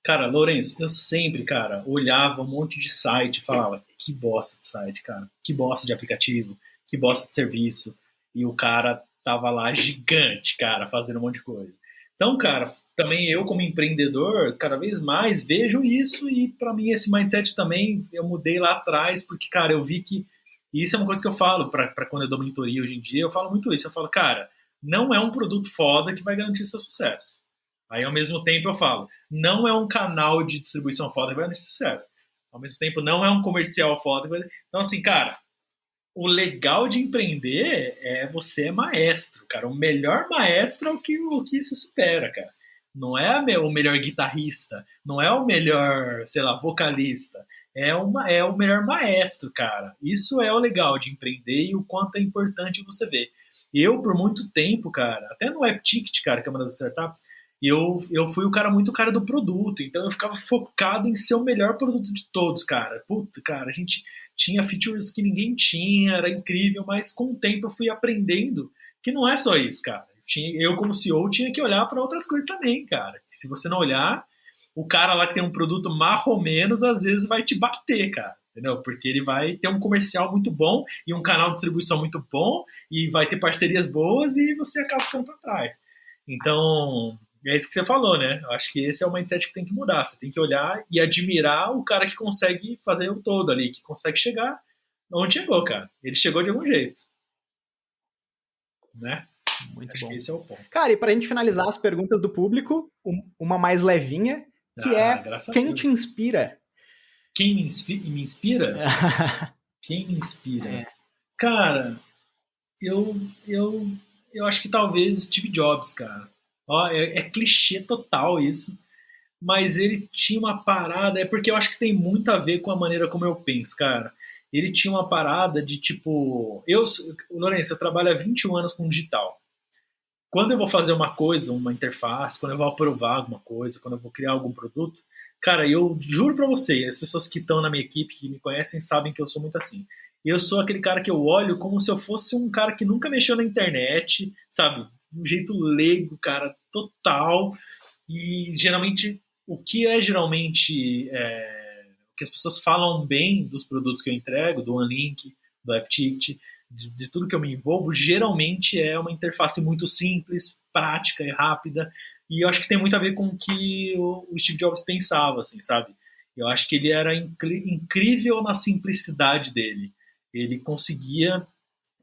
Cara, Lourenço, eu sempre, cara, olhava um monte de site e falava, que bosta de site, cara, que bosta de aplicativo, que bosta de serviço. E o cara tava lá gigante, cara, fazendo um monte de coisa. Então, cara, também eu como empreendedor, cada vez mais vejo isso e para mim esse mindset também eu mudei lá atrás, porque, cara, eu vi que, e isso é uma coisa que eu falo para quando eu dou mentoria hoje em dia, eu falo muito isso, eu falo, cara, não é um produto foda que vai garantir seu sucesso. Aí, ao mesmo tempo, eu falo, não é um canal de distribuição foda que vai garantir sucesso. Ao mesmo tempo, não é um comercial foda. Então, assim, cara, o legal de empreender é você é maestro, cara. O melhor maestro é o que se supera, cara. Não é o melhor guitarrista, não é o melhor, sei lá, vocalista. É o melhor maestro, cara. Isso é o legal de empreender e o quanto é importante você ver. Eu, por muito tempo, cara, até no AppTicket, cara, que é uma das startups, eu fui o cara do produto, então eu ficava focado em ser o melhor produto de todos, cara. Puta, cara, a gente tinha features que ninguém tinha, era incrível, mas com o tempo eu fui aprendendo que não é só isso, cara. Eu como CEO, tinha que olhar para outras coisas também, cara. Se você não olhar, o cara lá que tem um produto mais ou menos, às vezes vai te bater, cara. Entendeu? Porque ele vai ter um comercial muito bom e um canal de distribuição muito bom e vai ter parcerias boas e você acaba ficando para trás. Então, é isso que você falou, né? Eu acho que esse é o mindset que tem que mudar. Você tem que olhar e admirar o cara que consegue fazer o todo ali, que consegue chegar onde chegou, cara. Ele chegou de algum jeito, né? Muito Acho bom. que esse é o ponto. Cara, e pra gente finalizar as perguntas do público, uma mais levinha, que Graças a quem Deus. te inspira? Quem me inspira? Quem me inspira? Cara, eu, eu, eu acho que talvez Steve Jobs, cara. Ó, é clichê total isso, mas ele tinha uma parada, é porque eu acho que tem muito a ver com a maneira como eu penso, cara. Ele tinha uma parada de tipo, Lourenço, eu trabalho há 21 anos com digital. Quando eu vou fazer uma coisa, uma interface, quando eu vou aprovar alguma coisa, quando eu vou criar algum produto, cara, eu juro pra você, as pessoas que estão na minha equipe, que me conhecem, sabem que eu sou muito assim. Eu sou aquele cara que eu olho como se eu fosse um cara que nunca mexeu na internet, sabe? De um jeito leigo, cara, total. E geralmente, o que as pessoas falam bem dos produtos que eu entrego, do OneLink, do AppTicket, de tudo que eu me envolvo, geralmente é uma interface muito simples, prática e rápida. E eu acho que tem muito a ver com o que o Steve Jobs pensava, assim, sabe? Eu acho que ele era incrível na simplicidade dele. Ele conseguia.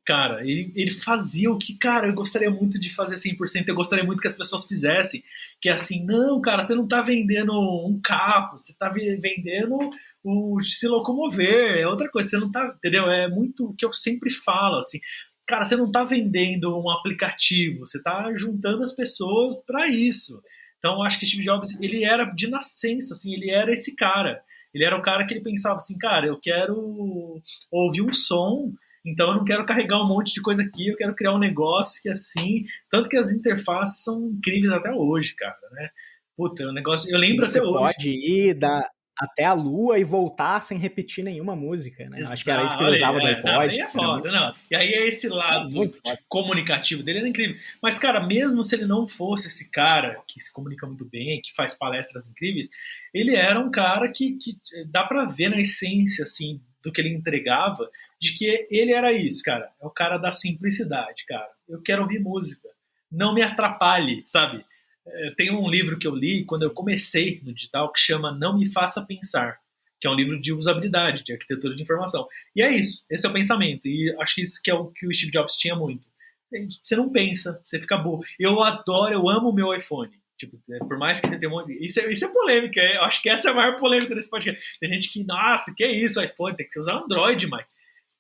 Cara, ele fazia o que, cara, eu gostaria muito de fazer 100%, eu gostaria muito que as pessoas fizessem, que é assim, não, cara, você não tá vendendo um carro, você tá vendendo o se locomover, é outra coisa, você não tá, entendeu? É muito o que eu sempre falo, assim, cara, você não tá vendendo um aplicativo, você tá juntando as pessoas para isso. Então, eu acho que Steve Jobs, ele era de nascença, assim, ele era esse cara. Ele era o cara que ele pensava assim, cara, eu quero ouvir um som, então eu não quero carregar um monte de coisa aqui, eu quero criar um negócio que assim. Tanto que as interfaces são incríveis até hoje, cara, né? Puta, é um negócio. Eu Sim, lembro até você hoje. pode ir até a lua e voltar sem repetir nenhuma música, né? Acho que era isso que Exato, ele olha aí, usava do não, iPod. aí é Era muito foda, não. foda. E aí é esse É lado muito foda. comunicativo dele era incrível. Mas, cara, mesmo se ele não fosse esse cara que se comunica muito bem, que faz palestras incríveis, ele era um cara que dá pra ver na essência, assim, do que ele entregava, de que ele era isso, cara. É o cara da simplicidade, cara. Eu quero ouvir música. Não me atrapalhe, sabe? Tem um livro que eu li quando eu comecei no digital que chama Não Me Faça Pensar, que é um livro de usabilidade, de arquitetura de informação. E é isso, esse é o pensamento. E acho que isso que é o que o Steve Jobs tinha muito. Você não pensa, você fica burro. Eu adoro, eu amo o meu iPhone. Tipo, por mais que ele tenha um monte de... Isso é polêmica, eu acho que essa é a maior polêmica desse podcast. Tem gente que, nossa, que é isso, iPhone, tem que usar Android, mas...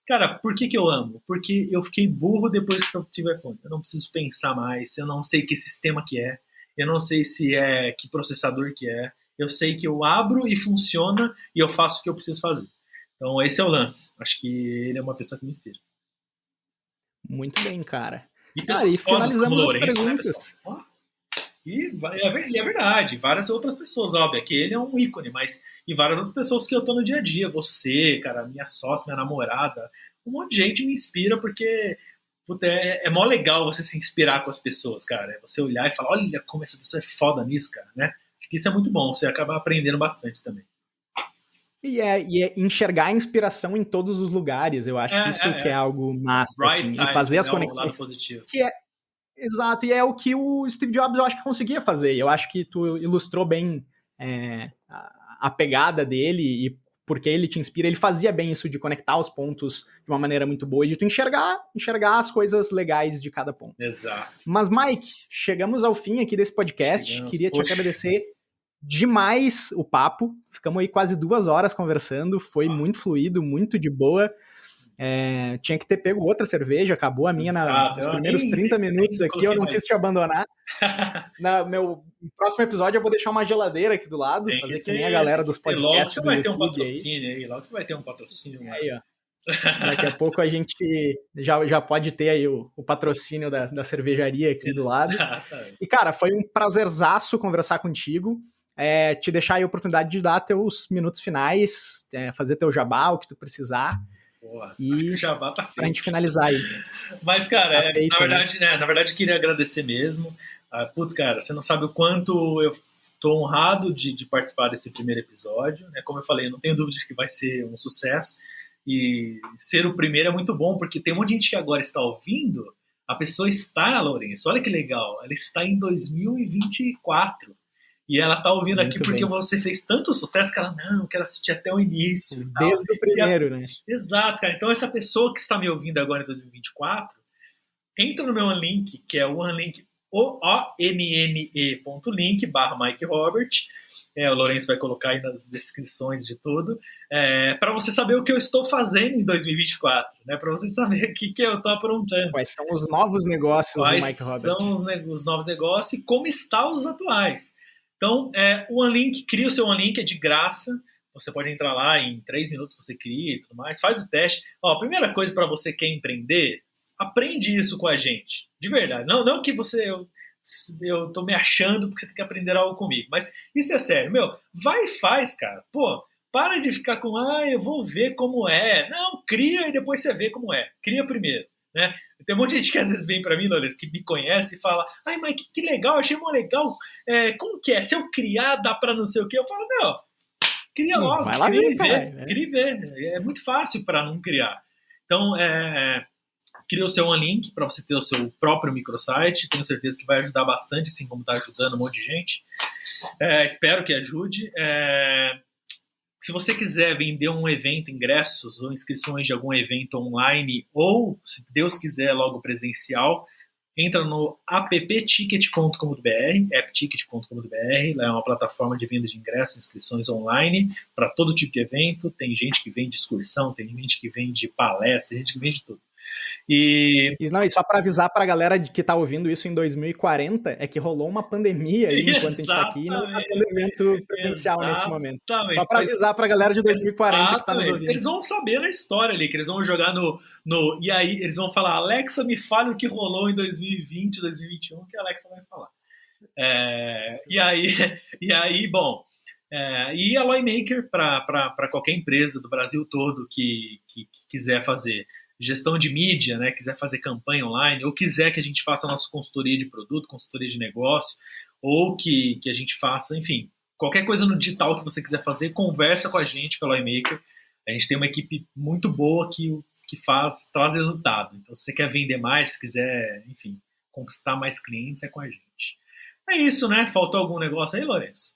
Cara, por que eu amo? Porque eu fiquei burro depois que eu tive iPhone. Eu não preciso pensar mais, eu não sei que sistema que é, eu não sei se é que processador que é. Eu sei que eu abro e funciona e eu faço o que eu preciso fazer. Então esse é o lance. Acho que ele é uma pessoa que me inspira. Muito bem, cara. E Cara, pessoas e fodas como o finalizamos as Lourenço, né, pessoal? perguntas. Ó, e é verdade, várias outras pessoas, óbvio, é que ele é um ícone, mas e várias outras pessoas que eu tô no dia a dia, você, cara, minha sócia, minha namorada, um monte de gente me inspira porque puta, é mó legal você se inspirar com as pessoas, cara. É você olhar e falar, olha como essa pessoa é foda nisso, cara, né? Acho que isso é muito bom, você acaba aprendendo bastante também. E é enxergar a inspiração em todos os lugares. Eu acho que isso que é É. algo massa, Bright assim. E side, fazer as né? O lado conexões. positivo. Que é, exato, e é o que o Steve Jobs eu acho que conseguia fazer. Eu acho que tu ilustrou bem a pegada dele e porque ele te inspira. Ele fazia bem isso de conectar os pontos de uma maneira muito boa e de tu enxergar as coisas legais de cada ponto. Exato. Mas, Mike, chegamos ao fim aqui desse podcast. Queria te agradecer demais o papo. Ficamos aí quase 2 horas conversando. Foi muito fluido, muito de boa. Tinha que ter pego outra cerveja, acabou a minha nos primeiros 30 minutos aqui, eu não quis te abandonar. Meu próximo episódio eu vou deixar uma geladeira aqui do lado, fazer que nem a galera dos podcasts logo você vai ter um patrocínio aí, logo você vai ter um patrocínio. Aí, ó. Daqui a pouco a gente já pode ter aí o patrocínio da cervejaria aqui do lado. E, cara, foi um prazerzaço conversar contigo. Te deixar aí a oportunidade de dar teus minutos finais, fazer teu jabá, o que tu precisar. Boa, e o jabá tá feito. Pra gente finalizar aí. Mas, cara, tá feito, na verdade, queria agradecer mesmo. Putz, cara, você não sabe o quanto eu tô honrado de participar desse primeiro episódio. Né? Como eu falei, eu não tenho dúvida de que vai ser um sucesso. E ser o primeiro é muito bom, porque tem um monte de gente que agora está ouvindo, A pessoa está, Lourenço, olha que legal, ela está em 2024. E ela tá ouvindo aqui Muito porque bem. você fez tanto sucesso que ela, não, quero assistir até o início e tal. Desde o primeiro, né? Exato, cara. Então essa pessoa que está me ouvindo agora em 2024, entra no meu link, que é o OneLink, onne.link/Mike Robert. O Lourenço vai colocar aí nas descrições de tudo, para você saber o que eu estou fazendo em 2024, né? Para você saber o que eu estou aprontando. Quais são os novos negócios do Mike Robert? Quais são os novos negócios e como estão os atuais. Então, o OneLink, cria o seu OneLink, é de graça. Você pode entrar lá em 3 minutos, você cria e tudo mais. Faz o teste. Ó, a primeira coisa para você que quer empreender, aprende isso com a gente. De verdade. Não que eu tô me achando porque você tem que aprender algo comigo. Mas isso é sério. Vai e faz, cara. Pô, para de ficar com, eu vou ver como é. Não, cria e depois você vê como é. Cria primeiro, né? Tem um monte de gente que às vezes vem pra mim, Lourenço, que me conhece e fala, ai, mas que legal, achei mó legal. Como que é? Se eu criar, dá pra não sei o quê? Eu falo, cria logo, vai lá cria ver, e vê. Cria e vê. É muito fácil pra não criar. Então, cria o seu OneLink para você ter o seu próprio microsite. Tenho certeza que vai ajudar bastante, assim como está ajudando um monte de gente. Espero que ajude. Se você quiser vender um evento, ingressos ou inscrições de algum evento online, ou, se Deus quiser, logo presencial, entra no appticket.com.br, appticket.com.br, lá é uma plataforma de venda de ingressos e inscrições online para todo tipo de evento. Tem gente que vende excursão, tem gente que vende palestra, tem gente que vende tudo. E só para avisar para a galera que tá ouvindo isso em 2040, é que rolou uma pandemia aí enquanto a gente tá aqui e não tá tendo evento presencial nesse momento. Só para avisar para a galera de 2040 que tá nos ouvindo. Eles vão saber na história ali, que eles vão jogar e aí eles vão falar, Alexa, me fale o que rolou em 2020, 2021, que a Alexa vai falar. E aí, bom, e a Lawmaker para qualquer empresa do Brasil todo que quiser fazer gestão de mídia, né, quiser fazer campanha online, ou quiser que a gente faça a nossa consultoria de produto, consultoria de negócio, ou que a gente faça, enfim, qualquer coisa no digital que você quiser fazer, conversa com a gente, com a Lawmaker. A gente tem uma equipe muito boa que traz resultado. Então, se você quer vender mais, se quiser, enfim, conquistar mais clientes, é com a gente. É isso, né? Faltou algum negócio aí, Lourenço?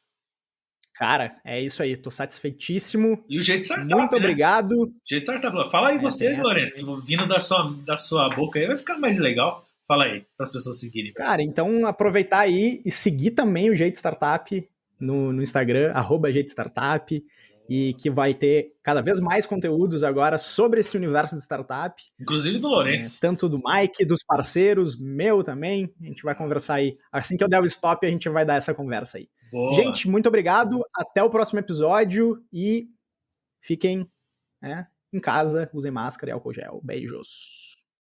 Cara, é isso aí, tô satisfeitíssimo. E o jeito startup, muito obrigado. Né? Jeito startup. Fala aí você, Lourenço, que vindo da sua boca aí vai ficar mais legal. Fala aí, para as pessoas seguirem. Cara, então aproveitar aí e seguir também o Jeito Startup no Instagram, @Jeito Startup, e que vai ter cada vez mais conteúdos agora sobre esse universo de startup. Inclusive do Lourenço. Tanto do Mike, dos parceiros, meu também. A gente vai conversar aí. Assim que eu der o stop, a gente vai dar essa conversa aí. Boa. Gente, muito obrigado. Até o próximo episódio e fiquem em casa, usem máscara e álcool gel. Beijos.